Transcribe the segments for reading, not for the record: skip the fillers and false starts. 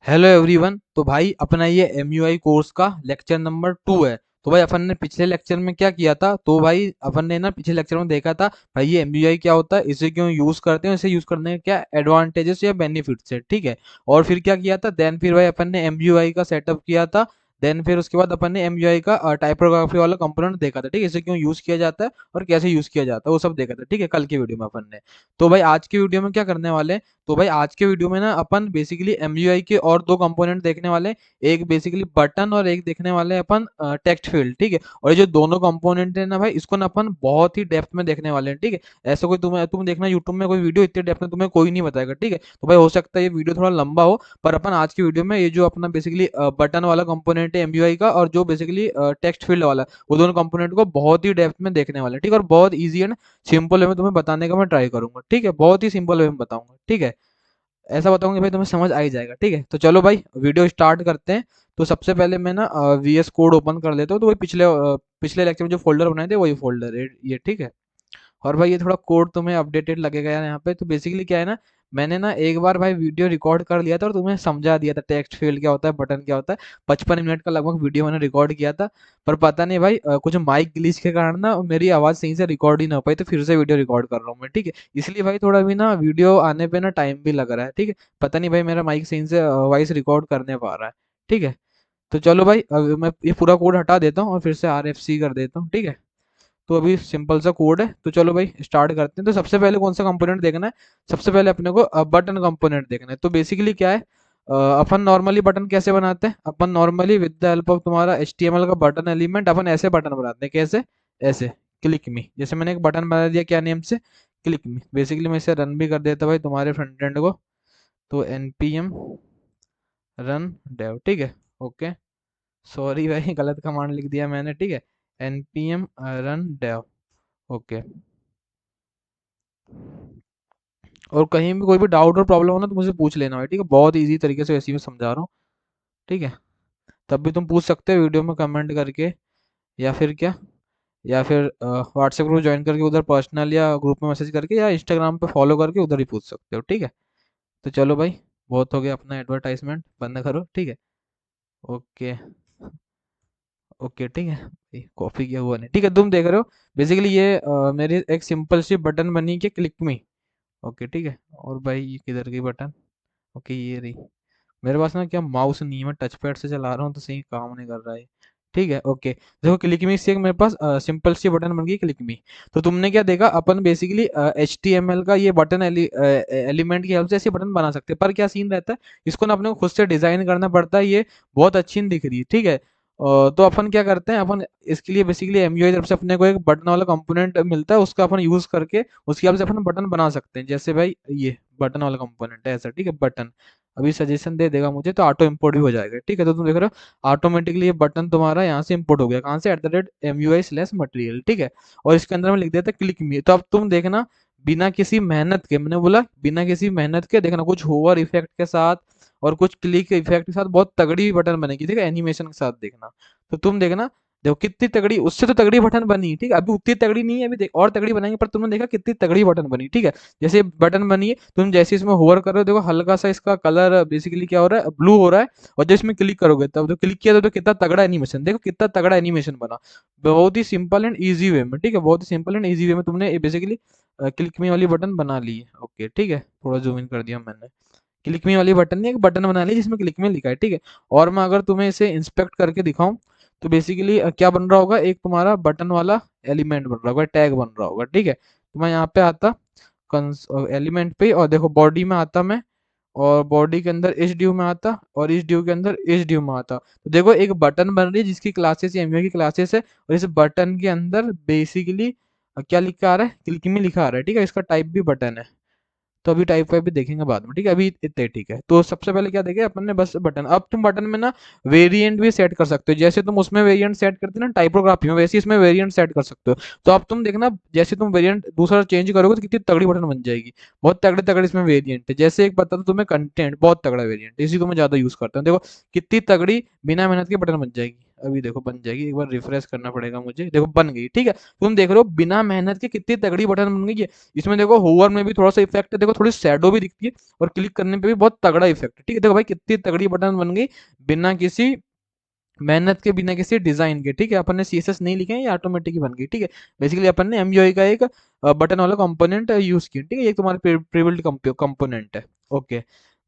Hello everyone. तो भाई अपना ये MUI कोर्स का लेक्चर नंबर 2 है। तो भाई अपन ने पिछले लेक्चर में क्या किया था, तो भाई अपन ने ना पिछले लेक्चर में देखा था भाई ये MUI क्या होता है, इसे क्यों यूज करते हैं, इसे यूज करने के क्या एडवांटेजेस या बेनिफिट्स है, ठीक है। और फिर क्या किया था, देन फिर भाई अपन ने MUI का सेटअप किया था। देन फिर उसके बाद अपन ने MUI का टाइपोग्राफी वाला कंपोनेंट देखा था, ठीक है, इसे क्यों यूज किया जाता है और कैसे यूज किया जाता है वो सब देखा था, ठीक है, कल की वीडियो में अपन ने। तो भाई आज की वीडियो में क्या करने वाले हैं, तो भाई आज के वीडियो में ना अपन बेसिकली MUI के और दो कंपोनेंट देखने वाले हैं। एक बेसिकली बटन और एक देखने वाले हैं अपन टेक्स्ट फील्ड, ठीक है। और ये जो दोनों कंपोनेंट है ना भाई, इसको ना अपन बहुत ही डेप्थ में देखने वाले हैं, ठीक है। ऐसा कोई तुम देखना यूट्यूब में कोई वीडियो इतने डेप्थ में तुम्हें कोई नहीं बताएगा, ठीक है। तो भाई हो सकता है ये वीडियो थोड़ा लंबा हो, पर अपन आज की वीडियो में ये जो अपना बेसिकली बटन वाला कंपोनेंट है MUI का, और जो बेसिकली टेक्स्ट फील्ड वाला, वो दोनों कंपोनेंट को बहुत ही डेप्थ में देखने वाले हैं, ठीक है। और बहुत ईजी एंड सिंपल वे में तुम्हें बताने का मैं ट्राई करूंगा, ठीक है, बहुत ही सिंपल वे में बताऊंगा, ठीक है। ऐसा बताऊंगा भाई तुम्हें समझ आ ही जाएगा, ठीक है। तो चलो भाई वीडियो स्टार्ट करते हैं। तो सबसे पहले मैं ना VS कोड ओपन कर लेता हूँ। तो वही पिछले लेक्चर में जो फोल्डर बनाए थे वही फोल्डर है ये, ठीक है। और भाई ये थोड़ा कोड तुम्हें अपडेटेड लगेगा यार यहाँ पे। तो बेसिकली क्या है ना, मैंने ना एक बार भाई वीडियो रिकॉर्ड कर लिया था और तुम्हें समझा दिया था टेक्स्ट फील्ड क्या होता है, बटन क्या होता है। 55 मिनट का लगभग वीडियो मैंने रिकॉर्ड किया था। पर पता नहीं भाई कुछ माइक ग्लिच के कारण ना मेरी आवाज़ सही से रिकॉर्ड ही ना हो पाई, तो फिर से वीडियो रिकॉर्ड कर रहा हूँ मैं, ठीक है। इसलिए भाई थोड़ा भी ना वीडियो आने पे ना टाइम भी लग रहा है, ठीक है। पता नहीं भाई मेरा माइक सही से वॉइस रिकॉर्ड करने पा रहा है, ठीक है। तो चलो भाई मैं ये पूरा कोड हटा देता हूँ और फिर से RFC कर देता हूँ, ठीक है। तो अभी सिंपल सा कोड है। तो चलो भाई स्टार्ट करते हैं। तो सबसे पहले कौन सा कंपोनेंट देखना है, सबसे पहले अपने को बटन कंपोनेंट देखना है। तो बेसिकली क्या है, अपन नॉर्मली बटन कैसे बनाते हैं, अपन normally with the help of तुम्हारा HTML का बटन एलिमेंट अपन ऐसे बटन बनाते हैं, कैसे, ऐसे क्लिक मी। जैसे मैंने एक बटन बना दिया, क्या नेम से, क्लिक मी। बेसिकली मैं इसे रन भी कर देता भाई तुम्हारे फ्रंट एंड को। तो npm रन डेव, ठीक है, ओके। सॉरी भाई गलत कमांड लिख दिया मैंने, ठीक है। npm run dev, okay. और कहीं भी कोई भी डाउट और प्रॉब्लम हो ना तो मुझे पूछ लेना भाई, ठीक है। बहुत इजी तरीके से वैसे ही मैं समझा रहा हूँ, ठीक है। तब भी तुम पूछ सकते हो वीडियो में कमेंट करके, या फिर क्या, या फिर व्हाट्सएप ग्रुप ज्वाइन करके उधर पर्सनल या ग्रुप में मैसेज करके, या इंस्टाग्राम पे फॉलो करके उधर ही पूछ सकते हो, ठीक है। तो चलो भाई बहुत हो गया अपना एडवर्टाइजमेंट, बंद करो, ठीक है, ओके। ओके ठीक है, कॉपी किया हुआ नहीं, ठीक है। तुम देख रहे हो बेसिकली ये मेरी एक सिंपल सी बटन बनी कि क्लिक मी, ओके ठीक है। और भाई ये किधर गई बटन, ओके ये रही। मेरे पास ना क्या माउस नहीं है, मैं टच पैड से चला रहा हूँ तो सही काम नहीं कर रहा है, ठीक है, ओके। देखो क्लिक मी से मेरे पास सिंपल सी बटन बन गई क्लिक मी। तो तुमने क्या देखा, अपन बेसिकली HTML का ये बटन एलिमेंट की हेल्प से ऐसे बटन बना सकते हैं। पर क्या सीन रहता है, इसको ना अपने को खुद से डिजाइन करना पड़ता है, ये बहुत अच्छी नहीं दिख रही है, ठीक है। तो अपन क्या करते हैं, अपन इसके लिए बेसिकली MUI तरफ से अपने को एक बटन वाला कंपोनेंट मिलता है, उसका अपन यूज करके उसकी हेल्प से अपन बटन बना सकते हैं। जैसे भाई ये बटन वाला कंपोनेंट है ऐसा, ठीक है, बटन अभी सजेशन दे देगा मुझे तो ऑटो इंपोर्ट भी हो जाएगा, ठीक है। तो तुम देख रहे हो ऑटोमेटिकली ये बटन तुम्हारा यहाँ से इंपोर्ट हो गया, कहाँ से, @MUI/material, ठीक है। और इसके अंदर में लिख देता है क्लिक मी। तो अब तुम देखना, बिना किसी मेहनत के, मैंने बोला बिना किसी मेहनत के, देखना कुछ होवर इफेक्ट के साथ और कुछ क्लिक इफेक्ट के साथ बहुत तगड़ी बटन बनेगी, ठीक है, एनिमेशन के साथ देखना। तो तुम देखना, देखो कितनी तगड़ी, उससे तो तगड़ी बटन बनी, ठीक है। अभी उतनी तगड़ी नहीं है, अभी देख और तगड़ी बनाएंगे, पर तुमने देखा कितनी तगड़ी बटन बनी, ठीक है। जैसे बटन बनी है, तुम जैसे इसमें होवर कर रहे हो, देखो हल्का सा इसका कलर बेसिकली क्या हो रहा है, ब्लू हो रहा है। और जब इसमें क्लिक करोगे, तब जो क्लिक किया तो कितना तगड़ा एनिमेशन, देखो कितना तगड़ा एनिमेशन बना, बहुत ही सिंपल एंड ईजी वे में, ठीक है, बहुत ही सिंपल एंड ईजी वे में तुमने बेसिकली क्लिक मी वाली बटन बना ली है, ओके ठीक है। थोड़ा जूम इन कर दिया मैंने। क्लिक मी वाली बटन नहीं, एक बटन बना ली जिसमें क्लिक मी लिखा है, ठीक है। और मैं अगर तुम्हें इसे इंस्पेक्ट करके दिखाऊं, तो बेसिकली क्या बन रहा होगा, एक तुम्हारा बटन वाला एलिमेंट बन रहा होगा, टैग बन रहा होगा, ठीक है। तो मैं यहाँ पे आता एलिमेंट पे, और देखो बॉडी में आता मैं, और बॉडी के अंदर एच डी में आता, और इस ड्यू के अंदर एच डी में आता। तो देखो एक बटन बन रही है जिसकी क्लासेस MUI की क्लासेस है, और इस बटन के अंदर बेसिकली क्या लिखा आ रहा है, क्लिक मी लिखा आ रहा है, ठीक है। इसका टाइप भी बटन है। तो अभी टाइप फाइव भी देखेंगे बाद में, ठीक है, अभी इतने ठीक है। तो सबसे पहले क्या देखे अपन ने, बस बटन। अब तुम बटन में ना वेरिएंट भी सेट कर सकते हो, जैसे तुम उसमें वेरिएंट सेट करते हो ना टाइपोग्राफी में, वैसे ही इसमें वेरिएंट सेट कर सकते हो। तो अब तुम देखना, जैसे तुम वेरिएंट दूसरा चेंज करोगे तो कितनी तगड़ी बटन बन जाएगी। बहुत तगड़े तगड़े इसमें वेरिएंट है। जैसे एक बता दो तुम्हें, कंटेंट बहुत तगड़ा वेरिएंट, इसी को मैं ज्यादा यूज करता हूँ। देखो कितनी तगड़ी बिना मेहनत के बटन बन जाएगी। अभी देखो बन जाएगी, एक बार रिफ्रेश करना पड़ेगा मुझे, देखो बन गई, ठीक है। तुम देख रहे हो बिना मेहनत के कितनी तगड़ी बटन बन गई है। इसमें देखो होवर में भी थोड़ा सा इफेक्ट है, देखो थोड़ी शैडो भी दिखती है, और क्लिक करने पे भी बहुत तगड़ा इफेक्ट है, ठीक है। देखो भाई कितनी तगड़ी बटन बन गई, बिना किसी मेहनत के, बिना किसी डिजाइन के, ठीक है। अपन ने सीएसएस नहीं लिखे हैं, ये ऑटोमेटिक ही बन गई, ठीक है। बेसिकली अपन ने एमयूआई का एक बटन वाला कंपोनेंट यूज किया, ठीक है। ये तुम्हारे प्रीबिल्ट कंपोनेंट है, ओके।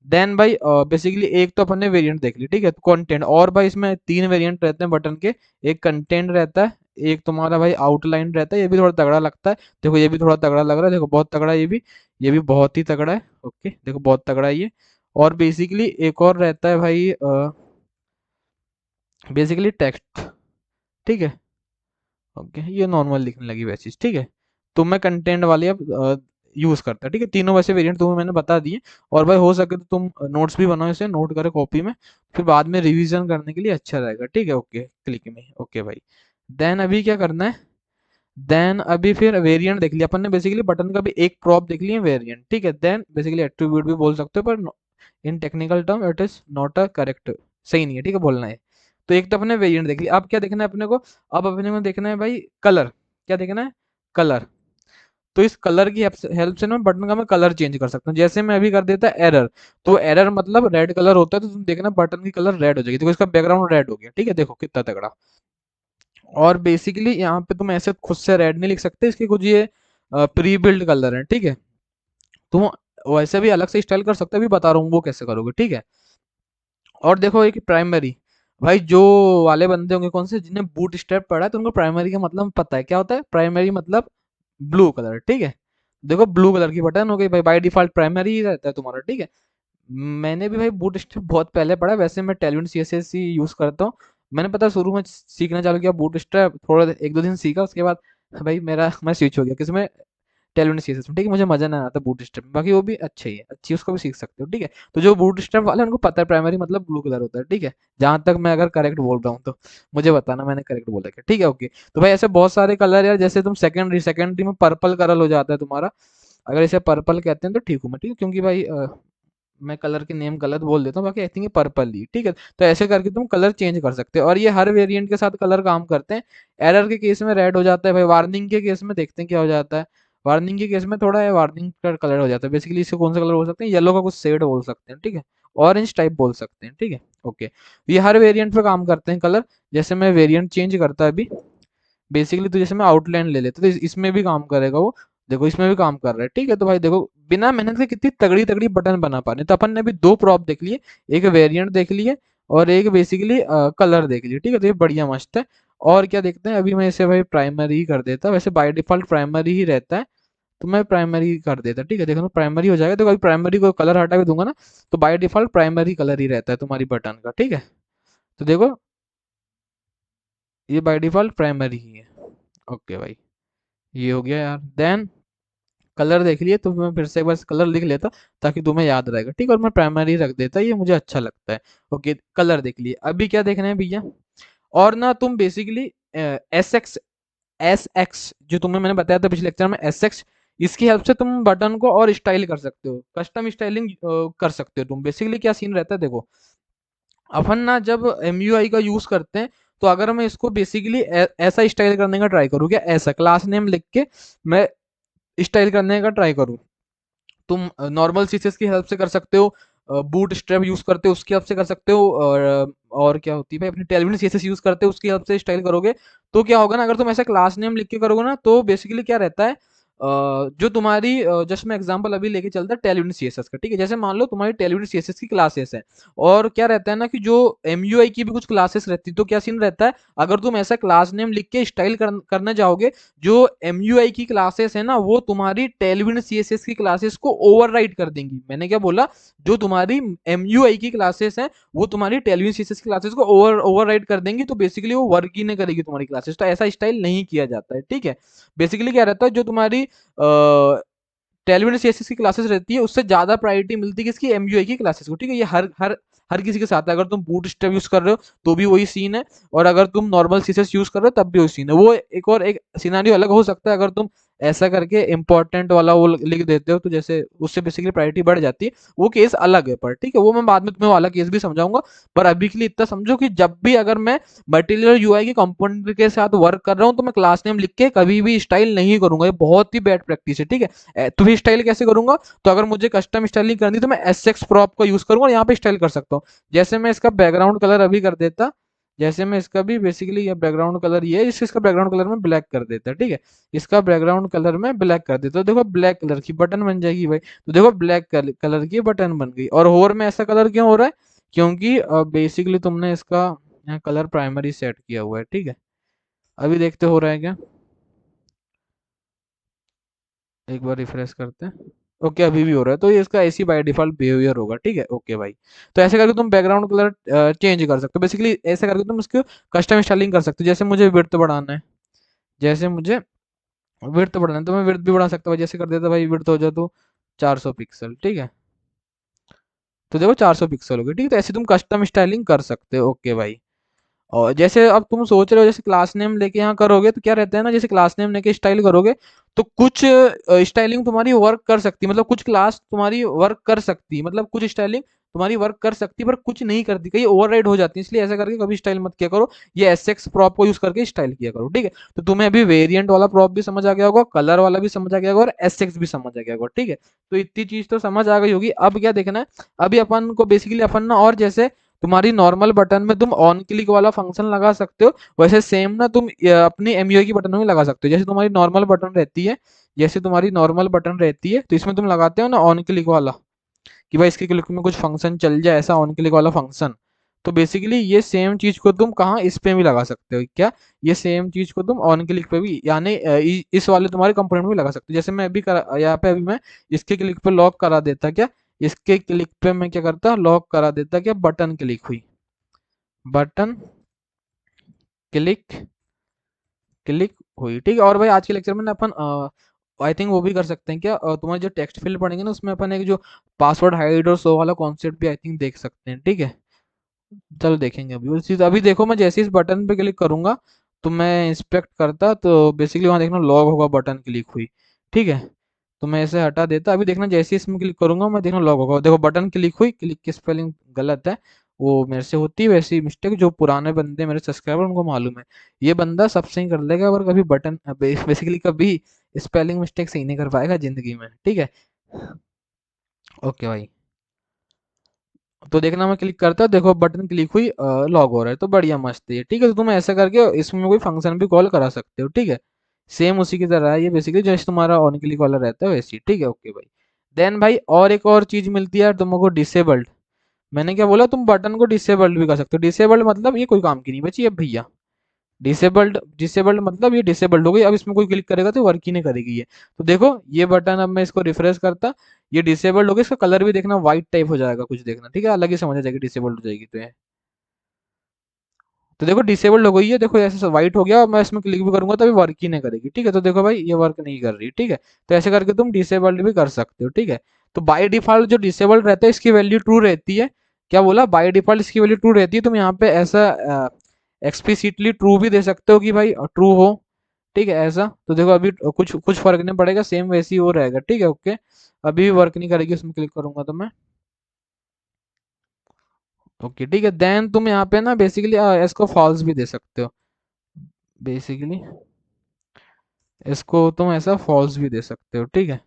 देन भाई बेसिकली एक तो अपन ने वेरिएंट देख ली, ठीक है, कंटेंट। और भाई इसमें तीन वेरिएंट रहते हैं बटन के, एक कंटेंट रहता है, एक तुम्हारा भाई आउटलाइन रहता है, ये भी थोड़ा तगड़ा लगता है। देखो ये भी थोड़ा तगड़ा लग रहा है, देखो बहुत तगड़ा है ये भी बहुत ही तगड़ा है, ओके। देखो बहुत तगड़ा है ये। और बेसिकली एक और रहता है भाई, बेसिकली टेक्स्ट, ठीक है, ओके। ये नॉर्मल लिखने लगी वैसे, ठीक है। तो मैं कंटेंट वाले अब यूज करता है, ठीक है। तीनों वैसे वेरिएंट तुम्हें मैंने बता दिए। और भाई हो सके तो तुम नोट्स भी बनाओ, इसे नोट करो कॉपी में, फिर बाद में रिवीजन करने के लिए अच्छा रहेगा, ठीक है। ओके क्लिक में, ओके भाई। देन अभी क्या करना है, देन अभी फिर वेरिएंट देख लिया अपन ने, बेसिकली बटन का भी एक प्रॉप देख लिया वेरिएंट, ठीक है। देन बेसिकली एट्रीब्यूट भी बोल सकते हो, पर इन technical term it is not a correct, सही नहीं है, ठीक है, बोलना है। तो एक तो अपने वेरिएंट देख लिया, अब क्या देखना है अपने को, अब अपने को देखना है भाई कलर, क्या देखना है, कलर। तो इस कलर की हेल्प से ना बटन का मैं कलर चेंज कर सकता हूँ, जैसे मैं अभी कर देता एरर, तो एरर मतलब रेड कलर होता है, तो तुम देखना बटन की कलर रेड हो जाएगी, देखो इसका बैकग्राउंड रेड हो गया, ठीक है, देखो कितना तगड़ा। और बेसिकली यहाँ पे तुम ऐसे खुद से रेड नहीं लिख सकते, इसके कुछ ये प्री बिल्ड कलर है, ठीक है। तुम वैसे भी अलग से स्टाइल कर सकते हो, अभी बता रहा हूँ वो कैसे करोगे, ठीक है। और देखो एक प्राइमरी, भाई जो वाले बंदे होंगे कौन से, जिन्हें बूट स्ट्रैप पढ़ा है, तो उनको प्राइमरी का मतलब पता है क्या होता है, प्राइमरी मतलब ब्लू कलर, ठीक है। देखो ब्लू कलर की बटन हो गई भाई, बाय डिफॉल्ट प्राइमरी ही रहता है तुम्हारा, ठीक है। मैंने भी भाई बूट स्ट्रैप बहुत पहले पढ़ा, वैसे मैं टेलविन सीएसएस ही यूज करता हूँ। मैंने पता शुरू में सीखना चालू किया बूट स्ट्रैप, थोड़ा एक दो दिन सीखा, उसके बाद भाई मेरा मैं स्विच हो गया किसमें, टेलविन सीएसएस में, ठीक है। मुझे मजा नहीं आता बूट स्ट्रैप, बाकी वो भी अच्छे ही है, अच्छी, उसको भी सीख सकते हो, ठीक है। तो जो बूट स्ट्रैप वाले हैं, उनको पता है प्राइमरी मतलब ब्लू कलर होता है, ठीक है। जहां तक मैं अगर करेक्ट बोल रहा हूँ तो मुझे बताना मैंने करेक्ट बोला क्या, ठीक है, ओके। तो भाई ऐसे बहुत सारे कलर यार, जैसे तुम सेकेंडरी में पर्पल कलर हो जाता है तुम्हारा, अगर इसे पर्पल कहते हैं तो ठीक हूँ मैं, ठीक है, क्योंकि भाई मैं कलर के नेम गलत बोल देता हूँ, बाकी आई थिंक ये पर्पल ही, ठीक है। तो ऐसे करके तुम कलर चेंज कर सकते हो, और ये हर वेरिएंट के साथ कलर काम करते हैं। एरर के केस में रेड हो जाता है भाई, वार्निंग के केस में देखते हैं क्या हो जाता है। वार्निंग के केस में थोड़ा है, वार्निंग का कलर हो जाता है, बेसिकली इसे कौन सा कलर बोल सकते हैं, येलो का कुछ शेड बोल सकते हैं, ठीक है, ऑरेंज टाइप बोल सकते हैं, ठीक है, ओके। ये हर वेरिएंट पे काम करते हैं कलर। जैसे मैं वेरिएंट चेंज करता है अभी, बेसिकली तो जैसे मैं आउटलाइन ले लेता तो इसमें भी काम करेगा वो, देखो इसमें भी काम कर रहा है, ठीक है। तो भाई देखो बिना मेहनत के कितनी तगड़ी तगड़ी बटन बना पा रहे हैं। तो अपन ने भी दो प्रॉप देख लिए, एक वेरिएंट देख लिए, और एक बेसिकली कलर देख लिए, ठीक है। तो ये बढ़िया मस्त है। और क्या देखते हैं, अभी मैं इसे भाई प्राइमरी ही कर देता, वैसे बाय डिफॉल्ट प्राइमरी ही रहता है, तो मैं प्राइमरी कर देता, ठीक है। देखो प्राइमरी हो जाएगा, तो अभी प्राइमरी को कलर हटा के दूंगा ना, तो बाय डिफॉल्ट प्राइमरी कलर ही रहता है तुम्हारी बटन का, ठीक है। तो देखो ये बाय डिफॉल्ट प्राइमरी ही है, ओके भाई। ये हो गया यार। देन कलर देख लिए, तो मैं फिर से एक बार कलर लिख लेता ताकि तुम्हें याद रहेगा, ठीक है। और मैं प्राइमरी रख देता, ये मुझे अच्छा लगता है, ओके। कलर देख लिए, अभी क्या देखना है भैया, और ना तुम बेसिकली एस एक्स जो तुम्हें मैंने बताया था पिछले लेक्चर में, एस एक्स, इसकी हेल्प से तुम बटन को और स्टाइल कर सकते हो, कस्टम स्टाइलिंग कर सकते हो तुम। बेसिकली क्या सीन रहता है देखो, अपन ना जब एमयूआई का यूज करते हैं, तो अगर मैं इसको बेसिकली ऐसा स्टाइल करने का ट्राई करूँ, क्या ऐसा क्लास नेम लिख के मैं स्टाइल करने का ट्राई करूँ, तुम नॉर्मल सीसेस की हेल्प से कर सकते हो, बूट स्ट्रैप यूज करते हो उसकी हेल्प से कर सकते हो, और क्या होती है भाई, अपनी टेलविन सीएसएस यूज करते हो उसकी हेल्प से स्टाइल करोगे। तो क्या होगा ना, अगर तुम ऐसा क्लास नेम लिख के करोगे ना, तो बेसिकली क्या रहता है, जो तुम्हारी जस्ट मैं एग्जांपल अभी लेके चलता है टेलविन सीएसएस का, ठीक है। जैसे मान लो तुम्हारी टेलविन सीएसएस की क्लासेस है, और क्या रहता है ना कि जो एमयूआई की भी कुछ क्लासेस रहती है, तो क्या सीन रहता है, अगर तुम ऐसा क्लास नेम लिख के स्टाइल करना चाहोगे, जो एमयूआई की क्लासेस है ना, वो तुम्हारी टेलविन सीएसएस की क्लासेस को ओवरराइड कर देंगी। मैंने क्या बोला, जो तुम्हारी एमयूआई की क्लासेस हैं, वो तुम्हारी टेलविन सीएसएस की क्लासेस को ओवरराइड कर देंगी, तो बेसिकली वो वर्क ही नहीं करेगी तुम्हारी क्लासेस। तो ऐसा स्टाइल नहीं किया जाता है, ठीक है। बेसिकली क्या रहता है, जो तुम्हारी टेलविन सीएसएस की क्लासेस रहती है, उससे ज्यादा प्रायोरिटी मिलती है किसकी, एमयूआई की क्लासेस को, ठीक है। ये हर किसी के साथ है, अगर तुम बूट स्ट्रैप यूज कर रहे हो तो भी वही सीन है, और अगर तुम नॉर्मल सीएसएस यूज कर रहे हो तब भी वही सीन है। वो एक और एक सिनेरियो अलग हो सकता है, अगर तुम ऐसा करके इंपॉर्टेंट वाला वो लिख देते हो, तो जैसे उससे बेसिकली प्रायोरिटी बढ़ जाती है। वो केस अलग है, पर ठीक है वो मैं बाद में तुम्हें वाला केस भी समझाऊंगा। पर अभी के लिए इतना समझो कि जब भी अगर मैं मटेरियल यूआई के कंपोनेंट के साथ वर्क कर रहा हूँ तो मैं क्लास नेम लिख के कभी भी स्टाइल नहीं करूंगा, ये बहुत ही बैड प्रैक्टिस है, ठीक है। तो भी स्टाइल कैसे करूंगा, तो अगर मुझे कस्टम स्टाइलिंग करनी तो मैं एस एक्स प्रॉप का यूज करूंगा और यहाँ पे स्टाइल कर सकता हूँ। जैसे मैं इसका बैकग्राउंड कलर अभी कर देता, जैसे मैं इसका भी बेसिकली ये बैकग्राउंड कलर ये है, इसका बैकग्राउंड कलर में ब्लैक कर देता, ठीक है। इसका बैकग्राउंड कलर में ब्लैक कर देता, तो देखो ब्लैक कलर की बटन बन जाएगी भाई। तो देखो ब्लैक कलर की बटन बन गई। और होर में ऐसा कलर क्यों हो रहा है, क्योंकि बेसिकली तुमने इसका यहाँ कलर प्राइमरी सेट किया हुआ है, ठीक है। अभी देखते हो रहा है क्या, एक बार रिफ्रेश करते हैं। ओके अभी भी हो रहा है, तो ये इसका ऐसी बाय डिफॉल्ट बिहेवियर होगा, ठीक है। ओके भाई, तो ऐसे करके तुम बैकग्राउंड कलर चेंज कर सकते हो, बेसिकली ऐसे करके तुम इसको कस्टम स्टाइलिंग कर सकते हो। जैसे मुझे विड्थ बढ़ाना है, जैसे मुझे विड्थ बढ़ाना है तो मैं विड्थ भी बढ़ा सकता हूँ, जैसे कर देता भाई विड्थ हो जाए तो 400 पिक्सल, ठीक है। तो देखो 400 पिक्सल हो गई, ठीक है। तो ऐसे तुम कस्टम स्टाइलिंग कर सकते हो, ओके भाई। और जैसे अब तुम सोच रहे हो जैसे क्लास नेम लेके यहाँ करोगे तो क्या रहता है ना, जैसे क्लास नेम लेके स्टाइल करोगे तो कुछ स्टाइलिंग तुम्हारी वर्क कर सकती है, मतलब कुछ क्लास तुम्हारी वर्क कर सकती है, मतलब कुछ स्टाइलिंग तुम्हारी वर्क कर सकती है पर कुछ नहीं करती, कहीं ओवरराइड हो जाती है। इसलिए ऐसा करके कभी स्टाइल मत किया करो, ये एस एक्स प्रॉप को यूज करके स्टाइल किया करो, ठीक है। तो तुम्हें अभी वेरिएंट वाला प्रॉप भी समझ आ गया होगा, कलर वाला भी समझ आ गया होगा और एस एक्स भी समझ आ गया होगा, ठीक है। तो इतनी चीज तो समझ आ गई होगी। अब क्या देखना है, अभी अपन को बेसिकली अपन ना, और जैसे तुम्हारी नॉर्मल बटन में तुम ऑन क्लिक वाला फंक्शन लगा सकते हो, वैसे सेम ना तुम अपनी एमयूआई की बटन में लगा सकते हो। जैसे तुम्हारी नॉर्मल बटन रहती है, जैसे तुम्हारी नॉर्मल बटन रहती है तो इसमें तुम लगाते हो ना ऑन क्लिक वाला, कि भाई इसके क्लिक में कुछ फंक्शन चल जाए, ऐसा ऑन क्लिक वाला फंक्शन। तो बेसिकली ये सेम चीज को तुम कहाँ इस पे भी लगा सकते हो क्या, ये सेम चीज को तुम ऑन क्लिक पे भी, यानी इस वाले तुम्हारे कंपोनेंट में भी लगा सकते हो। जैसे मैं अभी यहाँ पे अभी मैं इसके क्लिक पे लॉक करा देता क्या, इसके क्लिक पे मैं क्या करता लॉक करा देता क्या, बटन क्लिक हुई, बटन क्लिक क्लिक हुई, ठीक है। और भाई आज के लेक्चर में ना अपन आई थिंक वो भी कर सकते हैं क्या, तुम्हारे जो टेक्स्ट फील्ड पढ़ेंगे ना उसमें अपन एक जो पासवर्ड हाइड और शो वाला कॉन्सेप्ट भी आई थिंक देख सकते हैं, ठीक है। चलो देखेंगे अभी वो चीज़। अभी देखो मैं जैसे इस बटन पे क्लिक करूंगा तो मैं इंस्पेक्ट करता तो बेसिकली वहां देखना लॉग होगा, बटन क्लिक हुई, ठीक है। तो मैं ऐसे हटा देता, अभी देखना जैसे ही इसमें क्लिक करूंगा मैं देखना लॉग होगा, देखो बटन क्लिक हुई, क्लिक की स्पेलिंग गलत है, वो मेरे से होती है वैसी मिस्टेक, जो पुराने बंदे मेरे सब्सक्राइबर उनको मालूम है। ये बंदा सब सही कर लेगा, और कभी बटन बेसिकली कभी स्पेलिंग मिस्टेक सही नहीं कर पाएगा जिंदगी में, ठीक है। ओके भाई, तो देखना मैं क्लिक करता हूँ, देखो बटन क्लिक हुई, लॉग हो रहा है, तो बढ़िया मस्त है, ठीक है। तो तुम ऐसा करके इसमें कोई फंक्शन भी कॉल करा सकते हो, ठीक है। सेम उसी की तरह है ये, बेसिकली जैसे तुम्हारा ऑन क्लिक वाला रहता है वैसे ही, ठीक है। ओके भाई, देन भाई और एक और चीज मिलती है यार तुमको, डिसेबल्ड। मैंने क्या बोला, तुम बटन को डिसेबल्ड भी कर सकते हो। डिसेबल्ड मतलब ये कोई काम की नहीं बची अब भैया, डिसेबल्ड डिसेबल्ड मतलब ये डिसेबल्ड हो गई, अब इसमें कोई क्लिक करेगा तो वर्क ही नहीं करेगी ये। तो देखो ये बटन, अब मैं इसको रिफ्रेश करता, ये डिसेबल्ड हो गया, इसका कलर भी देखना व्हाइट टाइप हो जाएगा कुछ, देखना ठीक है, अलग ही समझ आ जाएगी डिसेबल्ड हो जाएगी तो ये। तो देखो डिसेबल्ड हो गई है, देखो ऐसे व्हाइट हो गया, मैं इसमें क्लिक भी करूंगा तो अभी वर्क ही नहीं करेगी, ठीक है। तो देखो भाई ये वर्क नहीं कर रही, ठीक है। तो ऐसे करके तुम डिसेबल्ड भी कर सकते हो, ठीक है। तो बाय डिफॉल्ट जो डिसेबल्ड रहता है इसकी वैल्यू ट्रू रहती है, क्या बोला, बाय डिफॉल्ट इसकी वैल्यू ट्रू रहती है। तुम यहाँ पे ऐसा एक्सप्लिसिटली ट्रू भी दे सकते हो कि भाई ट्रू हो, ठीक है ऐसा। तो देखो अभी कुछ कुछ फर्क नहीं पड़ेगा, सेम वैसे ही वो रहेगा, ठीक है। ओके, अभी भी वर्क नहीं करेगी, उसमें क्लिक करूंगा तो मैं। ओके ठीक है, देन तुम यहाँ पे ना बेसिकली इसको फॉल्स भी दे सकते हो, बेसिकली इसको तुम ऐसा फॉल्स भी दे सकते हो, ठीक है।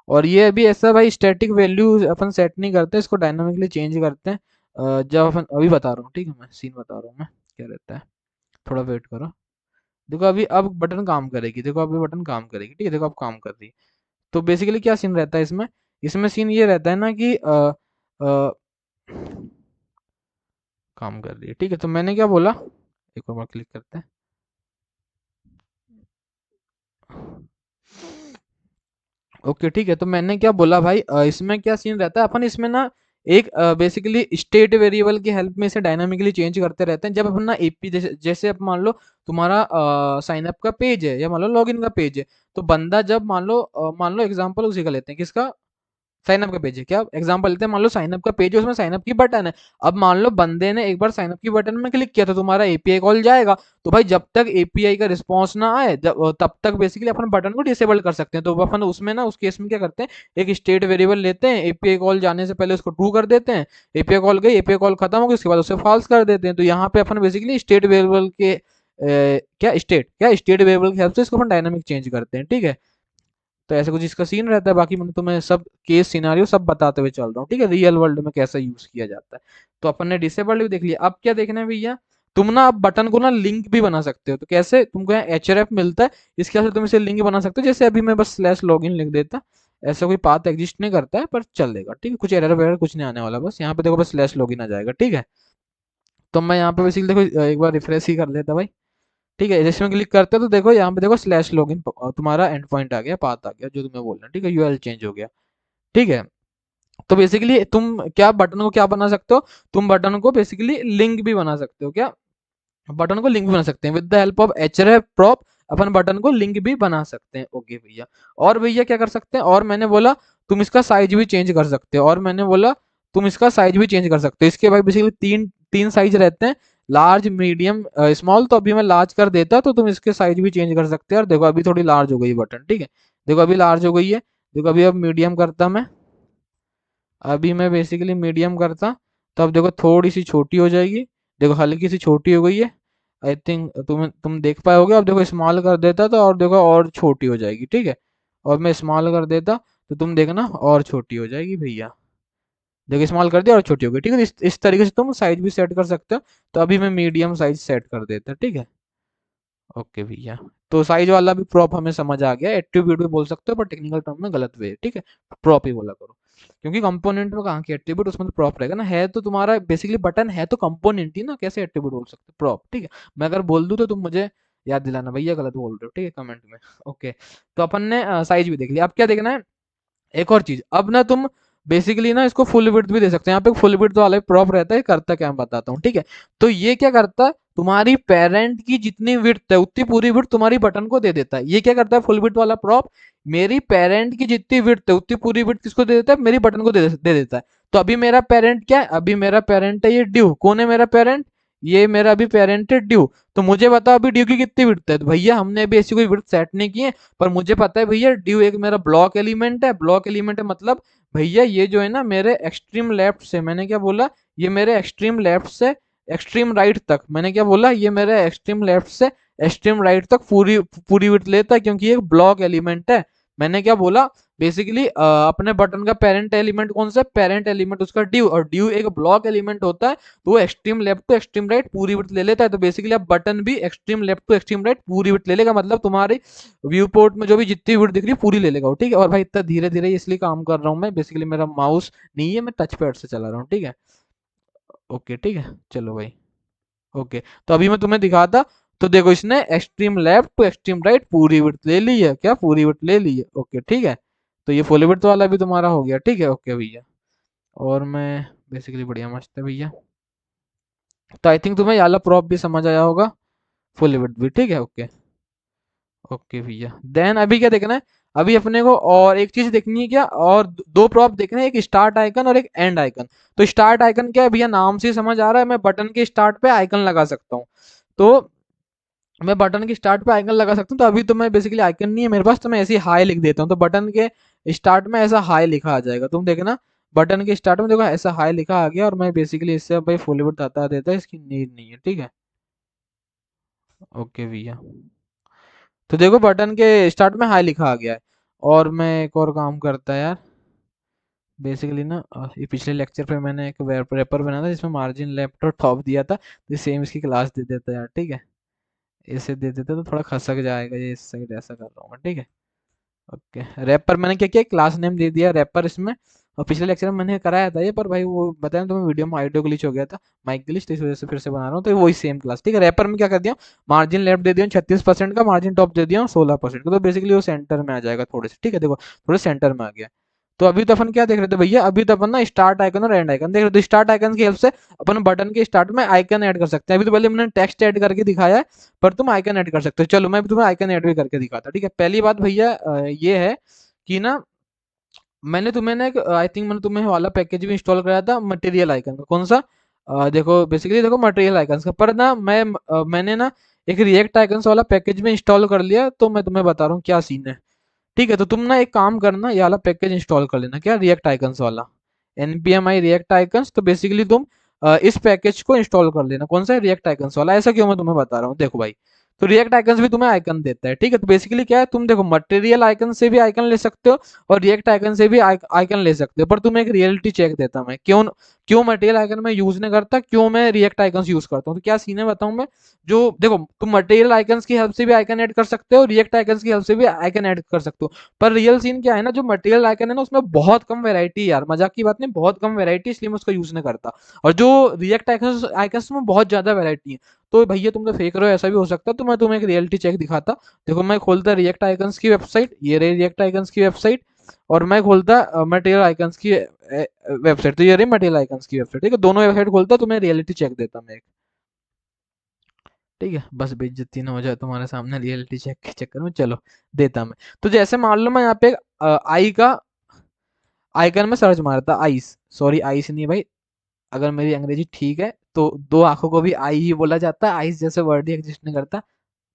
और ये अभी ऐसा भाई स्टैटिक वैल्यू अपन सेट नहीं करते, इसको डायनामिकली चेंज करते हैं जब अपन, अभी बता रहा हूँ, ठीक है, मैं सीन बता रहा हूँ मैं क्या रहता है, थोड़ा वेट करो। देखो अभी अब बटन काम करेगी, देखो अभी बटन काम करेगी, ठीक है, देखो अब काम कर रही है। तो बेसिकली क्या सीन रहता है इसमें, इसमें सीन ये रहता है ना कि काम कर रही है, ठीक है। तो मैंने क्या बोला, एक और बार क्लिक करते हैं। ओके ठीक है, तो मैंने क्या बोला भाई, इसमें क्या सीन रहता है, अपन इसमें ना एक बेसिकली स्टेट वेरिएबल की हेल्प में इसे डायनामिकली चेंज करते रहते हैं। जब अपन ना एपी जैसे अब मान लो तुम्हारा साइन अप का पेज है या मान लो लॉगिन का पेज है, तो बंदा जब मान लो एग्जांपल उसी का लेते हैं, किसका, साइन अप का पेज है क्या, एग्जांपल लेते हैं, मान लो साइन अप का पेज है, उसमें साइन अप की बटन है। अब मान लो बंदे ने एक बार साइन अप की बटन में क्लिक किया तो तुम्हारा एपीआई कॉल जाएगा। तो भाई जब तक एपीआई का रिस्पॉन्स ना आए तब तक बेसिकली अपन बटन को डिसेबल कर सकते हैं। तो अपन उसमें ना उस केस में क्या करते हैं, एक स्टेट वेरिएबल लेते हैं, एपीआई कॉल जाने से पहले उसको ट्रू कर देते हैं, एपीआई कॉल गई, एपीआई कॉल खत्म हो गई, उसके बाद उसे फॉल्स कर देते हैं। तो यहाँ पे अपन बेसिकली स्टेट वेरिएबल के क्या स्टेट वेरिएबल की हेल्प से इसको अपन डायनामिक चेंज करते हैं, ठीक है। तो ऐसा कुछ इसका सीन रहता है, बाकी मैंने तुम्हें सब केस सिनारियो सब बताते हुए चल रहा हूँ, ठीक है, रियल वर्ल्ड में कैसा यूज किया जाता है। तो अपन ने डिसेबल्ड भी देख लिया, अब क्या देखना है भैया, तुम ना अब बटन को ना लिंक भी बना सकते हो। तो कैसे, तुमको यहाँ एचआरएफ मिलता है, इसके से तुम इसे लिंक बना सकते हो। जैसे अभी मैं बस स्लैश लॉगिन लिख देता, ऐसा कोई पाथ एग्जिस्ट नहीं करता है पर चलेगा, ठीक है, कुछ एरर वगैरह कुछ नहीं आने वाला, बस यहाँ पे देखो बस स्लैश लॉगिन आ जाएगा, ठीक है। तो मैं यहाँ पे बेसिकली देखो एक बार रिफ्रेश ही कर लेता भाई, ठीक है, जैसे में क्लिक करते हो तो देखो यहाँ पे देखो स्लैश लॉगिन तुम्हारा एंड पॉइंट आ गया, पाथ आ गया जो तुम्हें बोलना है, ठीक है, यूआरएल चेंज हो गया, ठीक है। तो बेसिकली तुम क्या बटन को क्या बना सकते हो, तुम बटन को बेसिकली लिंक भी बना सकते हो, क्या बटन को लिंक भी बना सकते हैं with the help of HRF prop, upon button को लिंक भी बना सकते हैं, ओके भैया। और भैया क्या कर सकते हैं, और मैंने बोला तुम इसका साइज भी चेंज कर सकते हो, और मैंने बोला तुम इसका साइज भी चेंज कर सकते हो। इसके भाई बेसिकली तीन तीन साइज रहते हैं, लार्ज मीडियम स्मॉल। तो अभी मैं लार्ज कर देता तो तुम इसके साइज भी चेंज कर सकते हो। और देखो अभी थोड़ी लार्ज हो गई बटन, ठीक है, देखो अभी लार्ज हो गई है। देखो अभी अब मीडियम करता मैं, अभी मैं बेसिकली मीडियम करता तो अब देखो थोड़ी सी छोटी हो जाएगी, देखो हल्की सी छोटी हो गई है। आई थिंक तुम देख पाए होगे। अब देखो स्मॉल कर देता तो और देखो और छोटी हो जाएगी, ठीक है। और मैं स्मॉल कर देता तो तुम देखना और छोटी हो जाएगी भैया, देखो स्मॉल कर दिया और छोटी हो गई, ठीक है। इस तरीके से तुम साइज भी सेट कर सकते हो। तो अभी मैं मीडियम साइज सेट कर देता, ठीक है, ओके भैया। तो साइज वाला भी प्रॉप हमें समझ आ गया, एट्रीब्यूट भी बोल सकते हो पर टेक्निकल टर्म में गलत वे, ठीक है, प्रॉप ही बोला करो। क्योंकि कंपोनेंट में कहाँ की एट्रीब्यूट, उसमें तो प्रॉप रहेगा ना, है तो तुम्हारा बेसिकली बटन है तो कंपोनेंट ही ना, कैसे एट्रीब्यूट बोल सकते हो, प्रॉप, ठीक है। मैं अगर बोल दूं तो तुम मुझे याद दिलाना भैया गलत बोल रहे हो, ठीक है, कमेंट में, ओके। तो अपन ने साइज भी देख लिया, अब क्या देखना है, एक और चीज, अब ना तुम बेसिकली ना इसको फुल विड्थ भी दे सकते हैं। यहाँ पे फुल विड्थ वाला प्रॉप रहता है, करता क्या मैं बताता हूँ, ठीक है। तो ये क्या करता है, तुम्हारी पेरेंट की जितनी विड्थ है उतनी पूरी विड्थ तुम्हारी बटन को दे देता है। ये क्या करता है फुल विड्थ वाला प्रॉप, मेरी पेरेंट की जितनी विड्थ है उतनी पूरी विड्थ किसको दे देता है, मेरी बटन को दे देता है। तो अभी मेरा पेरेंट क्या है, अभी मेरा पेरेंट है ये ड्यू, कौन है मेरा पेरेंट, ये मेरा अभी पेरेंट है ड्यू। तो मुझे बताओ अभी ड्यू की कितनी विड्थ है, तो भैया हमने अभी ऐसी कोई विड्थ सेट नहीं की है, पर मुझे पता है भैया ड्यू एक मेरा ब्लॉक एलिमेंट है। ब्लॉक एलिमेंट है मतलब भैया ये जो है ना मेरे एक्सट्रीम लेफ्ट से, मैंने क्या बोला, ये मेरे एक्सट्रीम लेफ्ट से एक्सट्रीम राइट तक, मैंने क्या बोला, ये मेरे एक्सट्रीम लेफ्ट से एक्सट्रीम राइट तक पूरी पूरी विड्थ लेता है, क्योंकि ये एक ब्लॉक एलिमेंट है। मैंने क्या बोला, बेसिकली अपने बटन का पेरेंट एलिमेंट कौन सा है, पेरेंट एलिमेंट उसका ड्यू, और ड्यू एक ब्लॉक एलिमेंट होता है। तो वो extreme left to extreme right पूरी विड्थ ले लेता है। तो बेसिकली अब बटन भी extreme left to extreme right पूरी विड्थ ले लेगा, मतलब तुम्हारी व्यू पोर्ट में जो भी जितनी विड्थ दिख रही है पूरी ले लेगा वो, ठीक है। और भाई इतना धीरे धीरे इसलिए काम कर रहा हूँ मैं, बेसिकली मेरा माउस नहीं है, मैं टच पैड से चला रहा हूँ, ठीक है, ओके, ठीक है, चलो भाई, ओके। तो अभी मैं तुम्हें दिखाता, तो देखो इसने extreme left to extreme right पूरी विड्थ ले ली है, क्या पूरी विड्थ ले ली है, ओके, ठीक है। तो ये फुल विड्थ वाला भी तुम्हारा हो गया, ठीक है, ओके भैया। और मैं बेसिकली बढ़िया मस्त है भैया। तो आई थिंक तुम्हें ये वाला प्रॉप भी समझ आया होगा, फुल विड्थ भी, ठीक है, ओके, ओके भैया। देन अभी क्या देखना है, अभी अपने को और एक चीज देखनी है, क्या, और दो प्रॉप देखने हैं, एक स्टार्ट आइकन और एक एंड आइकन। तो स्टार्ट आइकन क्या है भैया, नाम से ही समझ आ रहा है, मैं बटन के स्टार्ट पे आइकन लगा सकता हूँ। तो मैं बटन के स्टार्ट पे आइकन लगा सकता हूँ। तो अभी तो मैं बेसिकली आइकन नहीं है मेरे पास, तो मैं ऐसे ही हाई लिख देता हूँ, तो बटन के स्टार्ट में ऐसा हाई लिखा आ जाएगा, तुम देखना बटन के स्टार्ट में देखो ऐसा हाई लिखा आ गया। और मैं बेसिकली इससे भाई फुल विड्थ आता देता है, इसकी नीड नहीं है, ठीक है, ओके भैया। तो देखो बटन के स्टार्ट में हाई लिखा आ गया है। और मैं एक और काम करता है यार, बेसिकली ना ये पिछले लेक्चर पे मैंने एक रेपर बनाया था जिसमें मार्जिन लेफ्ट और टॉप दिया था, तो सेम इसकी क्लास दे देता है यार, ठीक है, इसे दे देते तो थोड़ा खसक जाएगा ये, इस साइड ऐसा कर रहा हूँ मैं, ठीक है, ओके। रैपर मैंने क्या किया, क्लास नेम दे दिया रैपर इसमें। और पिछले लेक्चर में मैंने कराया था ये, पर भाई वो बताया तुम्हें वीडियो में ऑडियो ग्लिच हो गया था, माइक ग्लिच, तो इस वजह से फिर से बना रहा हूँ। तो वही सेम क्लास, ठीक है। रैपर में क्या कर दिया, मार्जिन लेफ्ट दे दिया 36% का, मार्जिन टॉप दे दिया 16% का, तो बेसिकली वो सेंटर में आ जाएगा थोड़े से, ठीक है, देखो थोड़े सेंटर में आ गया। तो अभी तो अपन क्या देख रहे थे भैया, अभी तो अपन ना स्टार्ट आइकन और एंड आइकन देख रहे थे। स्टार्ट आइकन की हेल्प से अपन बटन के स्टार्ट में आइकन ऐड कर सकते हैं। अभी तो पहले मैंने टेक्स्ट ऐड करके दिखाया है, पर तुम आइकन ऐड कर सकते हो। चलो मैं भी तुम्हें आइकन ऐड भी करके दिखाता, ठीक है। पहली बात भैया ये है कि ना मैंने तुम्हें ना आई थिंक मैंने तुम्हें वाला पैकेज भी इंस्टॉल कराया था मटेरियल आइकन का। कौन सा? देखो बेसिकली देखो मटेरियल आइकन का, पर ना मैंने ना एक रिएक्ट आइकन्स वाला पैकेज में इंस्टॉल कर लिया, तो मैं तुम्हें बता रहा हूँ क्या सीन है। ठीक है, तो तुम ना एक काम करना, ये वाला पैकेज इंस्टॉल कर लेना, क्या, रिएक्ट आइकन्स वाला, npmi रिएक्ट आइकन्स। तो बेसिकली तुम इस पैकेज को इंस्टॉल कर लेना। कौन सा? रिएक्ट आइकन्स वाला। ऐसा क्यों मैं तुम्हें बता रहा हूँ, देखो भाई, तो रिएक्ट आइकन्स भी तुम्हें आइकन देता है। ठीक है, तो बेसिकली क्या है, तुम देखो मटेरियल आइकन से भी आइकन ले सकते हो और रिएक्ट आइकन से भी आइकन ले सकते हो, पर तुम्हें एक रियलिटी चेक देता मैं, क्यों क्यों मटेरियल आइकन मैं यूज नहीं करता, क्यों मैं रिएक्ट आइकन्स यूज करता हूँ। तो क्या सीन है बताऊं मैं। जो देखो, तुम मटेरियल आइकन्स की हेल्प से भी आइकन ऐड कर सकते हो, रिएक्ट आइकन्स की हेल्प से भी आइकन ऐड कर सकते हो, पर रियल सीन क्या है ना, जो मटेरियल आइकन है ना, उसमें बहुत कम वैरायटी, यार मजाक की बात नहीं, बहुत कम वैरायटी, इसलिए मैं उसका यूज नहीं करता। और जो रिएक्ट आइकन्स आइकन्स में बहुत ज्यादा वैरायटी है। तो भैया तुम तो फेक रहे हो, ऐसा भी हो सकता है, तो मैं तुम्हें एक रियलिटी चेक दिखाता। देखो मैं खोलता रिएक्ट आइकन्स की वेबसाइट, ये रही रिएक्ट आइकन्स की वेबसाइट, और मैं खोलता मटेरियल आइकन्स की वेबसाइट, तो ये रही मटेरियल आइकन्स की वेबसाइट। ठीक है, दोनों वेबसाइट खोलता, तुम्हें रियलिटी चेक देता मैं एक। ठीक है, बस बेइज्जती ना हो जाए तुम्हारे सामने रियलिटी चेक के चक्कर में, चलो देता मैं। तो जैसे मान लो मैं यहाँ पे आई का आइकन में सर्च मारता, आइस, सॉरी आइस नहीं भाई, अगर मेरी अंग्रेजी ठीक है तो दो आंखों को भी आई ही बोला जाता है, आइस जैसे वर्ड ही एग्जिस्ट नहीं करता।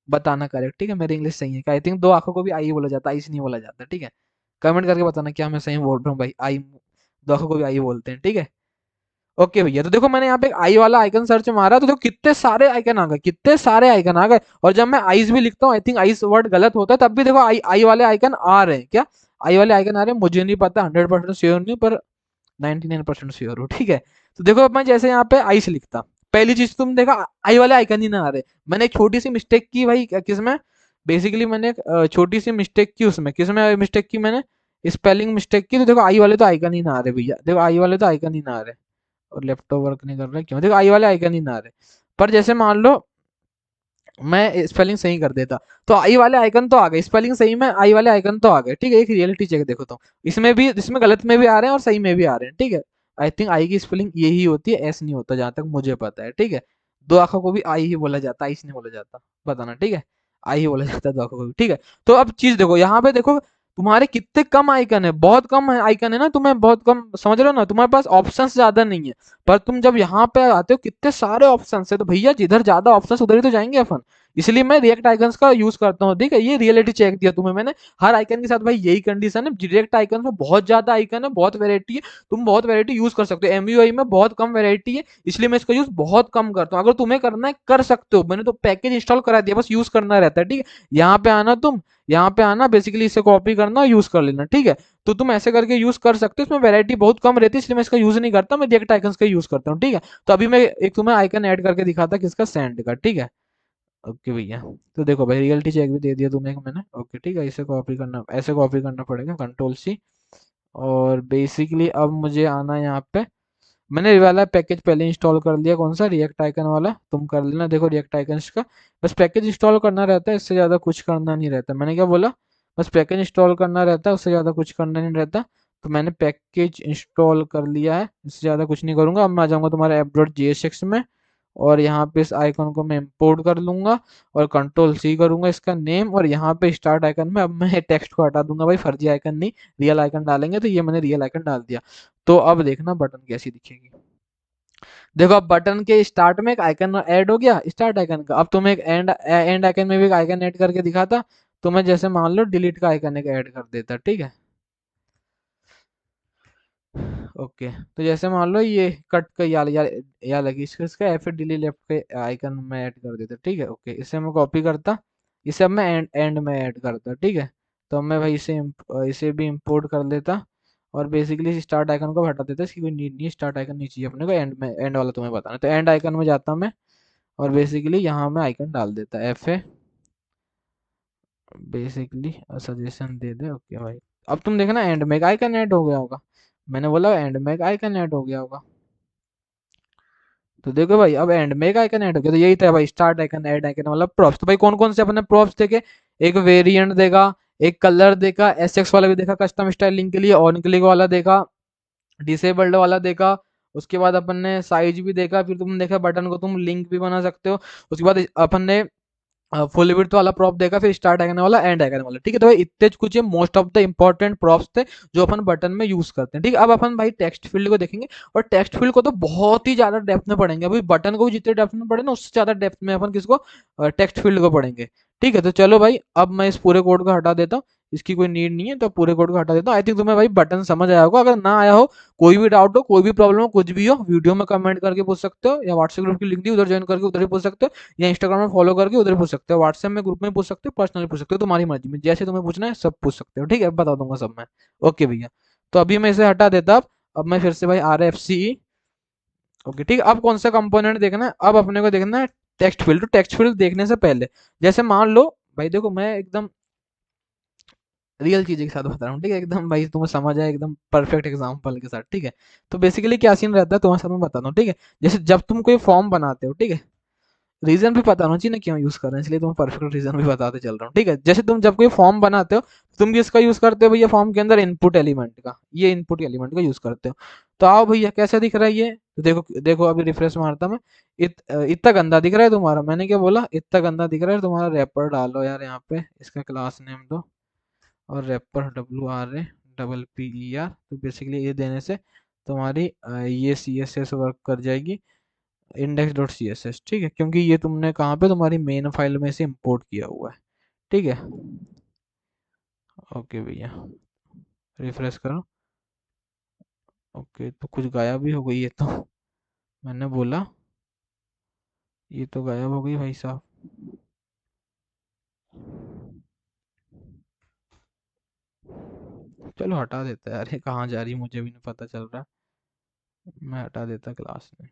बताना करेक्ट, ठीक है, मेरी इंग्लिश सही है, आई थिंक दो आंखों को भी आई बोला जाता है, आइस नहीं बोला जाता। ठीक है, कमेंट करके बताना क्या मैं सही बोल रहा हूँ भाई, आई, दो आंखों को भी आई बोलते हैं। ठीक है, ओके भैया, तो देखो मैंने यहाँ पे एक आई वाला आइकन सर्च मारा, तो देखो कितने सारे आइकन आ गए, कितने सारे आइकन आ गए। और जब मैं आइस भी लिखता हूँ, आई थिंक आइस वर्ड गलत होता है, तब भी देखो आई आई वाले आइकन आ रहे हैं, क्या आई वाले आइकन आ रहे हैं, मुझे नहीं पता, 100% श्योर नहीं, पर 99% श्योर हूँ। ठीक है, तो देखो अब मैं जैसे यहाँ पे आइस लिखता, पहली चीज तुम देखा, आई वाले आइकन ही ना आ रहे। मैंने एक छोटी सी मिस्टेक की भाई, किसमें, बेसिकली मैंने एक छोटी सी मिस्टेक की, उसमें किसमें मिस्टेक की मैंने, स्पेलिंग मिस्टेक की। तो देखो आई वाले तो आइकन ही ना आ रहे भैया, देखो आई वाले तो आइकन ही ना आ रहे, और लैपटॉप वर्क नहीं कर रहा है, क्यों, देखो आई वाले आइकन ही ना आ रहे। पर जैसे मान लो मैं स्पेलिंग सही कर देता, तो आई वाले आइकन तो आ गए, स्पेलिंग सही में आई वाले आइकन तो आ गए। ठीक है, एक रियलिटी चेक देखो, तो इसमें भी, इसमें गलत में भी आ रहे हैं और सही में भी आ रहे हैं। ठीक है, आई थिंक आई की स्पेलिंग यही होती है, एस नहीं होता, जहां तक मुझे पता है। ठीक है, दो आंखों को भी आई ही बोला जाता है, आइस नहीं बोला जाता, बताना। ठीक है, आई ही बोला जाता है दो आंखों को भी। ठीक है, तो अब चीज देखो, यहाँ पे देखो तुम्हारे कितने कम आइकन है, बहुत कम आइकन है ना, तुम्हें बहुत कम, समझ रहे हो ना, तुम्हारे पास ऑप्शंस ज्यादा नहीं है। पर तुम जब यहाँ पे आते हो, कितने सारे ऑप्शंस है, तो भैया जिधर ज्यादा ऑप्शंस उधर ही तो जाएंगे अपन, इसलिए मैं रिएक्ट आइकन्स का यूज करता हूँ। ठीक है, ये रियलिटी चेक दिया तुम्हें मैंने, हर आइकन के साथ भाई यही कंडीशन है, रिएक्ट आइकन में बहुत ज्यादा आइकन है, बहुत वैरायटी है, तुम बहुत वैरायटी यूज कर सकते हो, एमयूआई में बहुत कम वैरायटी है, इसलिए मैं इसका यूज बहुत कम करता हूँ। अगर तुम्हें करना है कर सकते हो, मैंने तो पैकेज इंस्टॉल करा दिया, बस यूज करना रहता है। ठीक है, यहाँ पे आना, तुम यहाँ पे आना, बेसिकली इसे कॉपी करना और यूज कर लेना। ठीक है, तो तुम ऐसे करके यूज कर सकते हो, इसमें वैरायटी बहुत कम रहती है, इसलिए मैं इसका यूज नहीं करता, मैं रिएक्ट आइकन्स का यूज करता हूँ। ठीक है, तो अभी मैं एक तुम्हें आइकन ऐड करके दिखाता किसका, सेंड का। ठीक है, ओके भैया, तो देखो भाई रियलिटी चेक भी दे दिया तुम्हें मैंने। ओके, ठीक है, इसे कॉपी करना, ऐसे कॉपी करना पड़ेगा, कंट्रोल सी, और बेसिकली अब मुझे आना है यहाँ पे, मैंने ये वाला पैकेज पहले इंस्टॉल कर लिया, कौन सा, रिएक्ट आइकन वाला, तुम कर लेना। देखो रिएक्ट आइकन्स का बस पैकेज इंस्टॉल करना रहता है, इससे ज़्यादा कुछ करना नहीं रहता। मैंने क्या बोला, बस पैकेज इंस्टॉल करना रहता है, उससे ज़्यादा कुछ करना नहीं रहता। तो मैंने पैकेज इंस्टॉल कर लिया है, इससे ज़्यादा कुछ नहीं करूँगा। अब मैं आ जाऊँगा तुम्हारे app.jsx में, और यहाँ पे इस आइकन को मैं इंपोर्ट कर लूंगा, और कंट्रोल सी करूंगा इसका नेम, और यहाँ पे स्टार्ट आइकन में अब मैं टेक्स्ट को हटा दूंगा भाई, फर्जी आइकन नहीं, रियल आइकन डालेंगे, तो ये मैंने रियल आइकन डाल दिया। तो अब देखना बटन कैसी दिखेगी। देखो अब बटन के स्टार्ट में एक आइकन ऐड हो गया, स्टार्ट आइकन का। अब तुम्हें एक एंड एंड आइकन में भी एक आइकन ऐड करके दिखाता, तो मैं जैसे मान लो डिलीट का आइकन एक ऐड कर देता। ठीक है, ओके, तो जैसे मान लो ये कट का या लगी, इसका एफ डिलीट लेफ्ट के आइकन में ऐड कर देता। ठीक है, ओके, इसे मैं कॉपी करता, इसे अब मैं एंड एंड में ऐड करता। ठीक है, तो मैं भाई इसे भी इंपोर्ट कर लेता, और बेसिकली स्टार्ट आइकन को हटा देता, इसकी कोई नीड नहीं, स्टार्ट आइकन नहीं चाहिए अपने को, एंड में, एंड वाला तुम्हें बताना, तो एंड आइकन में जाता मैं, और बेसिकली यहाँ मैं आइकन डाल देता, F A, basically suggestion they they. Okay भाई, अब तुम देखना एंड में एक आइकन ऐड हो गया होगा, मैंने बोला एंड में एक आइकन ऐड हो गया होगा। तो देखो भाई अब एंड में एक आइकन ऐड हो गया, तो यही था भाई, स्टार्ट आइकन, ऐड आइकन, मतलब प्रॉप्स। तो भाई कौन कौन से अपने प्रॉप्स देखे, एक वेरिएंट देखा, एक कलर देखा, एसएक्स वाला भी देखा, कस्टम स्टाइलिंग के लिए ऑन क्लिक वाला देखा, डिसेबल्ड वाला देखा, उसके बाद अपन ने साइज भी देखा, फिर तुम देखा बटन को तुम लिंक भी बना सकते हो, उसके बाद अपन ने फुल विड्थ वाला प्रॉप देगा, फिर स्टार्ट आइकन वाला, एंड आइकन वाला। ठीक है, तो भाई इतने कुछ most of the important props थे जो अपन बटन में यूज करते हैं। ठीक है, अब अपन भाई टेक्स्ट फील्ड को देखेंगे, और टेक्स्ट फील्ड को तो बहुत ही ज्यादा डेप्थ में पढ़ेंगे। अभी बटन को भी जितने डेप्थ में पढ़े ना, उससे ज्यादा डेप्थ में अपन किसको, टेक्स्ट फील्ड को पढ़ेंगे। ठीक है, तो चलो भाई अब मैं इस पूरे कोड को हटा देता हूँ, इसकी कोई नीड नहीं है, तो पूरे कोड को हटा देता हूँ। आई थिंक तुम्हें भाई बटन समझ आया होगा। अगर ना आया हो, कोई भी डाउट हो, कोई भी प्रॉब्लम हो, कुछ भी हो, वीडियो में कमेंट करके पूछ सकते हो, या व्हाट्सएप ग्रुप की लिंक दी उधर ज्वाइन करके उधर ही पूछ सकते हो, या इंस्टाग्राम में फॉलो करके उधर पूछ सकते हो, व्हाट्सएप में ग्रुप में पूछ सकते हो, पर्सनली पूछ सकते हो, तुम्हारी मर्जी में जैसे तुम्हें पूछना है सब पूछ सकते हो। ठीक है, बता दूंगा सब मैं। ओके भैया, तो अभी मैं इसे हटा देता। अब मैं फिर से भाई RFCE। ओके ठीक है, अब कौन सा कंपोनेंट देखना है, अब अपने को देखना है टेक्स्ट फील्ड। तो टेक्स्ट फील्ड देखने से पहले, जैसे मान लो भाई, देखो मैं एकदम रियल चीजें के साथ बता रहा हूँ। ठीक है, एकदम भाई तुम्हें समझ आए, एकदम परफेक्ट एग्जांपल के साथ। ठीक है, तो बेसिकली क्या सीन रहता है तुम्हारे साथ मैं बताता हूँ। ठीक है, जैसे जब तुम कोई फॉर्म बनाते हो, ठीक है, रीजन भी पता होना चाहिए ना क्यों यूज कर रहे हैं, इसलिए तुम्हें परफेक्ट रीजन भी बताते चल रहा हूँ। ठीक है, जैसे तुम जब कोई फॉर्म बनाते हो, तुम किसका यूज करते हो भैया, फॉर्म के अंदर इनपुट एलिमेंट का, ये इनपुट एलिमेंट का यूज करते हो। तो आओ भैया कैसा दिख रहा है ये, तो देखो देखो अभी रिफ्रेश मारता मैं। इतना गंदा दिख रहा है तुम्हारा, मैंने क्या बोला, इतना गंदा दिख रहा है तुम्हारा। रैपर डालो यार यहाँ पे, इसका क्लास नेम दो, और रैपर WRAPPER। तो बेसिकली ये देने से तुम्हारी ये CSS वर्क कर जाएगी, index.css। ठीक है, क्योंकि ये तुमने कहाँ पे, तुम्हारी मेन फाइल में से इंपोर्ट किया हुआ है। ठीक है, ओके भैया, रिफ्रेश करो। ओके, तो कुछ गायब भी हो गई है तो, मैंने बोला ये तो गायब हो गई भाई साहब। चलो हटा देता है यार, ये कहाँ जा रही है मुझे भी नहीं पता चल रहा। मैं हटा देता क्लास में।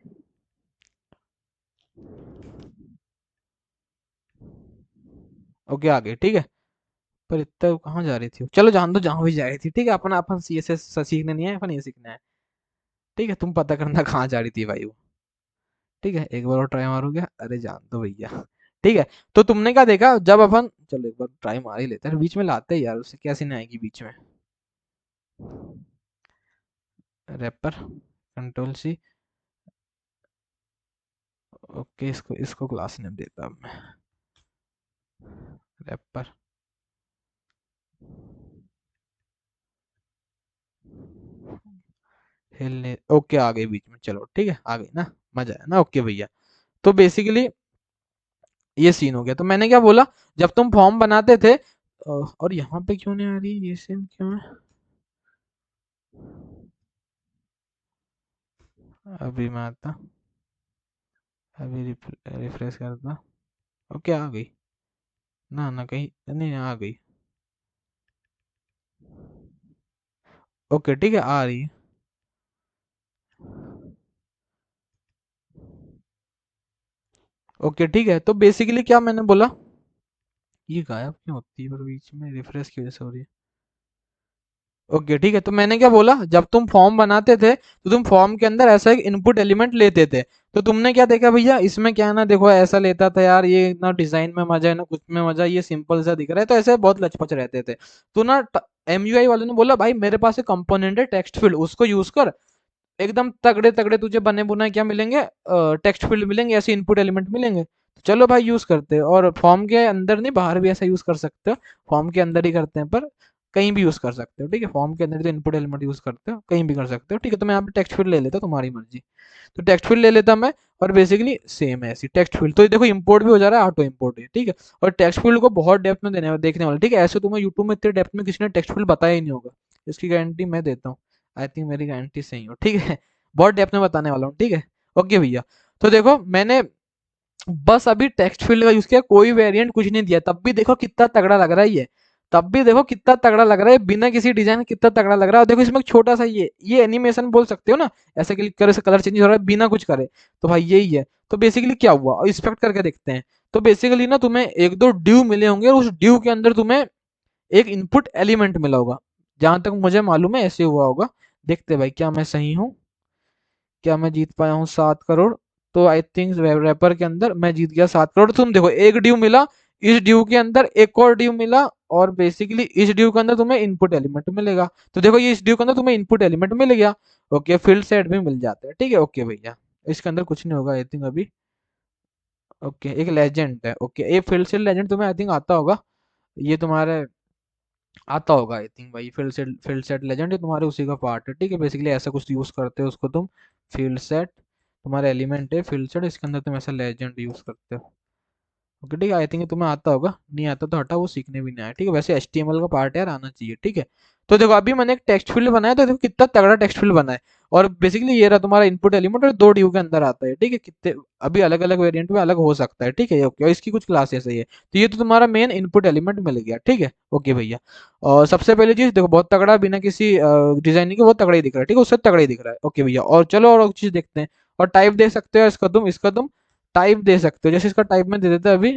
ओके आ गई, ठीक है। पर इतना कहाँ जा रही थी, चलो जान दो जहाँ भी जा रही थी। ठीक है, अपना अपन CSS सीखने नहीं है, अपन ये सीखना है। ठीक है, तुम पता करना कहाँ जा रही थी भाई वो। ठीक है, एक बार और ट्राई मारोगे, अरे जान दो भैया। ठीक है, तो तुमने क्या देखा जब अपन, चलो एक बार ट्राई मार ही लेते हैं, बीच में लाते हैं यार, उससे कैसे नहीं आएगी बीच में। Wrapper, Ctrl+C। ओके, इसको इसको क्लास नेम देता हूँ मैं, रैपर। हिलने, ओके आ गई बीच में, चलो ठीक है आ गई ना, मजा आया ना। ओके भैया, तो बेसिकली ये सीन हो गया। तो मैंने क्या बोला, जब तुम फॉर्म बनाते थे, और यहाँ पे क्यों नहीं आ रही ये सीन, क्यों है। अभी मैं आता, अभी रिफ्रेश करता। ओके आ गई ना, ना कहीं नहीं, आ गई। ओके ठीक है, आ रही है। ओके ठीक है, तो बेसिकली क्या मैंने बोला, ये गायब क्यों होती है पर बीच में, रिफ्रेश की वजह से हो रही है। ओके ठीक है, तो मैंने क्या बोला, जब तुम फॉर्म बनाते थे तो तुम फॉर्म के अंदर ऐसा एक इनपुट एलिमेंट लेते थे। तो तुमने क्या देखा भैया, इसमें क्या है ना, देखो ऐसा लेता था यार, ये ना डिजाइन में मजा है ना कुछ में मजा, ये सिंपल सा दिख रहा है, तो ऐसे बहुत लचपच रहते थे। तो ना MUI वाले ने बोला भाई मेरे पास एक कंपोनेंट है टेक्स्ट फील्ड, उसको यूज कर, एकदम तगड़े तगड़े तुझे बने बुनाए क्या मिलेंगे, टेक्स्ट फील्ड मिलेंगे, ऐसे इनपुट एलिमेंट मिलेंगे। तो चलो भाई यूज करते हैं, और फॉर्म के अंदर नहीं, बाहर भी ऐसा यूज कर सकते हो। फॉर्म के अंदर ही करते हैं, पर कहीं भी यूज कर सकते हो। ठीक है, फॉर्म के अंदर जो इनपुट एलिमेंट यूज करते हो कहीं भी कर सकते हो। ठीक है, तो मैं यहाँ पे टेक्स्ट फील्ड ले लेता हूँ, तुम्हारी मर्जी। तो टेक्स्ट फील्ड ले लेता मैं, और बेसिकली सेम है ऐसी टेक्स्ट फील्ड, तो देखो इंपोर्ट भी हो जा रहा है, ऑटो इंपोर्ट है। ठीक है, और टेक्स्ट फील्ड को बहुत डेप्थ में देने देखने वाला। ठीक है, ऐसे तुम्हें यूट्यूब में इतने डेप्थ में किसी ने टेक्स्ट फील्ड बताया ही नहीं होगा, इसकी गारंटी मैं देता हूँ। आई थिंक मेरी गारंटी सही हो। ठीक है, बहुत डेप्थ में बताने वाला हूँ। ठीक है, ओके भैया, तो देखो मैंने बस अभी टेक्स्ट फील्ड का यूज किया, कोई वेरिएंट कुछ नहीं दिया, तब भी देखो कितना तगड़ा लग रहा है ये। तब भी देखो कितना तगड़ा लग रहा है, बिना किसी डिजाइन कितना तगड़ा लग रहा है। और देखो इसमें एक छोटा सा ये एनिमेशन बोल सकते हो ना, ऐसे क्लिक करे से कलर चेंज हो रहा है बिना कुछ करे, तो भाई यही है। तो बेसिकली क्या हुआ, इंस्पेक्ट करके देखते हैं। तो बेसिकली ना तुम्हें एक दो ड्यू मिले होंगे, और उस ड्यू के अंदर तुम्हें एक इनपुट एलिमेंट मिला होगा, जहां तक मुझे मालूम है ऐसे हुआ होगा। देखते हैं भाई क्या मैं सही हूँ, क्या मैं जीत पाया हूँ 7 करोड़। तो आई थिंक रैपर के अंदर मैं जीत गया 7 करोड़। तुम देखो एक ड्यू मिला, इस ड्यू के अंदर एक और ड्यू मिला, और बेसिकली इस ड्यू के अंदर तुम्हें इनपुट एलिमेंट मिलेगा। तो देखो ये इस ड्यू के अंदर तुम्हें इनपुट एलिमेंट मिल गया। ओके, फील्ड सेट भी मिल जाते हैं। ठीक है, ओके भैया, इसके अंदर कुछ नहीं होगा आई थिंक अभी। ओके, एक लेजेंड है। ओके, ये फील्ड सेट लेजेंड तुम्हें आई थिंक आता होगा, ये तुम्हारे आता होगा आई थिंक भाई। फील्ड सेट लेजेंड ये तुम्हारे उसी का पार्ट है, ठीक है। बेसिकली ऐसा कुछ यूज करते हो उसको तुम, फील्ड सेट तुम्हारा एलिमेंट है फील्ड सेट, इसके अंदर तुम ऐसा लेजेंड यूज करते हो। ओके ठीक है, आई थिंक तुम्हें आता होगा, नहीं आता तो हटा, वो सीखने भी नहीं आया, ठीक है। वैसे HTML का पार्ट यार आना चाहिए, ठीक है। तो देखो अभी मैंने एक टेक्स्ट फील्ड बनाया, तो देखो कितना तगड़ा टेक्स्ट फील्ड बना है। और बेसिकली ये रहा तुम्हारा इनपुट एलिमेंट, और 2 ड्यू के अंदर आता है, ठीक है। कितने अभी अलग अलग वेरिएंट में अलग हो सकता है, ठीक है। ओके, और इसकी कुछ क्लासेस है ये। तो ये तो तुम्हारा मेन इनपुट एलिमेंट मिल गया, ठीक है। ओके भैया, और सबसे पहली चीज देखो, बहुत तगड़ा, बिना किसी डिजाइनिंग के बहुत तगड़ा ही दिख रहा है, ठीक है, उससे तगड़ा ही दिख रहा है। ओके भैया, और चलो और चीज देखते हैं। और टाइप दे सकते हो इसका तुम टाइप दे सकते हो। जैसे इसका टाइप में दे देता है अभी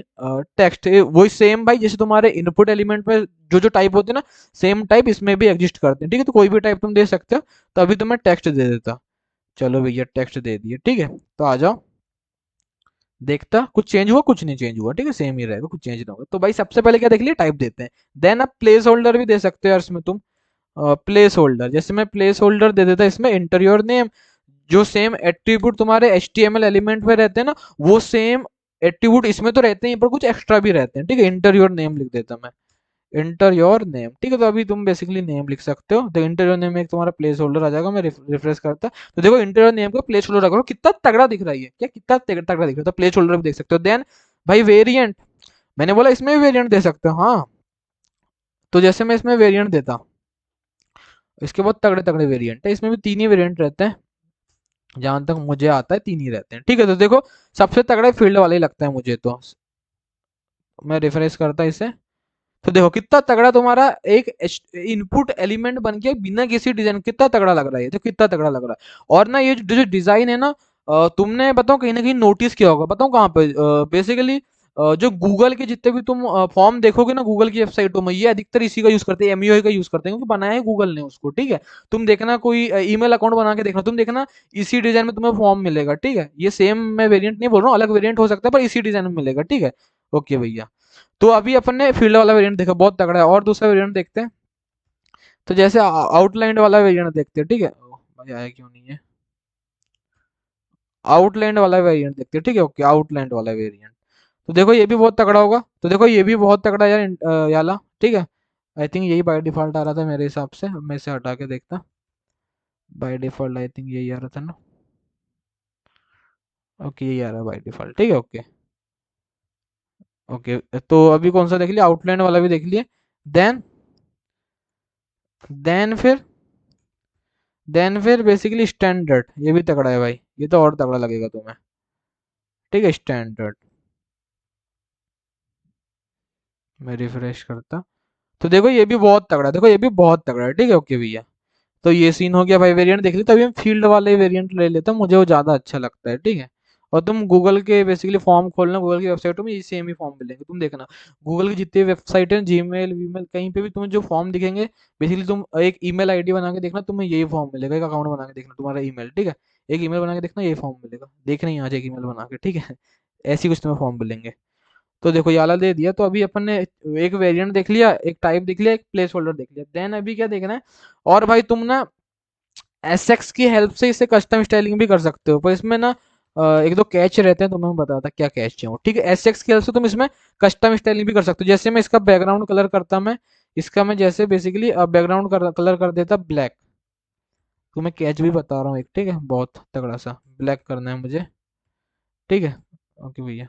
टेक्स्ट, वही सेम भाई जैसे तुम्हारे इनपुट एलिमेंट में जो जो टाइप होते हैं ना, सेम टाइप इसमें भी एग्जिस्ट करते हैं, ठीक है। तो कोई भी टाइप तुम दे सकते हो। तो अभी तो मैं टेक्स्ट दे देता, चलो भैया टेक्स्ट दे दिए, ठीक है। तो आ जाओ, देखता कुछ चेंज हुआ, कुछ नहीं चेंज हुआ, ठीक है, सेम ही रहेगा, कुछ चेंज ना होगा। तो भाई सबसे पहले क्या देख लिया, टाइप देते हैं। देन आप प्लेस होल्डर भी दे सकते हो यार इसमें तुम, प्लेस होल्डर, जैसे मैं प्लेस होल्डर दे देता इसमें इंटीरियर नेम, जो सेम एट्रीब्यूट तुम्हारे HTML एलिमेंट में रहते हैं ना, वो सेम एट्रीब्यूट इसमें तो रहते हैं, पर कुछ एक्स्ट्रा भी रहते हैं, ठीक है। इंटर योर नेम लिख देता मैं, इंटर योर नेम, ठीक है। तो अभी तुम बेसिकली नेम लिख सकते हो। तो इंटर योर नेम में एक तुम्हारा प्लेस होल्डर आ जाएगा, मैं रिफ्रेश करता। तो देखो इंटर योर नेम का प्लेस होल्डर रखो, कितना तगड़ा दिख रहा है, क्या कितना तगड़ा दिख रहा है। तो प्लेस होल्डर भी देख सकते हो। देन भाई वेरिएंट, मैंने बोला इसमें भी वेरिएंट दे सकते हो, हाँ। तो जैसे मैं इसमें वेरिएंट देता, इसके बहुत तगड़े तगड़े वेरिएंट है, इसमें भी 3 ही वेरिएंट रहते हैं, जहां तक मुझे आता है 3 ही रहते हैं, ठीक है। तो देखो सबसे तगड़ा फील्ड वाला ही लगता है मुझे, तो मैं रिफ्रेश करता इसे। तो देखो कितना तगड़ा तुम्हारा एक इनपुट एलिमेंट बन गया बिना किसी डिजाइन, कितना तगड़ा लग रहा है ये, तो कितना तगड़ा लग रहा है। और ना ये जो डिजाइन है ना, तुमने बताओ कहीं ना कहीं नोटिस किया होगा, बताओ कहाँ पे, बेसिकली जो गूगल के जितने भी तुम फॉर्म देखोगे ना गूगल की वेबसाइटों में, ये अधिकतर इसी का यूज करते हैं, MUI का यूज करते हैं, क्योंकि बनाया है गूगल ने उसको, ठीक है। तुम देखना कोई ईमेल अकाउंट बना के देखना, तुम देखना इसी डिजाइन में तुम्हें फॉर्म मिलेगा, ठीक है। ये सेम मैं वेरिएंट नहीं बोल रहा हूँ, अलग वेरिएंट हो सकता है, पर इसी डिजाइन में मिलेगा, ठीक है। ओके भैया, तो अभी अपन ने फील्ड वाला वेरिएंट देखा, बहुत तगड़ा है। और दूसरा वेरिएंट देखते हैं। तो जैसे आउटलाइन वाला वेरिएंट देखते हैं, ठीक है। भाई आया क्यों नहीं है, आउटलाइन वाला वेरिएंट देखते हैं, ठीक है। ओके, आउटलाइन वाला वेरिएंट, तो देखो ये भी बहुत तगड़ा होगा। तो देखो ये भी बहुत तगड़ा यार, याला, ठीक है। आई थिंक यही बाय डिफॉल्ट आ रहा था मेरे हिसाब से, अब मैं इसे हटा के देखता। बाय डिफॉल्ट आई थिंक यही आ रहा था ना। ओके, यही आ रहा है बाय डिफॉल्ट, ठीक है। ओके ओके, तो अभी कौन सा देख लिया, आउटलाइन वाला भी देख लिया। देन फिर बेसिकली स्टैंडर्ड, ये भी तगड़ा है भाई, ये तो और तगड़ा लगेगा तुम्हें, ठीक है। स्टैंडर्ड, मैं रिफ्रेश करता। तो देखो ये भी बहुत तगड़ा है, देखो ये भी बहुत तगड़ा है, ठीक है। ओके भैया, तो ये सीन हो गया भाई, वेरिएंट देख ली। तभी हम फील्ड वाले वेरिएंट ले लेता हूँ, मुझे वो ज़्यादा अच्छा लगता है, ठीक है। और तुम गूगल के बेसिकली फॉर्म खोलना, गूगल की वेबसाइटों में ये सेम ही फॉर्म मिलेंगे, तुम देखना। गूगल की जितनी वेबसाइट है, जीमेल वीमेल कहीं पे भी तुम्हें जो फॉर्म दिखेंगे, बेसिकली तुम एक ईमेल आईडी बना के देखना, तुम्हें यही फॉर्म मिलेगा। एक अकाउंट बना के देखना तुम्हारा ईमेल, ठीक है। एक ईमेल बना के देखना, यही फॉर्म मिलेगा, देखना ही आज एक ईमेल बना के, ठीक है। ऐसी कुछ तुम्हें फॉर्म मिलेंगे। तो देखो ये वाला दे दिया, तो अभी अपन ने एक वेरिएंट देख लिया, एक टाइप देख लिया, एक प्लेस होल्डर देख लिया। देन अभी क्या देखना है, और भाई तुम ना एसएक्स की हेल्प से इसे कस्टम स्टाइलिंग भी कर सकते हो, पर इसमें ना एक दो कैच रहते हैं, तो मैं बताता क्या कैच है वो, ठीक है। एसएक्स की हेल्प से तुम इसमें कस्टम स्टाइलिंग भी कर सकते हो। जैसे मैं इसका बैकग्राउंड कलर करता, मैं इसका मैं जैसे बेसिकली बैकग्राउंड कलर कर देता ब्लैक। तो मैं कैच भी बता रहा हूँ एक, ठीक है, बहुत तगड़ा सा ब्लैक करना है मुझे, ठीक है। ओके भैया,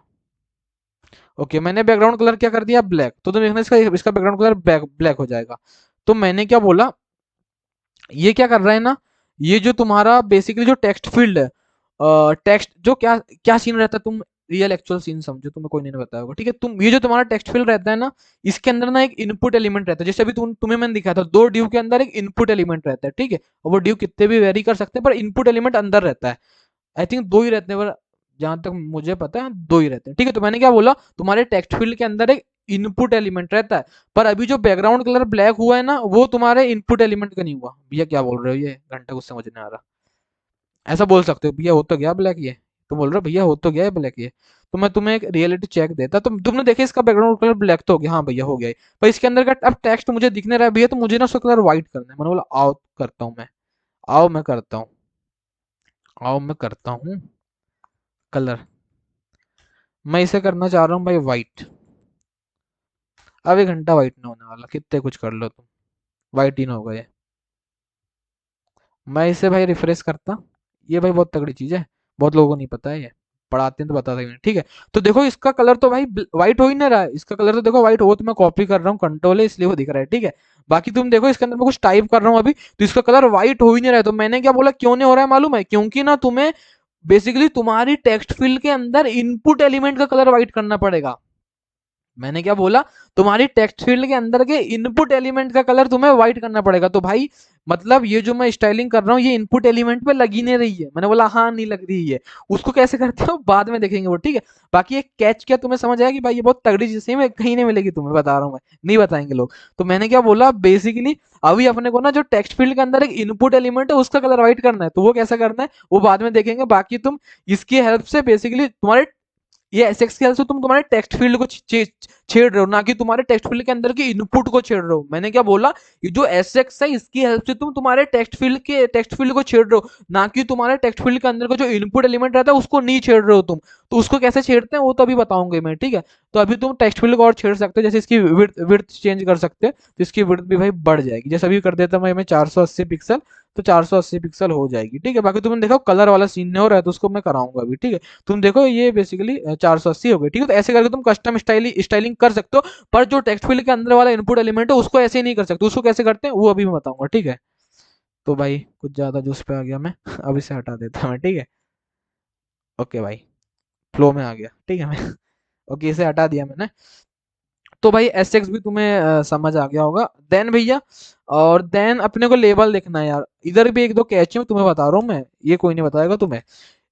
ओके मैंने बैकग्राउंड कलर क्या कर दिया, ब्लैक। तो तुम देखना इसका इसका बैकग्राउंड कलर ब्लैक ब्लैक हो जाएगा। तो मैंने क्या बोला, ये क्या कर रहा है ना, ये जो तुम्हारा बेसिकली जो टेक्स्ट फील्ड है, टेक्स्ट जो क्या क्या सीन रहता है, तुम रियल एक्चुअल सीन समझो, तुम्हें कोई नहीं बताया होगा, ठीक है। तुम ये जो तुम्हारा टेक्स्ट फील्ड रहता है ना, इसके अंदर ना एक इनपुट एलिमेंट रहता है। जैसे अभी तुम्हें मैंने दिखाया था, 2 ड्यू के अंदर एक इनपुट एलिमेंट रहता है, ठीक है। और वो ड्यू कितने भी वेरी कर सकते हैं, पर इनपुट एलिमेंट अंदर रहता है। आई थिंक 2 ही रहते हैं, पर जहां तक मुझे पता है 2 ही रहते हैं, ठीक है। तो मैंने क्या बोला, तुम्हारे टेक्स्ट फील्ड के अंदर एक इनपुट एलिमेंट रहता है, पर अभी जो बैकग्राउंड कलर ब्लैक हुआ है ना, वो तुम्हारे इनपुट एलिमेंट का नहीं हुआ। भैया क्या बोल रहे हो, ये घंटा कुछ समझ नहीं आ रहा। ऐसा बोल सकते हो, भैया हो तो गया ब्लैक ये, तुम बोल रहे हो भैया हो तो गया है ब्लैक ये। तो मैं तुम्हें एक रियलिटी चेक देता, तुमने देखा इसका बैकग्राउंड कलर ब्लैक तो हो गया, हाँ भैया हो गया है। पर इसके अंदर का अब टेक्स्ट मुझे दिखने रहा है भैया, तो मुझे ना उसका कलर व्हाइट करना है। मैंने बोला आओ करता हूँ मैं, आओ मैं करता हूँ, आओ मैं करता हूँ कलर। मैं इसे करना चाह रहा हूँ भाई वाइट। अब 1 घंटा वाइट नहीं होने वाला, कितने कुछ कर लो तुम, वाइट ही ना होगा ये। मैं इसे भाई रिफ्रेश करता। ये भाई बहुत तगड़ी चीज है, बहुत लोगों को नहीं पता है ये, पढ़ाते हैं तो बता देंगे, ठीक है। तो देखो इसका कलर तो भाई व्हाइट हो ही नहीं रहा है, इसका कलर तो देखो व्हाइट हो, तो मैं कॉपी कर रहा हूँ, कंट्रोल है इसलिए वो दिख रहा है, ठीक है। बाकी तुम देखो इसके अंदर मैं कुछ टाइप कर रहा हूँ अभी, तो इसका कलर व्हाइट हो ही नहीं रहा है। तो मैंने क्या बोला क्यों नहीं हो रहा है मालूम है, क्योंकि ना तुम्हें बेसिकली तुम्हारी टेक्स्ट फील्ड के अंदर इनपुट एलिमेंट का कलर व्हाइट करना पड़ेगा। मैंने क्या बोला, तुम्हारी टेक्स्ट फील्ड के अंदर के इनपुट एलिमेंट का कलर तुम्हें व्हाइट करना पड़ेगा। तो भाई मतलब ये जो मैं स्टाइलिंग कर रहा हूँ ये इनपुट एलिमेंट पे लगी नहीं रही है। मैंने बोला हाँ नहीं लग रही है, उसको कैसे करते हो बाद में देखेंगे वो, ठीक है। बाकी एक कैच क्या तुम्हें समझ आया कि भाई ये बहुत तगड़ी चीज है, कहीं नहीं मिलेगी तुम्हें, बता रहा हूँ मैं, नहीं बताएंगे लोग। तो मैंने क्या बोला बेसिकली, अभी अपने को ना जो टेक्स्ट फील्ड के अंदर एक इनपुट एलिमेंट है उसका कलर व्हाइट करना है, तो वो कैसे करना है वो बाद में देखेंगे। बाकी तुम इसकी हेल्प से बेसिकली तुम्हारे ये एसएक्स की हेल्प से तुम तुम्हारे टेक्स्ट फील्ड को छेड़ रहे हो, ना कि तुम्हारे टेक्स्ट फील्ड के अंदर के इनपुट को छेड़ रहे हो। मैंने क्या बोला, ये जो एसएक्स है इसकी हेल्प से तुम तुम्हारे टेक्स्ट फील्ड को छेड़ रहे हो, ना कि तुम्हारे टेक्स्ट फील्ड के अंदर का जो इनपुट एलिमेंट रहता है उसको नहीं छेड़ रहे हो तुम। तो उसको कैसे छेड़ते हैं वो तो अभी बताऊंगे मैं, ठीक है। तो अभी तुम टेक्स्ट फील्ड को और छेड़ सकते हो, जैसे इसकी विड्थ चेंज कर सकते हैं, तो इसकी विड्थ भी भाई बढ़ जाएगी। जैसे अभी कर देता मैं 480 पिक्सल, तो 480 पिक्सल हो जाएगी, ठीक है। बाकी तुमने देखो कलर वाला सीन नहीं हो रहा है, तो उसको मैं कराऊंगा अभी, ठीक है। तुम देखो ये बेसिकली 480 हो गई, ठीक है। तो ऐसे करके तुम कस्टम स्टाइलिंग कर सकते हो, पर जो टेक्स्ट फील्ड के अंदर वाला इनपुट एलिमेंट है उसको ऐसे नहीं कर सकते, उसको कैसे करते हैं वो अभी मैं बताऊंगा, ठीक है। तो भाई कुछ ज्यादा जोश पे आ गया मैं, अब इसे हटा देता मैं, ठीक है। ओके भाई, फ्लो में आ गया, ठीक है मैं। ओके इसे हटा दिया मैंने। तो भाई एसएक्स भी तुम्हें समझ आ गया होगा। देन भैया, और देन अपने को लेबल देखना है यार, इधर भी एक दो कैच है तुम्हें बता रहा हूँ मैं, ये कोई नहीं बताएगा तुम्हें।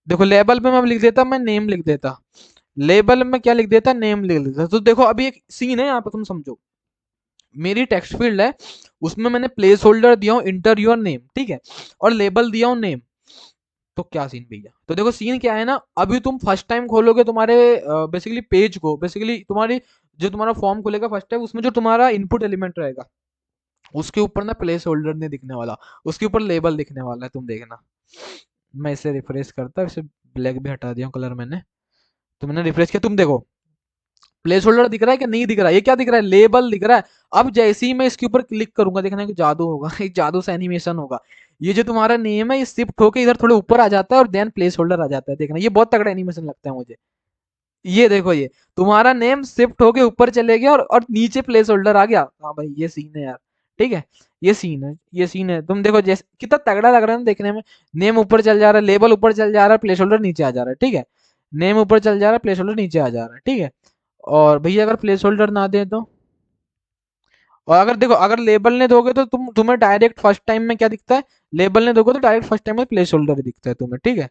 देखो लेबल पे मैं लिख देता, मैं नेम लिख देता, लेबल में क्या लिख देता, नेम लिख देता। तो देखो अभी एक सीन है यहाँ पे, तुम समझो। मेरी टेक्स्ट फील्ड है, उसमें मैंने प्लेस होल्डर दिया हूँ इंटर योर नेम, ठीक है, और लेबल दिया हूँ नेम। तो क्या सीन भैया, तो देखो सीन क्या है ना, अभी तुम फर्स्ट टाइम खोलोगे तुम्हारे बेसिकली पेज को, बेसिकली तुम्हारी जो तुम्हारा फॉर्म खुलेगा फर्स्ट टाइम, उसमें जो तुम्हारा इनपुट एलिमेंट रहेगा उसके ऊपर ना प्लेस होल्डर नहीं दिखने वाला, उसके ऊपर लेबल दिखने वाला है, तुम देखना। मैं इसे रिफ्रेश करता, इसे ब्लैक भी हटा दिया कलर मैंने। तो मैंने रिफ्रेश किया, तुम देखो प्लेस होल्डर दिख रहा है कि नहीं दिख रहा है, ये क्या दिख रहा है, लेबल दिख रहा है। अब जैसे ही मैं इसके ऊपर क्लिक करूंगा, देखना कि जादू होगा, एक जादू सा एनिमेशन होगा। ये जो तुम्हारा नेम है ये शिफ्ट होकर इधर थोड़े ऊपर आ जाता है और देन प्लेस होल्डर आ जाता है, देखना ये बहुत तगड़ा एनिमेशन लगता है मुझे। ये देखो, ये तुम्हारा नेम शिफ्ट होके ऊपर चले गया और नीचे प्लेस होल्डर आ गया। हाँ भाई ये सीन है यार, ठीक है। ये सीन है, ये सीन है, तुम देखो जैसे कितना तगड़ा लग रहा है ना देखने में। नेम ऊपर चल जा रहा है, लेबल ऊपर चल जा रहा है, प्लेस होल्डर नीचे आ जा रहा है, ठीक है। नेम ऊपर चल जा रहा है, प्लेस होल्डर नीचे आ जा रहा है, ठीक है। और भैया अगर प्लेस होल्डर ना दे तो, और अगर देखो अगर लेबल ने दोगे तो तुम्हें डायरेक्ट फर्स्ट टाइम में क्या दिखता है, लेबल ने दोगे तो डायरेक्ट फर्स्ट टाइम में प्लेस होल्डर दिखता है तुम्हें, ठीक है।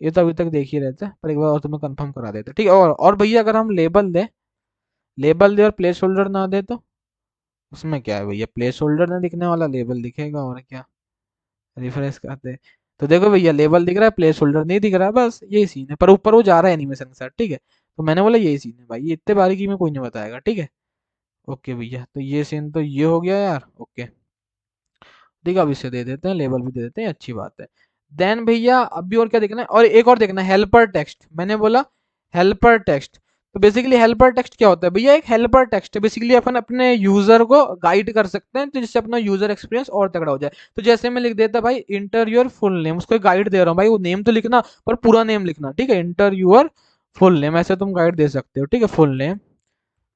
ये तो अभी तक देख ही रहता है, पर एक बार और तुम्हें कंफर्म करा देते हैं, ठीक है। और भैया अगर हम लेबल दे और प्लेस होल्डर ना दे तो उसमें क्या है भैया, प्लेस होल्डर ना दिखने वाला, लेबल दिखेगा, और क्या। रिफ्रेश करते हैं, तो देखो भैया लेबल दिख रहा है, प्लेस होल्डर नहीं दिख रहा है, बस यही सीन है। पर ऊपर वो जा रहा है एनिमेशन के साथ, ठीक है। तो मैंने बोला यही सीन है भाई, ये इतने बारीकी में कोई नहीं बताएगा, ठीक है। ओके भैया, तो ये सीन तो ये हो गया यार, ओके। ठीक है, अब इसे दे देते हैं, लेबल भी दे देते हैं, अच्छी बात है। देन भैया अभी और क्या देखना है, और एक और देखना है, हेल्पर टेक्स्ट। मैंने बोला हेल्पर टेक्स्ट। तो बेसिकली हेल्पर टेक्स्ट क्या होता है भैया, एक हेल्पर टेक्स्ट है, बेसिकली अपन अपने यूजर को गाइड कर सकते हैं, तो जिससे अपना यूजर एक्सपीरियंस और तगड़ा हो जाए। तो जैसे मैं लिख देता भाई इंटर योर फुल नेम, उसको गाइड दे रहा हूँ भाई, वो नेम तो लिखना पर पूरा नेम लिखना, ठीक है। इंटर योर फुल नेम, ऐसे तुम गाइड दे सकते हो, ठीक है, फुल नेम।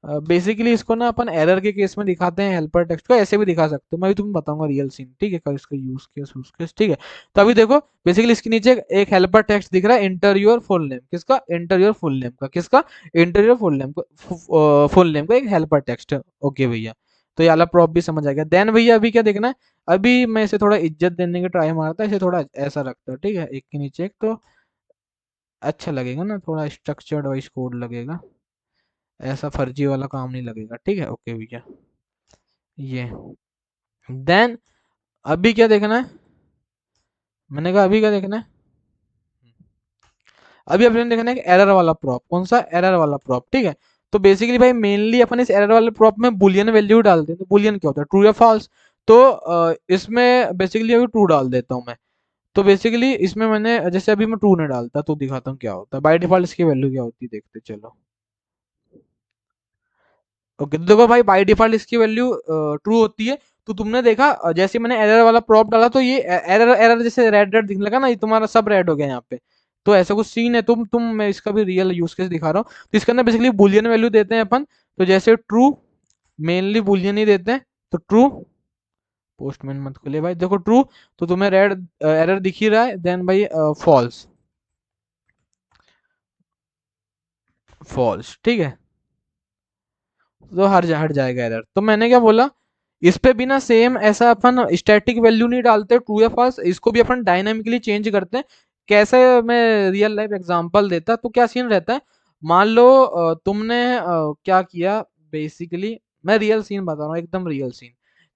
बेसिकली इसको ना अपन एरर के केस में दिखाते हैं, हेल्पर टेक्स्ट को ऐसे भी दिखा सकते हो, मैं भी तुम्हें बताऊंगा रियल सीन, ठीक है, कब इसका यूज केस, ठीक है। तो अभी देखो बेसिकली इसके नीचे एक हेल्पर टेक्स्ट दिख रहा है, इंटर योर फुल नेम, किसका, इंटर योर फुल नेम का, किसका, इंटर योर फुल नेम को, फुल नेम का एक हेल्पर टेक्स्ट है। ओके भैया, तो ये वाला प्रॉप भी समझ आ गया। देन भैया अभी क्या देखना है, अभी मैं इसे थोड़ा इज्जत देने की ट्राई मारता है, इसे थोड़ा ऐसा रखता है, ठीक है, एक के नीचे एक, तो अच्छा लगेगा ना, थोड़ा स्ट्रक्चर्ड वाइज कोड लगेगा, ऐसा फर्जी वाला काम नहीं लगेगा, ठीक है। ओके भैया, ये देन अभी क्या देखना है, मैंने कहा अभी क्या देखना है, अभी अपने देखना है एरर वाला प्रॉप, कौन सा, एरर वाला प्रॉप, ठीक है। तो बेसिकली भाई मेनली अपन इस एरर वाले प्रॉप में बुलियन वैल्यू डालते हैं, तो बुलियन क्या होता है, ट्रू या फॉल्स। तो इसमें बेसिकली अभी ट्रू डाल देता हूँ मैं। तो बेसिकली इसमें मैंने जैसे अभी मैं ट्रू नहीं डालता तो दिखाता हूँ क्या होता है बाय डिफॉल्ट, इसकी वैल्यू क्या होती है देखते चलो। ओके, तो देखो भाई बाय डिफॉल्ट इसकी वैल्यू ट्रू होती है। तो तुमने देखा जैसे मैंने एरर वाला प्रॉप डाला तो ये एरर एरर जैसे रेड रेड दिखने लगा ना, ये तुम्हारा सब रेड हो गया यहाँ पे। तो ऐसा कुछ सीन है। तुम मैं इसका भी रियल यूज केस दिखा रहा हूँ। तो इसके अंदर बेसिकली बुलियन वैल्यू देते हैं अपन। तो जैसे ट्रू, मेनली बुलियन ही देते हैं। तो ट्रू, पोस्टमैन मत खोले भाई, देखो ट्रू। तो तुम्हें रेड एरर दिख ही रहा है, देन भाई फॉल्स, फॉल्स ठीक है। तो हट जाएगा एरर। तो मैंने क्या बोला, इस पे भी ना सेम ऐसा अपन स्टैटिक वैल्यू नहीं डालते ट्रू या फॉल्स, इसको भी अपन डायनामिकली चेंज करते हैं। कैसे, मैं रियल लाइफ एग्जांपल देता तो क्या सीन रहता है। मान लो तुमने क्या किया बेसिकली, मैं रियल सीन बता रहा हूँ, एकदम रियल सीन।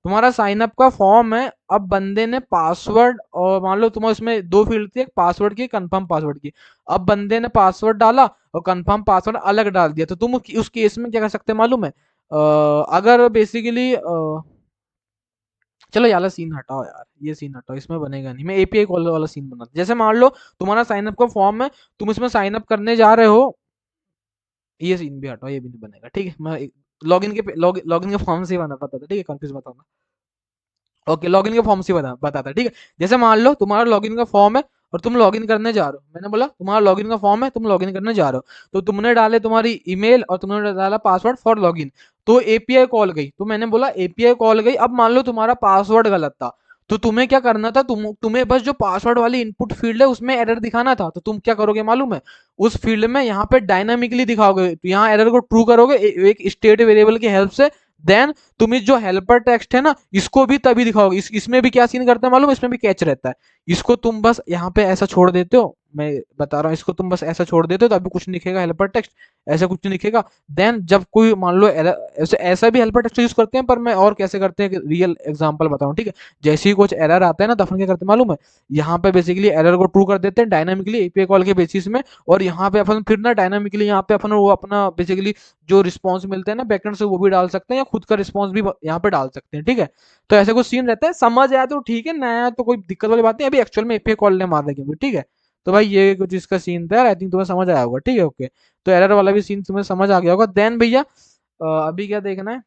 तुम्हारा साइन अप का फॉर्म है, अब बंदे ने पासवर्ड, और मान लो तुम्हारे उसमें दो फील्ड थी, एक पासवर्ड की, कंफर्म पासवर्ड की। अब बंदे ने पासवर्ड डाला और कंफर्म पासवर्ड अलग डाल दिया, तो तुम उस केस में क्या कर सकते हैं मालूम है। अगर बेसिकली चलो ये वाला सीन हटाओ यार, ये सीन हटाओ, इसमें बनेगा नहीं। मैं एपीआई कॉल वाला सीन बनाता, जैसे मान लो तुम्हारा साइन अप का फॉर्म है, तुम इसमें साइन अप करने जा रहे हो। ये सीन भी हटाओ, ये भी नहीं बनेगा ठीक है। मैं लॉगिन के फॉर्म से ही बना पाता था ठीक है, कंफ्यूज बताऊंगा। ओके, लॉगिन के फॉर्म से बताता ठीक है। जैसे मान लो तुम्हारा लॉगिन का फॉर्म है और तुम लॉगिन करने जा रहे हो, मैंने बोला तुम्हारा लॉगिन का फॉर्म है, तुम लॉगिन करने जा रहे हो। तो तुमने डाले तुम्हारी ईमेल और तुमने डाला पासवर्ड फॉर लॉगिन। तो एपीआई कॉल गई, तो मैंने बोला एपीआई कॉल गई। अब मान लो तुम्हारा पासवर्ड गलत था, तो तुम्हें क्या करना था, तुम्हें बस जो पासवर्ड वाली इनपुट फील्ड है उसमें एरर दिखाना था। तो तुम क्या करोगे मालूम है, उस फील्ड में यहाँ पे डायनामिकली दिखाओगे, तो यहाँ एरर को ट्रू करोगे एक स्टेट वेरिएबल की हेल्प से। देन तुम इस जो हेल्पर टेक्स्ट है ना, इसको भी तभी दिखाओगे। इसमें भी क्या सीन करता है मालूम है, इसमें भी कैच रहता है। इसको तुम बस यहाँ पे ऐसा छोड़ देते हो, मैं बता रहा हूँ, इसको तुम बस ऐसा छोड़ देते हो तो अभी कुछ नहीं लिखेगा हेल्पर टेक्स्ट, ऐसा कुछ नहीं लिखेगा। देन जब कोई मान लो ऐसे ऐसा भी हेल्पर टेक्स्ट यूज करते हैं, पर मैं और कैसे करते हैं रियल एग्जांपल बताऊँ ठीक है। जैसे ही कुछ एरर आता है ना, तो अपन क्या करते हैं मालूम है, यहाँ पे बेसिकली एरर को ट्रू कर देते हैं डायनामिकली एपीआई कॉल के बेसिस में। और यहाँ पे अपन फिर ना डायनामिकली यहाँ पे अपन वो अपना बेसिकली जो रिस्पॉन्स मिलते हैं ना बैकएंड से, वो भी डाल सकते हैं, या खुद का रिस्पॉन्स भी यहाँ पे डाल सकते हैं ठीक है। तो ऐसे कुछ सीन रहता है, समझ आया तो ठीक है, नया तो कोई दिक्कत वाली बात नहीं। अभी एक्चुअल में एपीआई कॉल ने मार देंगे ठीक है। तो भाई ये कुछ इसका सीन था, आई थिंक तुम्हें समझ आया होगा ठीक है। ओके, तो एरर वाला भी सीन तुम्हें समझ आ गया होगा। देन भैया अभी क्या देखना है,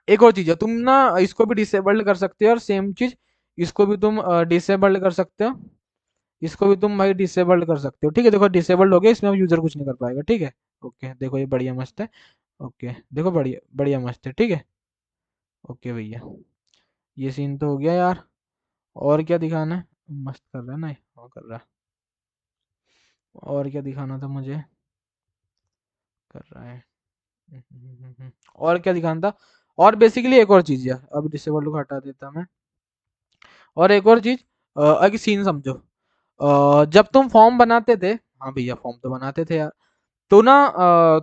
एक और चीज है, तुम ना इसको भी डिसेबल्ड कर सकते हो, और सेम चीज इसको भी तुम डिसेबल्ड कर सकते हो। इसको भी तुम भाई डिसेबल्ड कर सकते हो ठीक है। देखो डिसेबल्ड हो गया, इसमें अब यूजर कुछ नहीं कर पाएगा ठीक है। ओके देखो ये बढ़िया मस्त है। ओके देखो बढ़िया बढ़िया मस्त है ठीक है। ओके भैया, ये सीन तो हो गया यार। और क्या दिखाना है, मस्त कर रहा है ना ये, हाँ कर रहा है। और क्या दिखाना था मुझे, कर रहा है। और क्या दिखाना था, और बेसिकली एक और चीज है, अब डिसेबल्ड को हटा देता मैं। और एक और चीज, एक सीन समझो। जब तुम फॉर्म बनाते थे, हाँ भैया फॉर्म तो बनाते थे यार, तो ना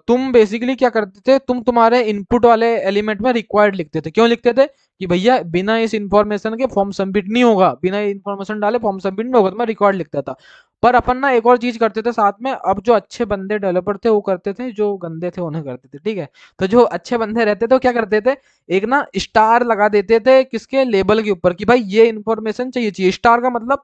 तुम बेसिकली क्या करते थे, तुम तुम्हारे इनपुट वाले एलिमेंट में रिक्वायर्ड लिखते थे। क्यों लिखते थे, कि भैया बिना इस इंफॉर्मेशन के फॉर्म सबमिट नहीं होगा, बिना इंफॉर्मेशन डाले फॉर्म सबमिट नहीं होगा, तो मैं रिक्वायर्ड लिखता था। पर अपन ना एक और चीज करते थे साथ में, अब जो अच्छे बंदे डेवलपर थे वो करते थे, जो गंदे थे उन्हें करते थे ठीक है। तो जो अच्छे बंदे रहते थे वो क्या करते थे, एक ना स्टार लगा देते थे किसके लेबल के ऊपर, कि भाई ये इन्फॉर्मेशन चाहिए चाहिए, स्टार का मतलब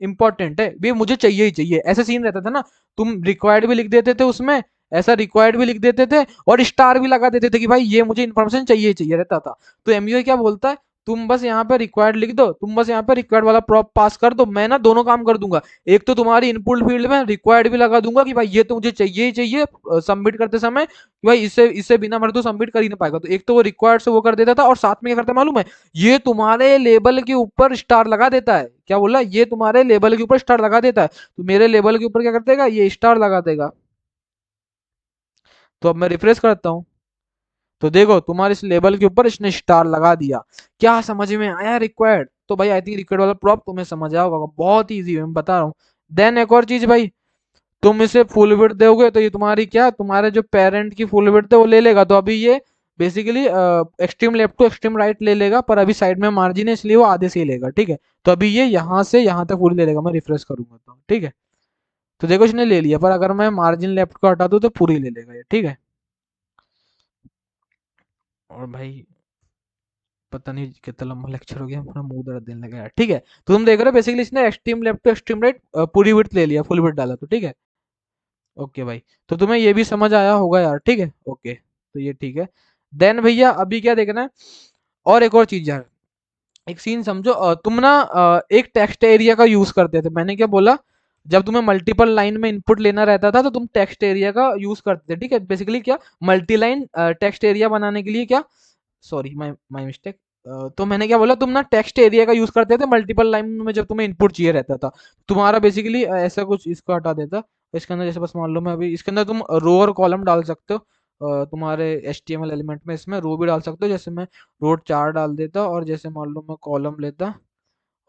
इंपॉर्टेंट है, भी मुझे चाहिए ही चाहिए, ऐसा सीन रहता था ना। तुम रिक्वायर्ड भी लिख देते थे उसमें, ऐसा रिक्वायर्ड भी लिख देते थे, और स्टार भी लगा देते थे कि भाई ये मुझे इन्फॉर्मेशन चाहिए ही चाहिए रहता था। तो एमयूआई क्या बोलता है, तुम बस यहाँ पे रिक्वायर्ड लिख दो, तुम बस यहाँ पे रिक्वायर्ड वाला प्रॉप पास कर दो, मैं ना दोनों काम कर दूंगा। एक तो तुम्हारी इनपुट फील्ड में रिक्वायर्ड भी लगा दूंगा कि भाई ये तो मुझे चाहिए ही चाहिए सबमिट करते समय, कि भाई इससे इससे बिना मेरे तो सबमिट कर ही नहीं पाएगा। तो एक तो वो रिक्वायर्ड से वो कर देता था, और साथ में क्या करता मालूम है, ये तुम्हारे लेबल के ऊपर स्टार लगा देता है। क्या बोला, ये तुम्हारे लेबल के ऊपर स्टार लगा देता है। तो मेरे लेबल के ऊपर क्या कर देगा, ये स्टार लगा देगा। तो अब मैं रिफ्रेश करता हूँ, तो देखो तुम्हारे इस लेबल के ऊपर इसने स्टार लगा दिया। क्या समझ में आया रिक्वायर्ड, तो भाई आई थिंक रिक्वायर्ड वाला प्रॉप तुम्हें समझ आया होगा, बहुत ईजी है मैं बता रहा हूँ। देन एक और चीज भाई, तुम इसे फुल विड्थ दोगे तो ये तुम्हारी क्या, तुम्हारे जो पेरेंट की फुल विड्थ है वो ले लेगा। तो अभी ये basically extreme left to extreme right ले लेगा, पर अभी साइड में मार्जिन है इसलिए वो आधे से ही लेगा ठीक है। तो अभी ये यहाँ से यहाँ तक पूरी ले लेगा, मैं रिफ्रेश करूंगा तो ठीक है। तो देखो इसने ले लिया, पर अगर मैं मार्जिन लेफ्ट को हटा दूं तो पूरी ले लेगा ये ठीक है। और भाई पता नहीं कितना लंबा लेक्चर हो गया, अपना मुंह दर्द देने लगा यार। ठीक है, तो तुम देख रहे हो बेसिकली इसने extreme left to extreme right पूरी विड्थ ले लिया, फुल विड्थ डाला तो ठीक है। ओके भाई, तो तुम्हें ये भी समझ आया होगा यार। ठीक है, ओके, तो ये ठीक है। देन भैया अभी क्या देखना है, और एक और चीज यार, एक सीन समझो। तुम ना एक टेक्स्ट एरिया का यूज करते थे, मैंने क्या बोला, जब तुम्हें मल्टीपल लाइन में इनपुट लेना रहता था तो तुम टेक्स्ट एरिया का यूज करते थे। ठीक है, बेसिकली क्या, मल्टी लाइन टेक्स्ट एरिया बनाने के लिए क्या, सॉरी माय माय मिस्टेक। तो मैंने क्या बोला, तुम ना टेक्स्ट एरिया का यूज करते थे मल्टीपल लाइन में जब तुम्हें इनपुट चाहिए रहता था। तुम्हारा बेसिकली ऐसा कुछ, इसको हटा देता। इसके अंदर जैसे बस मान लो मैं अभी इसके अंदर तुम रो और कॉलम डाल सकते हो। तुम्हारे HTML एलिमेंट में इसमें रो भी डाल सकते हो, जैसे मैं रो 4 डाल देता, और जैसे मान लो मैं कॉलम लेता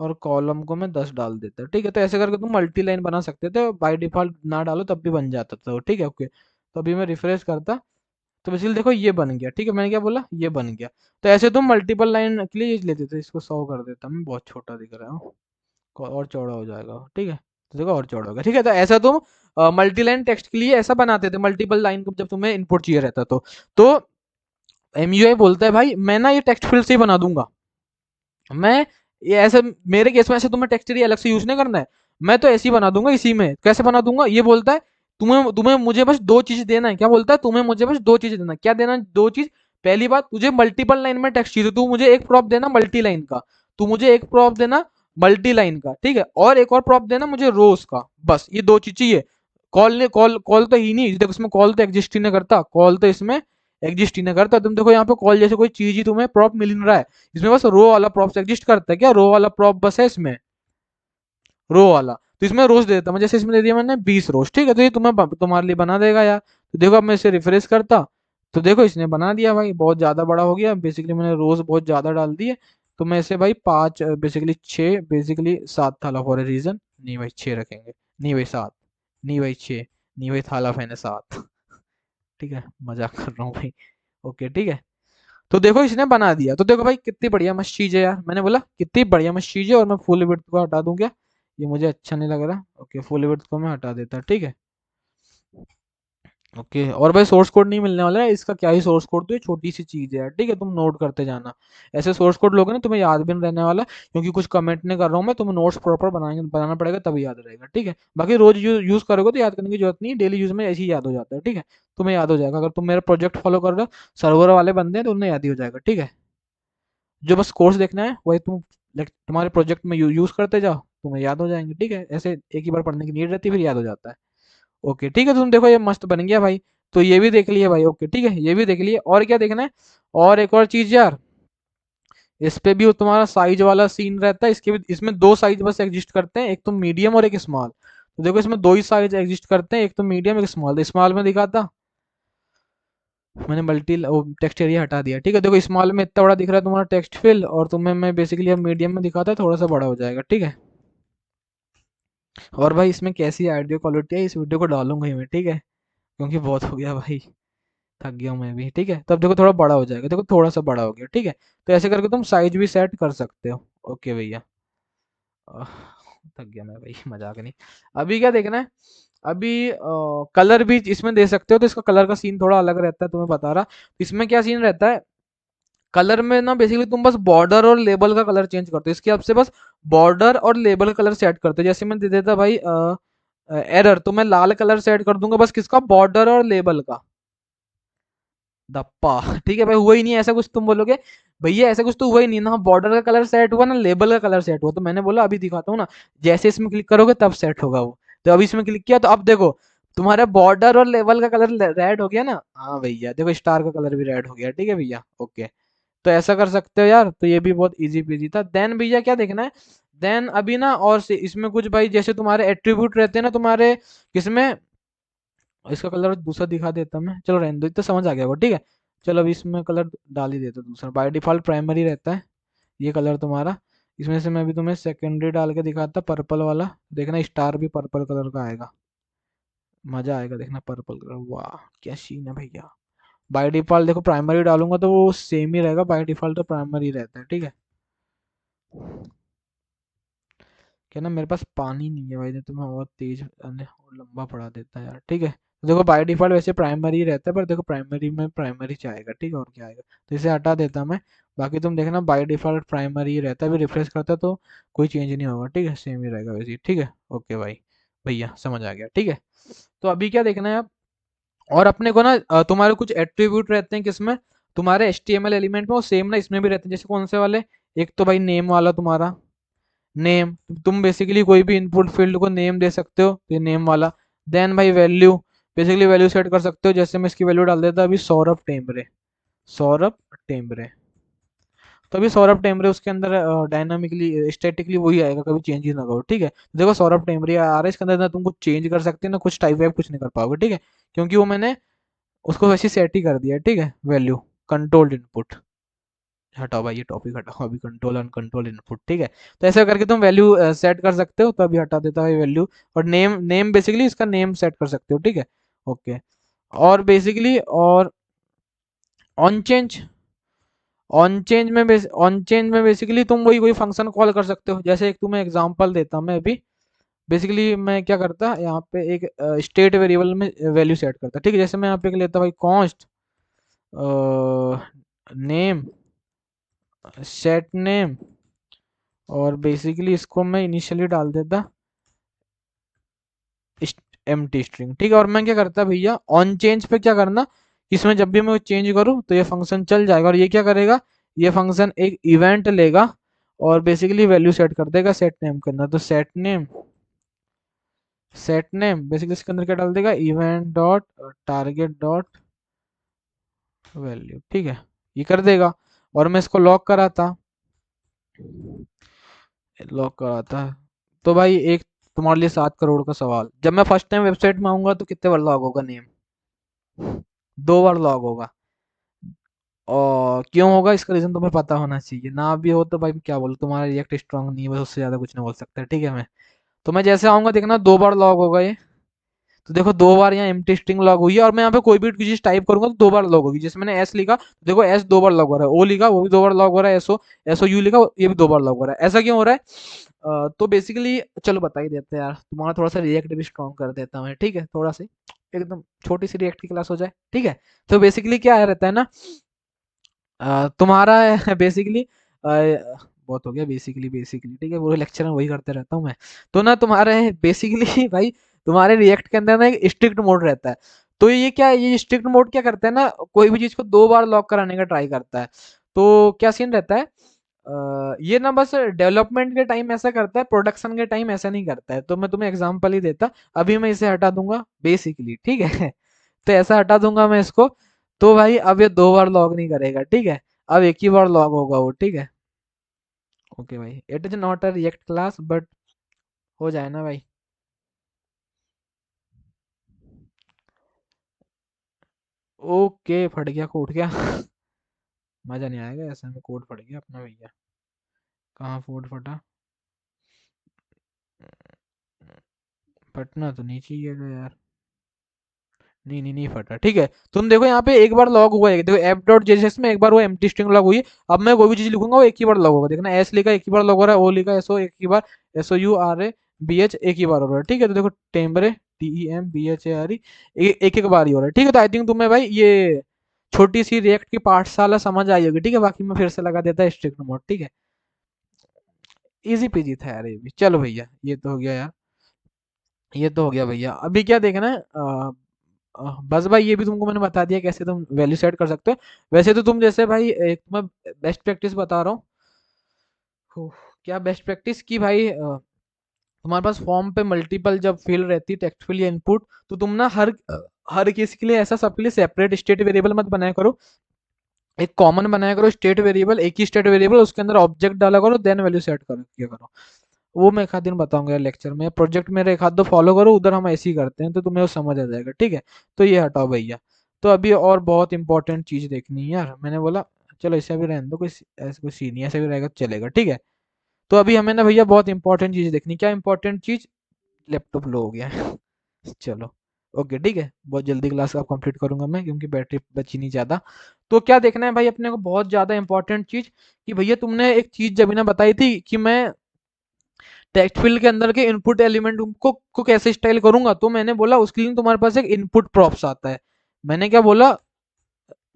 और कॉलम को मैं 10 डाल देता। ठीक है, तो ऐसे करके तुम मल्टी लाइन बना सकते थे, बाय डिफॉल्ट ना डालो तब भी बन जाता था। ठीक है, ओके, तो अभी मैं रिफ्रेश करता, तो बेसिकली देखो ये बन गया। ठीक है, मैंने क्या बोला, ये बन गया। तो ऐसे तुम मल्टीपल लाइन के लिए ये लेते थे। इसको 100 कर देता मैं, बहुत छोटा दिख रहा हूँ, और चौड़ा हो जाएगा। ठीक है, तो देखो और चौड़ा हो गया। ठीक है, तो ऐसा तुम मल्टी लाइन टेक्स्ट के लिए ऐसा बनाते थे, मल्टीपल लाइन को जब तुम्हें इनपुट चाहिए रहता तो MUI बोलता है भाई मैं ना ये टेक्स्ट फील्ड से ही बना दूंगा। मैं ये ऐसे, मेरे केस में ऐसे तुम्हें टेक्स्ट एरिया अलग से यूज नहीं करना है, मैं तो ऐसे ही बना दूंगा। इसी में कैसे बना दूंगा, ये बोलता है तुम्हें तुम्हें मुझे बस दो चीज देना है। क्या बोलता है, तुम्हें मुझे बस दो चीजें देना है। क्या देना है? दो चीज। पहली बात, तुझे मल्टीपल लाइन में टेक्स्ट चाहिए, तू मुझे एक प्रॉप देना मल्टी लाइन का, तू मुझे एक प्रॉप देना मल्टी लाइन का। ठीक है, और एक और प्रॉप देना मुझे रोज का। बस ये दो चीज चाहिए। कॉल ने कॉल कॉल तो ही नहीं, देखो इसमें कॉल तो एग्जिस्ट ही नहीं करता, कॉल तो इसमें एग्जिस्ट ही नहीं करता। तुम देखो यहाँ पे कॉल जैसे कोई चीज ही तुम्हें प्रॉप मिल नहीं रहा है, इसमें बस रो वाला प्रॉप एग्जिस्ट करता है। क्या रो वाला प्रॉप बस है इसमें, रो वाला। तो इसमें रोज दे देता मैं, जैसे इसमें दे दिया मैंने 20 रोज। ठीक है, तो ये तुम्हारे लिए बना देगा यार। तो देखो अब मैं इसे रिफ्रेश करता, तो देखो इसने बना दिया भाई, बहुत ज्यादा बड़ा हो गया। बेसिकली मैंने रोज बहुत ज्यादा डाल दिए, तो मैं इसे भाई 5 बेसिकली 6 बेसिकली 7 था फॉर ए रीजन। नहीं भाई 6 रखेंगे, नहीं भाई 7, नहीं भाई 6, नहीं भाई थाला फैन 7। ठीक है, मजाक कर रहा हूँ भाई। ओके, ठीक है, तो देखो इसने बना दिया। तो देखो भाई कितनी बढ़िया मस्त चीज है यार, मैंने बोला कितनी बढ़िया मस्त चीज है। और मैं फुल विड्थ को हटा दूं क्या, ये मुझे अच्छा नहीं लग रहा। ओके, फुल विड्थ को मैं हटा देता। ठीक है, ओके, और भाई सोर्स कोड नहीं मिलने वाला है इसका, क्या ही सोर्स कोड, तो ये छोटी सी चीज है यार। ठीक है, तुम नोट करते जाना। ऐसे सोर्स कोड लोगे ना तुम्हें याद भी नहीं रहने वाला, क्योंकि कुछ कमेंट नहीं कर रहा हूँ मैं, तुम्हें नोट्स प्रॉपर बनाना पड़ेगा तभी याद रहेगा। ठीक है, बाकी रोज यूज करोगे तो याद करने की जरूरत नहीं, डेली यूज में ऐसे ही याद हो जाता है। ठीक है, तुम्हें याद हो जाएगा, अगर तुम मेरा प्रोजेक्ट फॉलो कर रहे हो, सर्वर वाले बंदे हैं तो उन्हें याद ही हो जाएगा। ठीक है, जो बस कोर्स देखना है वही तुम तुम्हारे प्रोजेक्ट में यूज करते जाओ, तुम्हें याद हो जाएंगे। ठीक है, ऐसे एक ही बार पढ़ने की नीड रहती है, फिर याद हो जाता है। ओके, ठीक है, तो तुम देखो ये मस्त बन गया भाई। तो ये भी देख लिया भाई। ओके, ठीक है, ये भी देख लिया। और क्या देखना है, और एक और चीज यार, इस पे भी वो तुम्हारा साइज वाला सीन रहता है। इसके भी, इसमें दो साइज बस एग्जिस्ट करते हैं, एक तो मीडियम और एक स्मॉल। तो देखो इसमें दो ही साइज एग्जिस्ट करते हैं, एक तो मीडियम एक स्मॉल। तो स्मॉल में दिखाता, मैंने मल्टी टेक्स्ट एरिया हटा दिया। ठीक है, देखो स्मॉल में इतना बड़ा दिख रहा है तुम्हारा टेक्स्ट फिल, और तुम्हें मैं बेसिकली अब मीडियम में दिखाता है, थोड़ा सा बड़ा हो जाएगा। ठीक है, और भाई इसमें कैसी ऑडियो क्वालिटी है, इस वीडियो को डालूंगा ही मैं। ठीक है, क्योंकि बहुत हो गया भाई, थक गया हूं मैं भी। ठीक है, तब देखो थोड़ा बड़ा हो जाएगा, देखो थोड़ा सा बड़ा हो गया। ठीक है, तो ऐसे करके तुम साइज भी सेट कर सकते हो। ओके भैया, आह, थक गया मैं भाई, मजाक नहीं। अभी क्या देखना है, अभी कलर भी इसमें दे सकते हो, तो इसका कलर का सीन थोड़ा अलग रहता है, तुम्हें बता रहा। इसमें क्या सीन रहता है, कलर में ना बेसिकली तुम बस बॉर्डर और लेबल का कलर चेंज करते हो। इसके आपसे बस बॉर्डर और लेबल का कलर सेट करते हो। जैसे मैं दे देता भाई एरर, तो मैं लाल कलर सेट कर दूंगा बस किसका, बॉर्डर और लेबल का। दप्पा। ठीक है भाई, हुआ ही नहीं ऐसा कुछ, तुम बोलोगे भैया ऐसा कुछ तो हुआ ही नहीं ना, बॉर्डर का कलर सेट हुआ ना लेबल का कलर सेट हुआ। तो मैंने बोला अभी दिखाता हूँ ना, जैसे इसमें क्लिक करोगे तब सेट होगा वो। तो अभी इसमें क्लिक किया तो अब देखो तुम्हारा बॉर्डर और लेवल का कलर रेड हो गया ना। हाँ भैया देखो स्टार का कलर भी रेड हो गया। ठीक है भैया, ओके, तो ऐसा कर सकते हो यार। तो ये भी बहुत इजी पीजी था। देन भैया क्या देखना है, देन अभी ना और से इसमें कुछ भाई, जैसे तुम्हारे एट्रीब्यूट रहते हैं ना तुम्हारे, किसमें, इसका कलर दूसरा दिखा देता मैं, चलो रहने दो, इतना समझ आ गया वो। ठीक है, चलो अभी इसमें कलर डाल ही देता दूसरा, बाय डिफॉल्ट प्राइमरी रहता है ये कलर तुम्हारा। इसमें से मैं अभी तुम्हें सेकेंडरी डाल के दिखाता, पर्पल वाला। देखना स्टार भी पर्पल कलर का आएगा, मजा आएगा देखना पर्पल कलर। वाह क्या सीन है भैया। बाय डिफॉल्ट देखो प्राइमरी डालूंगा तो वो सेम ही रहेगा, बाय डिफॉल्ट तो प्राइमरी रहता है। ठीक है, क्या ना, मेरे पास पानी नहीं है भाई, नहीं तो मैं और तेज और लंबा पढ़ा देता यार। ठीक है, तो देखो बाय डिफॉल्ट वैसे प्राइमरी रहता है, पर देखो प्राइमरी में प्राइमरी चाहेगा, ठीक है, और क्या आएगा, तो इसे हटा देता मैं। बाकी तुम देखना बाय डिफॉल्ट प्राइमरी ही रहता है, अभी रिफ्रेश करता है तो कोई चेंज नहीं होगा, ठीक है, सेम ही रहेगा वैसे ही, ठीक है। ओके भाई, भैया समझ आ गया, ठीक है। तो अभी क्या देखना है आप, और अपने को ना तुम्हारे कुछ एट्रीब्यूट रहते हैं किसमें, तुम्हारे HTML एलिमेंट में, वो सेम ना इसमें भी रहते हैं, जैसे कौन से वाले, एक तो भाई नेम वाला तुम्हारा, नेम, तुम बेसिकली कोई भी इनपुट फील्ड को नेम दे सकते हो, तो ये नेम वाला। देन भाई वैल्यू, बेसिकली वैल्यू सेट कर सकते हो, जैसे मैं इसकी वैल्यू डाल देता अभी सौरभ टेम्बरे, सौरभ टेम्बरे, तो अभी सौरभ टेम्बरे उसके अंदर डायनामिकली स्टैटिकली वही आएगा, कभी चेंज ही ना करो, ठीक है। देखो सौरभ टेम्बरे आ रहा है इसके अंदर, ना तुम कुछ चेंज कर सकते हो ना कुछ टाइप वाइप कुछ नहीं कर पाओगे, ठीक है, क्योंकि वो मैंने उसको वैसे सेट ही कर दिया है, ठीक है। वैल्यू कंट्रोल्ड इनपुट, हटाओ भाई ये टॉपिक हटाओ, अभी कंट्रोल अनकंट्रोल इनपुट, ठीक है। तो ऐसा करके तुम वैल्यू सेट कर सकते हो, तो अभी हटा देता है वैल्यू। और नेम, नेम बेसिकली इसका नेम सेट कर सकते हो, ठीक है। ओके, और बेसिकली और ऑन चेंज, ऑन चेंज में बेसिकली तुम वही कोई फंक्शन कॉल कर सकते हो, जैसे एक तुम्हें एग्जांपल देता हूं मैं अभी। बेसिकली मैं क्या करता यहाँ पे एक स्टेट वेरिएबल में वैल्यू सेट करता, ठीक है, जैसे मैं यहाँ पे लेता भाई कॉन्स्ट नेम, सेट नेम, और बेसिकली इसको मैं इनिशियली डाल देता एम्प्टी स्ट्रिंग, ठीक है। और मैं क्या करता भैया ऑन चेंज पे क्या करना, इसमें जब भी मैं चेंज करूँ तो ये फंक्शन चल जाएगा, और ये क्या करेगा, ये फंक्शन एक इवेंट लेगा और बेसिकली वैल्यू सेट कर देगा सेट नेम के अंदर, तो set name, set name basically इसके अंदर क्या डाल देगा, event dot target dot value, ठीक है, ये कर देगा। और मैं इसको लॉक कराता, लॉक कराता है, तो भाई एक तुम्हारे लिए 7 करोड़ का सवाल, जब मैं फर्स्ट टाइम वेबसाइट में आऊंगा तो कितने बार लॉग होगा नेम, 2 बार लॉग होगा। और क्यों होगा इसका रीजन तुम्हें पता होना चाहिए, ना भी हो तो भाई क्या बोलूं, तुम्हारा रिएक्ट स्ट्रांग नहीं है, बस उससे ज्यादा कुछ नहीं बोल सकता, ठीक है। मैं तो मैं जैसे आऊंगा देखना 2 बार लॉग होगा ये, तो देखो 2 बार यहाँ एम्प्टी स्ट्रिंग लॉग हुई है, और मैं यहाँ पे कोई भी चीज टाइप करूंगा तो 2 बार लॉग होगी, जैसे मैंने एस लिखा तो देखो एस 2 बार लॉग हो रहा है, ओ लिखा वो भी 2 बार लॉग हो रहा है, एसओ यू लिखा ये भी 2 बार लॉग हो रहा है, ऐसा क्यों हो रहा है। तो बेसिकली चलो बता ही देते हैं यार, तुम्हारा थोड़ा सा रिएक्ट भी स्ट्रॉन्ग कर देता हूँ, ठीक है, थोड़ा सी एकदम छोटी सी रिएक्ट की क्लास हो जाए, ठीक है। तो बेसिकली क्या रहता है ना, तुम्हारा बेसिकली बहुत हो गया बेसिकली, बेसिकली ठीक है, पूरे लेक्चर में वही करते रहता हूँ मैं। तो ना तुम्हारे बेसिकली भाई तुम्हारे रिएक्ट के अंदर ना एक स्ट्रिक्ट मोड रहता है, तो ये क्या है, ये स्ट्रिक्ट मोड क्या करता है ना, कोई भी चीज को 2 बार लॉक कराने का ट्राई करता है। तो क्या सीन रहता है, ये ना बस डेवलपमेंट के टाइम ऐसा करता है, प्रोडक्शन के टाइम ऐसा नहीं करता है, तो मैं तुम्हें एग्जांपल ही देता, अभी मैं इसे हटा दूंगा बेसिकली, ठीक है। तो ऐसा हटा दूंगा मैं इसको, तो भाई अब ये 2 बार लॉग नहीं करेगा, ठीक है, अब एक ही बार लॉग होगा वो, ठीक है। ओके भाई, it is not a react class but हो जाए ना भाई। ओके, फट गया कोड क्या। मजा नहीं आएगा ऐसे में, कोड फट गया अपना भैया, कहाँ कोड फटा, फटना तो नहीं चाहिए था यार, नहीं नहीं नहीं फटा, ठीक है। तुम देखो यहाँ पे एक बार लॉग हुआ है, देखो एफ डॉट जेएसएस में एक बार वो एम्प्टी स्ट्रिंग लॉग हुई है, अब मैं कोई भी चीज लिखूंगा वो एक ही बार लॉग होगा, देखना एस लिखा एक ही बार लॉग हो रहा है, ओ लिखा एसओ एक ही बार, S O U R A B H एक ही बार हो रहा है, ठीक है। तो देखो टेम्बरे TEMBHARE एक एक बार ही हो रहा है, ठीक है। तो आई थिंक तुम्हें भाई ये छोटी सी रिएक्ट की पाठशाला समझ आई होगी, ठीक है, बाकी मैं फिर से लगा देता स्ट्रिक्ट मोड, ठीक है। इजी पीजी था यार ये भी, चलो भैया ये तो हो गया यार, ये तो हो गया भैया, अभी क्या देखना है, बस भाई ये भी तुमको मैंने बता दिया कैसे तुम वैल्यू सेट कर सकते हो। वैसे तो तुम जैसे भाई एक मैं बेस्ट प्रैक्टिस बता रहा हूँ, क्या बेस्ट प्रैक्टिस की भाई, तुम्हारे पास फॉर्म पे मल्टीपल जब फील्ड रहती है, टेक्स्ट फील्ड या इनपुट, तो तुम ना हर किसी के लिए ऐसा सबके लिए सेपरेट स्टेट वेरिएबल मत बनाया करो, एक कॉमन बनाया करो स्टेट वेरिएबल, एक ही स्टेट वेरिएबल, उसके अंदर ऑब्जेक्ट डाला करो, देन वैल्यू सेट करो किया करो। वो मैं एक आध दिन बताऊंगा यार लेक्चर में, प्रोजेक्ट मेरे एक आध दो फॉलो करो, उधर हम ऐसे ही करते हैं, तो तुम्हें वो समझ आ जाएगा, ठीक है। तो ये हटाओ भैया। तो अभी और बहुत इंपॉर्टेंट चीज देखनी है यार, मैंने बोला चलो इसे अभी रहने दो, कोई ऐसे कोई सीन नहीं, ऐसे भी रहेगा तो चलेगा, ठीक है। तो अभी हमें ना भैया बहुत इंपॉर्टेंट चीज देखनी, क्या इंपॉर्टेंट चीज, लैपटॉप लो हो गया है। चलो ओके, ठीक है, बहुत जल्दी क्लास अब कंप्लीट करूंगा मैं, क्योंकि बैटरी बची नहीं ज्यादा। तो क्या देखना है भाई अपने को, बहुत ज्यादा इंपॉर्टेंट चीज, कि भैया तुमने एक चीज जब ना बताई थी कि मैं टेक्स्ट फील्ड के अंदर के इनपुट एलिमेंट को कैसे स्टाइल करूंगा, तो मैंने बोला उसके लिए तुम्हारे पास एक इनपुट प्रॉप्स आता है। मैंने क्या बोला,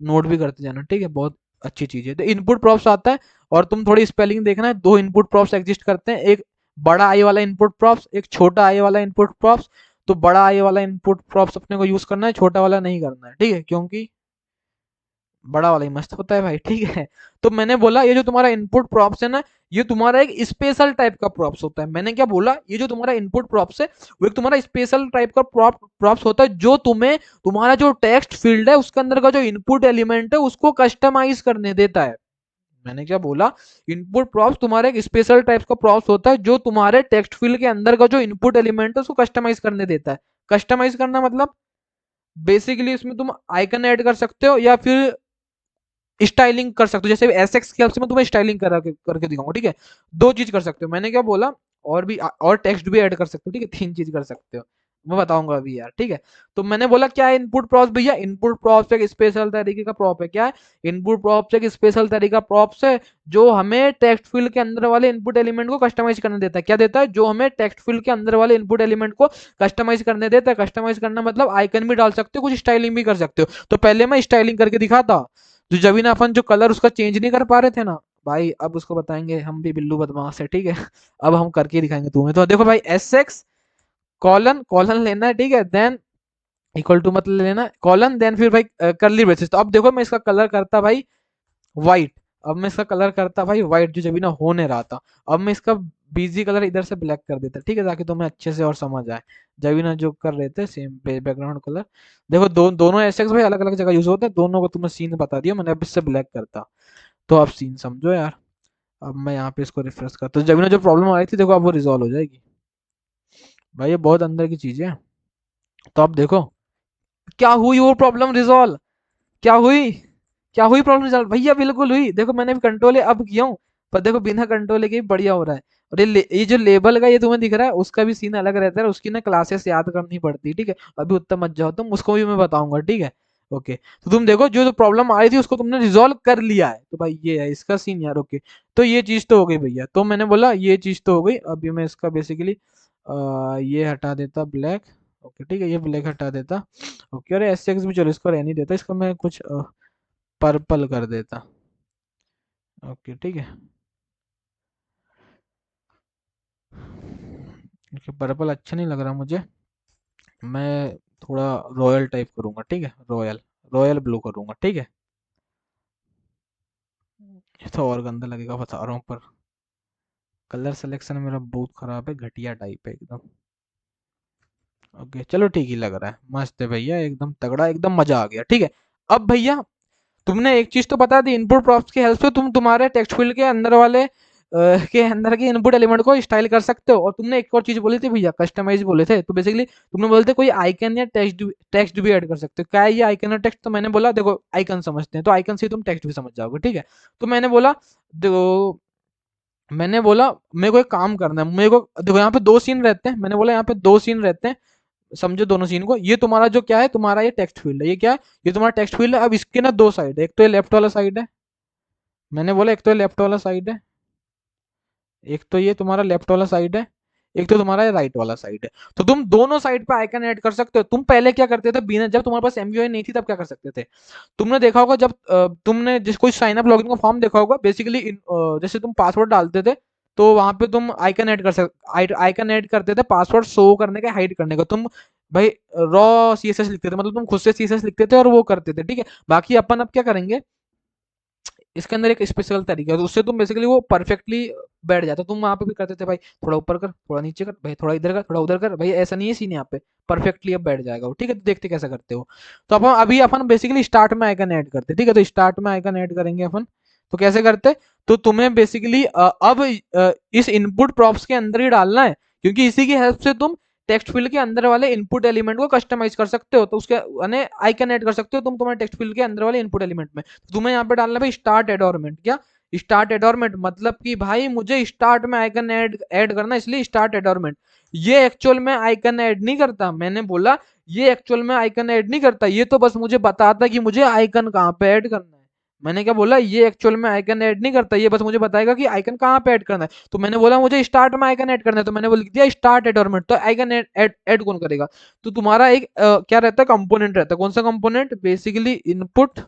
नोट भी करते जाना, ठीक है, बहुत अच्छी चीज है। तो इनपुट प्रॉप्स आता है, और तुम थोड़ी स्पेलिंग देखना है, दो इनपुट प्रॉप्स एग्जिस्ट करते हैं, एक बड़ा आई वाला इनपुट प्रॉप्स, एक छोटा आई वाला इनपुट प्रॉप्स। तो बड़ा आई वाला इनपुट प्रॉप्स अपने को यूज करना है, छोटा वाला नहीं करना है, ठीक है, क्योंकि बड़ा वाला ही मस्त होता है भाई, ठीक है। तो मैंने बोला ये जो तुम्हारा इनपुट प्रॉप्स है ना, ये तुम्हारा एक स्पेशल टाइप का प्रॉप्स होता है। मैंने क्या बोला, ये जो तुम्हारा इनपुट प्रॉप्स है वो एक तुम्हारा स्पेशल टाइप का प्रॉप्स होता है, जो तुम्हें तुम्हारा जो टेक्स्ट फील्ड है उसके अंदर का जो इनपुट एलिमेंट है उसको कस्टमाइज करने देता है। मैंने क्या बोला, इनपुट प्रॉप्स तुम्हारे एक स्पेशल टाइप का प्रॉप्स होता है, जो तुम्हारे टेक्स्ट फील्ड के अंदर का जो इनपुट एलिमेंट है उसको कस्टमाइज करने देता है। कस्टमाइज करना मतलब बेसिकली इसमें तुम आइकन ऐड कर सकते हो, या फिर स्टाइलिंग कर सकते हो। जैसे एसएक्स के हेल्प से मैं तुम्हें स्टाइलिंग करके दिखाऊंगा, ठीक है। दो चीज कर सकते हो, मैंने क्या बोला, और भी और टेक्स्ट भी ऐड कर सकते हो, ठीक है, तीन चीज कर सकते हो, मैं बताऊंगा अभी यार, ठीक है। तो मैंने बोला क्या है इनपुट प्रॉप्स भैया, इनपुट प्रॉप्स एक स्पेशल तरीके का प्रॉप है। क्या है इनपुट प्रॉप्स, एक स्पेशल तरीका प्रॉप्स है जो हमें टेक्स्ट फील्ड के अंदर वाले इनपुट एलिमेंट को कस्टमाइज करने देता है। क्या देता है, जो हमें टेक्स्ट फील्ड के अंदर वाले इनपुट एलिमेंट को कस्टमाइज करने देता है। कस्टमाइज करना मतलब आइकन भी डाल सकते हो, कुछ स्टाइलिंग भी कर सकते हो। तो पहले मैं स्टाइलिंग करके दिखाता, जो जब ना अपन जो कलर उसका चेंज नहीं कर पा रहे थे ना भाई, अब उसको बताएंगे, हम भी बिल्लू बदमाश है, ठीक है। अब हम करके दिखाएंगे तुम्हें। तो देखो भाई, एस एक्स कॉलन कॉलन लेना है, ठीक है, देन इक्वल टू मतलब लेना है कॉलन, देन फिर भाई करली ब्रेसेस। तो अब देखो मैं इसका कलर करता भाई व्हाइट, अब मैं इसका कलर करता भाई व्हाइट, जो जब ना होने रहा था। अब मैं इसका बीजी कलर इधर से ब्लैक कर देता, ठीक है, ताकि तुम्हें अच्छे से और समझ आए। जब ना जो कर रहे थे सेम बैकग्राउंड कलर, देखो दोनों एसेक्स भाई अलग अलग जगह यूज होते हैं, दोनों को तुम्हें सीन बता दिया मैंने, अब इससे ब्लैक करता। तो अब सीन समझो यार। अब मैं यहाँ पे इसको रिफ्रेश करता, तो जब ना जो प्रॉब्लम आ रही थी देखो अब वो रिजॉल्व हो जाएगी भाई, ये बहुत अंदर की चीज है। तो अब देखो क्या हुई वो प्रॉब्लम रिजॉल्व, क्या हुई, क्या हुई प्रॉब्लम रिजॉल्व भैया, बिल्कुल हुई। देखो मैंने भी कंट्रोल अब किया हूँ, पर देखो बिना कंट्रोल के भी बढ़िया हो रहा है। और ये जो लेबल का ये तुम्हें दिख रहा है, उसका भी सीन अलग रहता है, उसकी ना क्लासेस याद करनी पड़ती है, ठीक है। अभी उतना मत जाओ तुम, उसको भी मैं बताऊंगा, ठीक है। ओके, तो तुम देखो जो प्रॉब्लम आई थी उसको तुमने रिजॉल्व कर लिया है, तो भाई ये है इसका सीन यार। ओके, तो ये चीज तो हो गई भैया, तो मैंने बोला ये चीज तो हो गई। अभी मैं इसका बेसिकली ये हटा देता ब्लैक, ओके ठीक है, ये ब्लैक हटा देता। ओके, अरे एस एक्स भी चलो इसको रहने देता, इसको मैं कुछ पर्पल कर देता। ओके ठीक है, पर्पल अच्छा नहीं लग रहा मुझे, मैं थोड़ा रॉयल टाइप करूंगा, ठीक है, रॉयल रॉयल ब्लू करूंगा, ठीक है। ये तो और गंदा लगेगा बता रहा हूँ, पर कलर सिलेक्शन मेरा बहुत खराब है, घटिया टाइप है एकदम। ओके चलो ठीक ही लग रहा है, मस्त है भैया, एकदम तगड़ा, एकदम मजा आ गया, ठीक है। अब भैया तुमने एक चीज तो बता दी, इनपुट प्रॉप्स की हेल्प से तुम तुम्हारे टेक्स्ट फील्ड के अंदर वाले के अंदर के इनपुट एलिमेंट को स्टाइल कर सकते हो। और तुमने एक और चीज बोली थी भैया, कस्टमाइज बोले थे, तो बेसिकली तुमने बोलते कोई आइकन या टेक्स्ट भी ऐड कर सकते हो। क्या है ये आइकन और टेक्स्ट, तो मैंने बोला देखो आइकन समझते हैं, तो आइकन से तुम टेक्स्ट भी समझ जाओगे, ठीक है। तो मैंने बोला देखो, मैंने बोला मेरे को एक काम करना है, मेरे को देखो यहाँ पे दो सीन रहते हैं, मैंने बोला यहाँ पे दो सीन रहते हैं, समझो दोनों सीन को। ये तुम्हारा जो क्या है, तुम्हारा ये टेक्स्ट फील्ड है, ये क्या है, ये तुम्हारा टेक्स्ट फील्ड है। अब इसके ना दो साइड है, एक तो ये लेफ्ट वाला साइड है, मैंने बोला एक तो ये लेफ्ट वाला साइड है, एक तो ये तुम्हारा लेफ्ट वाला साइड है, एक तो तुम्हारा ये राइट वाला साइड है। तो तुम दोनों साइड पे आइकन ऐड कर सकते हो। तुम पहले क्या करते थे, बिना जब तुम्हारे पास एमयूआई नहीं थी तब क्या कर सकते थे, तुमने देखा होगा जब तुमने जिस कोई साइन अप लॉगिन का फॉर्म देखा होगा, बेसिकली जैसे तुम पासवर्ड डालते थे, तो वहां पे तुम आइकन ऐड कर सकते, आइकन ऐड करते थे पासवर्ड शो करने का, हाइड करने का। तुम भाई रॉ सीएसएस लिखते थे, मतलब तुम खुद से सीएसएस लिखते थे और वो करते थे, ठीक है। बाकी अपन अब क्या करेंगे, इसके अंदर एक स्पेशल तरीका है, तो उससे तुम बेसिकली वो परफेक्टली बैठ जाता। तुम वहां पे भी करते थे भाई, थोड़ा ऊपर कर, थोड़ा नीचे कर, भाई थोड़ा इधर कर, थोड़ा उधर कर, भाई ऐसा नहीं है सीन यहाँ पे, परफेक्टली अब बैठ जाएगा वो, ठीक है। तो देखते कैसा करते हो। तो अपन अभी अपन बेसिकली स्टार्ट में आइकन ऐड करते, ठीक है। तो स्टार्ट में आइकन ऐड करेंगे अपन, तो कैसे करते, तो तुम्हें बेसिकली अब इस इनपुट प्रॉप्स के अंदर ही डालना है, क्योंकि इसी की हेल्प से तुम टेक्स्ट फील्ड के अंदर वाले इनपुट एलिमेंट को कस्टमाइज कर सकते हो। तो उसके यानी आइकन ऐड कर सकते हो तुम तुम्हारे टेक्स्ट फील्ड के अंदर वाले इनपुट एलिमेंट में। तो तुम्हें यहाँ पे डालना है भाई स्टार्ट एडोरमेंट। क्या स्टार्ट एडोरमेंट मतलब कि भाई मुझे स्टार्ट में आइकन ऐड करना, इसलिए स्टार्ट एडोरमेंट। ये एक्चुअल में आइकन ऐड नहीं करता, मैंने बोला ये एक्चुअल में आइकन ऐड नहीं करता, ये तो बस मुझे बताता कि मुझे आइकन कहाँ पे ऐड करना है। मैंने क्या बोला, ये एक्चुअल में आइकन ऐड नहीं करता, ये बस मुझे बताएगा कि आइकन कहाँ पे ऐड करना है। तो मैंने बोला मुझे स्टार्ट में आइकन ऐड करना है, तो मैंने वो लिख दिया स्टार्ट एडोर्नमेंट। तो आइकन ऐड ऐड ऐड कौन करेगा? तो तुम्हारा एक क्या रहता है, कंपोनेंट रहता है। कौन सा component? Basically input,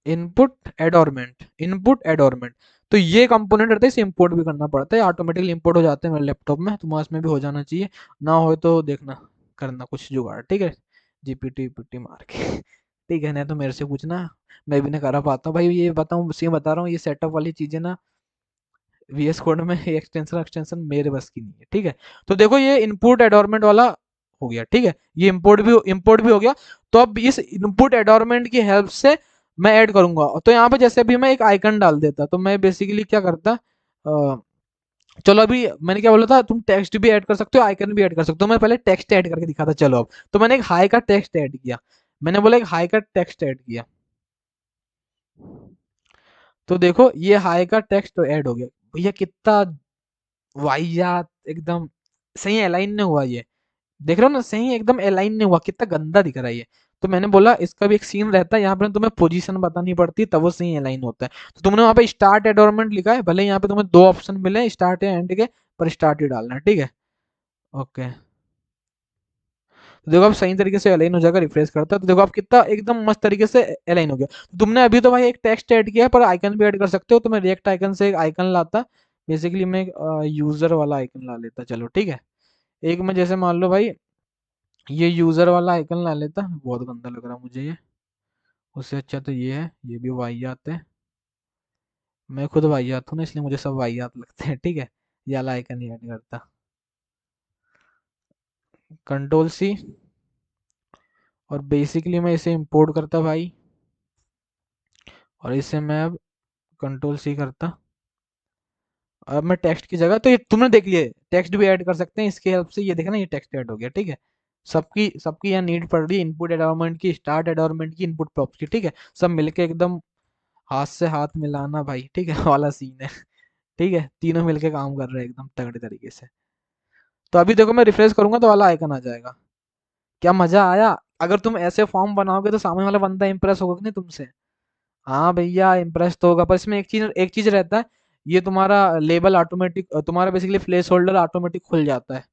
input adornment. तो ये कंपोनेंट रहता है, इसे इंपोर्ट भी करना पड़ता है, ऑटोमेटिकली इंपोर्ट हो जाते हैं मेरे लैपटॉप में, तुम्हारे उसमें भी हो जाना चाहिए। ना हो तो देखना, करना कुछ जुगाड़, ठीक है, जीपीटी पीटी मार के ठीक है, नहीं तो मेरे से पूछना, मैं भी नहीं करा पाता हूँ भाई। ये बताऊँ, सही बता रहा हूँ, ये सेटअप वाली चीजें ना वीएस कोड में एक्सटेंशन एक्सटेंशन मेरे बस की नहीं है, ठीक है। तो देखो ये इनपुट एडोरमेंट वाला हो गया, ठीक है, ये इंपोर्ट भी हो गया। तो अब इस इनपुट एडोरमेंट की हेल्प से मैं ऐड करूंगा। तो यहाँ पे जैसे अभी मैं एक आइकन डाल देता, तो मैं बेसिकली क्या करता, चलो अभी मैंने क्या बोला था, तुम टेक्स्ट भी ऐड कर सकते हो, आइकन भी ऐड कर सकते हो। मैं पहले टेक्स्ट ऐड करके दिखाता, चलो अब। तो मैंने एक हाई का टेक्स्ट ऐड किया, मैंने बोला एक हाई का टेक्स्ट ऐड किया, तो देखो ये हाई का टेक्स्ट तो ऐड हो गया। भैया कितना वाहियात एकदम, सही अलाइन नहीं हुआ ये, देख रहे हो ना, सही एकदम अलाइन नहीं हुआ, कितना गंदा दिख रहा है ये। तो मैंने बोला इसका भी एक सीन रहता है, यहाँ पे तुम्हें पोजीशन बतानी पड़ती है, तब वो सही अलाइन होता है। तो तुमने वहां पे स्टार्ट एडोरमेंट लिखा है, भले यहाँ पे तुम्हें दो ऑप्शन मिले स्टार्ट या एंड के, पर स्टार्ट ही डालना है, ठीक है। ओके, तो देखो अब सही तरीके से अलाइन हो जाएगा, रिफ्रेश करता है तो देखो अब कितना एकदम मस्त तरीके से अलाइन हो गया। तो तुमने अभी तो भाई एक टेक्स्ट ऐड किया है, पर आइकन भी ऐड कर सकते हो। तो मैं रिएक्ट आइकन से एक आइकन लाता, बेसिकली मैं यूजर वाला आइकन ला लेता, चलो ठीक है। एक मैं जैसे मान लो भाई ये यूजर वाला आइकन ला लेता, बहुत गंदा लग रहा मुझे ये, उससे अच्छा तो ये है, ये भी वाहियात है। मैं खुद वाहियात हूँ ना, इसलिए मुझे सब वाहियात लगते हैं, ठीक है। ये वाला आइकन ही ऐड करता, कंट्रोल सी, और बेसिकली मैं इसे इंपोर्ट करता भाई, और इसे मैं अब कंट्रोल सी करता। अब मैं टेक्स्ट की जगह, तो ये तुमने देख लिया, टेक्स्ट भी ऐड कर सकते हैं इसकी हेल्प से, ये देखना ये टेक्स्ट ऐड हो गया, ठीक है। सबकी सबकी यहाँ नीड पड़ रही है, इनपुट एनवायरनमेंट की, स्टार्ट एनवायरनमेंट की, इनपुट प्रॉप्स की, ठीक है। सब मिलके एकदम हाथ से हाथ मिलाना भाई, ठीक है वाला सीन है, ठीक है, तीनों मिलके काम कर रहे हैं एकदम तगड़े तरीके से। तो अभी देखो मैं रिफ्रेश करूंगा तो वाला आइकन आ जाएगा। क्या मजा आया? अगर तुम ऐसे फॉर्म बनाओगे तो सामने वाला बंदा इंप्रेस होगा कि नहीं तुमसे? हाँ भैया इंप्रेस तो होगा, पर इसमें एक चीज रहता है, ये तुम्हारा लेबल ऑटोमेटिक, तुम्हारा बेसिकली प्लेस होल्डर ऑटोमेटिक खुल जाता है।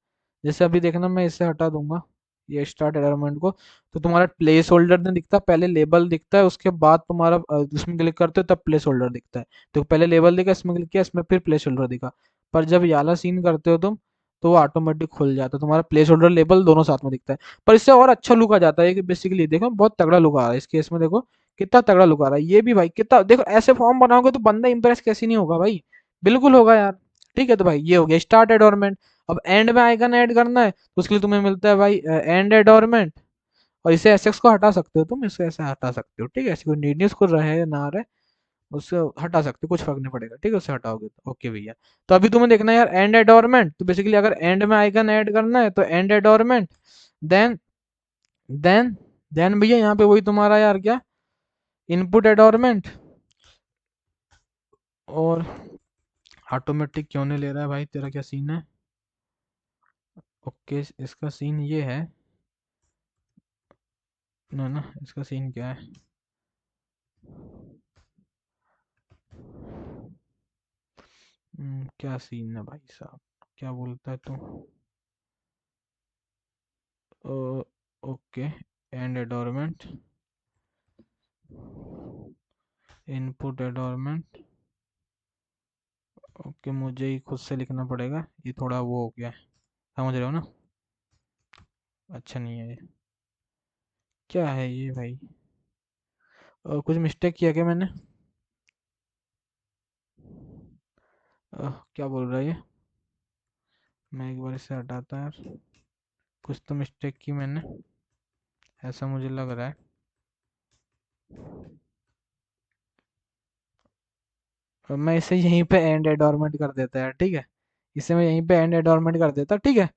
जैसे अभी देखना, मैं इससे हटा दूंगा ये स्टार्ट एनवायरनमेंट को, तो तुम्हारा प्लेस होल्डर नहीं दिखता, पहले लेबल दिखता है, उसके बाद तुम्हारा उसमें क्लिक करते हो तब प्लेस होल्डर दिखता है। तो पहले लेबल दिखा, इसमें क्लिक किया, इसमें फिर प्लेस होल्डर दिखा। पर जब याला सीन करते हो तुम, तो वो ऑटोमेटिक खुल जाता है, तुम्हारा प्लेस होल्डर लेबल दोनों साथ में दिखता है। पर इससे और अच्छा लुक आ जाता है कि बेसिकली देखो बहुत तगड़ा लुक आ रहा है इस केस में, देखो कितना तगड़ा लुक आ रहा है ये भी भाई, कितना देखो ऐसे फॉर्म बनाओगे तो बंदा इंप्रेस कैसे नहीं होगा भाई, बिल्कुल होगा यार। ठीक है, तो भाई ये हो गया स्टार्ट एडोरमेंट। अब एंड में आइकन ऐड करना है, तो उसके लिए तुम्हें मिलता है भाई एंड एडोरमेंट, और इसे एसएक्स को हटा सकते हो तुम, इसे ऐसे हटा सकते हो, ठीक है। ऐसी कोई नीड नहीं, उसको रहे ना रहे, उससे हटा सकते हो, कुछ फर्क नहीं पड़ेगा, ठीक है, उससे हटाओगे तो ओके भैया। तो अभी तुम्हें देखना है यार एंड एडोरमेंट, तो बेसिकली अगर एंड में आइकन ऐड करना है तो एंड एडोरमेंट, देन देन देन भैया यहाँ पे वही तुम्हारा यार क्या, इनपुट एडोरमेंट। और ऑटोमेटिक क्यों नहीं ले रहा है भाई, तेरा क्या सीन है? ओके, इसका सीन ये है ना, ना इसका सीन क्या है, क्या सीन है भाई साहब, क्या बोलता है तू? ओके, एंड एडोरमेंट, इनपुट एडोरमेंट, ओके, मुझे ही खुद से लिखना पड़ेगा, ये थोड़ा वो हो गया है, समझ रहे हो ना? अच्छा नहीं है ये, क्या है ये भाई, कुछ मिस्टेक किया क्या मैंने? क्या बोल रहा है ये? मैं एक बार इसे हटाता यार, कुछ तो मिस्टेक की मैंने, ऐसा मुझे लग रहा है। मैं इसे यहीं पे एंड एडोरमेंट कर देता यार, ठीक है, इसे मैं यहीं पे एंड एडोरमेंट कर देता, ठीक है।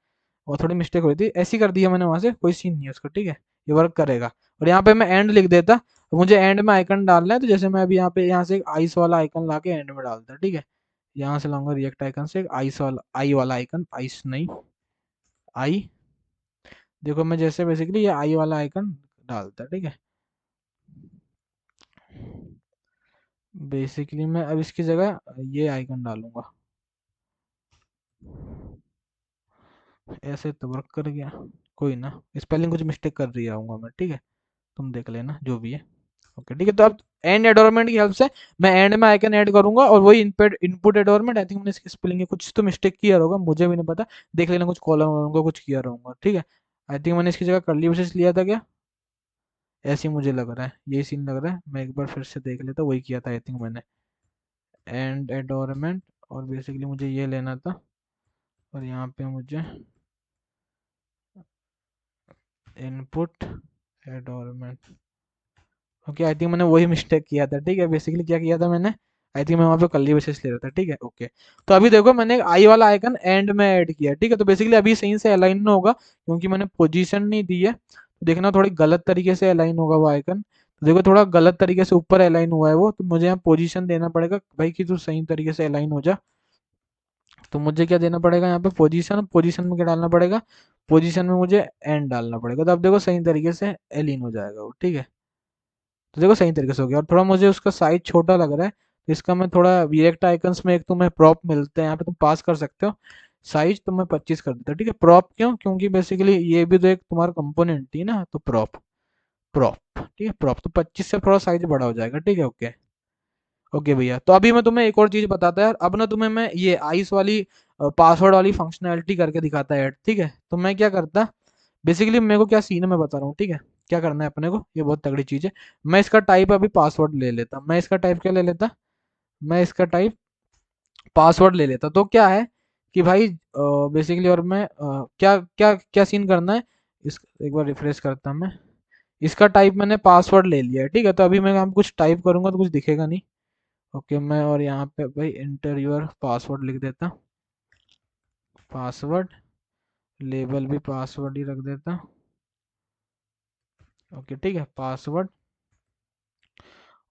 और थोड़ी मिस्टेक हुई थी, ऐसी कर दिया मैंने वहां से, कोई सीन नहीं है उसका, ठीक है, ये वर्क करेगा। और यहाँ पे मैं एंड लिख देता, मुझे एंड में आइकन डालना है, तो जैसे मैं अभी यहाँ से एक आइस वाला आइकन ला के एंड में डालता, ठीक है। यहाँ से लाऊंगा रिएक्ट आइकन से एक आइस वाला, आई वाला आइकन, आइस नहीं, आई, देखो मैं जैसे बेसिकली ये आई वाला आइकन डालता, ठीक है। बेसिकली मैं अब इसकी जगह ये आइकन डालूंगा, ऐसे तो वर्क कर गया। कोई ना, स्पेलिंग कुछ मिस्टेक कर रही आऊंगा मैं, ठीक है, तुम देख लेना जो भी है। ओके ठीक है, तो अब एंड एडोरमेंट की हेल्प से मैं एंड में आइकन ऐड करूंगा, और वही इनपुट इनपुट एडोरमेंट, आई थिंक मैंने इसकी स्पेलिंग में कुछ तो मिस्टेक किया होगा, मुझे भी नहीं पता, देख लेना, कुछ कॉलम होगा, कुछ किया रहूंगा, ठीक है। आई थिंक मैंने इसकी जगह कर्ली ब्रेसेस लिया था क्या, ऐसे ही मुझे लग रहा है, यही सीन लग रहा है, मैं एक बार फिर से देख लेता, वही किया था आई थिंक मैंने, एंड एडोरमेंट, और बेसिकली मुझे ये लेना था, और यहाँ पे मुझे इनपुट एडोरमेंट। ओके आई थिंक मैंने वही मिस्टेक किया था, ठीक है, बेसिकली क्या किया था मैंने, आई थिंक मैं वहाँ पे कर्ली ब्रेसेस ले रहा था, ठीक है। ओके, तो अभी देखो मैंने आई वाला आइकन एंड में ऐड किया, ठीक है, तो बेसिकली अभी सही से अलाइन होगा, क्योंकि मैंने पोजीशन नहीं दी है, तो देखना थोड़ी गलत तरीके से अलाइन होगा वो आइकन, तो देखो थोड़ा गलत तरीके से ऊपर अलाइन हुआ है वो, तो मुझे यहाँ पोजीशन देना पड़ेगा भाई कि तू सही तरीके से अलाइन हो जा। तो मुझे क्या देना पड़ेगा यहाँ पे, पोजीशन, पोजीशन में क्या डालना पड़ेगा, पोजीशन में मुझे एंड डालना पड़ेगा, तो अब देखो सही तरीके से अलाइन हो जाएगा वो, ठीक है। तो देखो सही तरीके से हो गया, और थोड़ा मुझे उसका साइज छोटा लग रहा है, तो इसका मैं थोड़ा रिएक्ट आइकन्स में एक तुम्हें प्रॉप मिलते हैं यहाँ पे, तुम पास कर सकते हो, साइज तो मैं 25 कर देता, ठीक है। प्रॉप क्यों, क्योंकि बेसिकली ये भी तो एक तुम्हारा कंपोनेंट ही ना, तो प्रॉप, प्रॉप, ठीक है, प्रॉप, तो 25 से थोड़ा साइज बड़ा हो जाएगा, ठीक है। ओके, ओके भैया, तो अभी मैं तुम्हें एक और चीज बताता है यार, अब ना तुम्हें मैं ये आइस वाली पासवर्ड वाली फंक्शनैलिटी करके दिखाता है ऐड, ठीक है। तो मैं क्या करता, बेसिकली मेरे को क्या सीन है मैं बता रहा हूँ, ठीक है, क्या करना है अपने को, ये बहुत तगड़ी चीज है। मैं इसका टाइप अभी पासवर्ड ले लेता, मैं इसका टाइप क्या ले लेता, मैं इसका टाइप पासवर्ड ले लेता, तो क्या है कि भाई बेसिकली, और मैं क्या क्या क्या सीन करना है, इस एक बार रिफ्रेश करता मैं, इसका टाइप मैंने पासवर्ड ले लिया है, ठीक है। तो अभी मैं यहाँ पे कुछ टाइप करूंगा तो कुछ दिखेगा नहीं। ओके, मैं और यहाँ पे भाई इंटर योर पासवर्ड लिख देता, पासवर्ड, लेबल भी पासवर्ड ही रख देता। ओके ठीक है, पासवर्ड,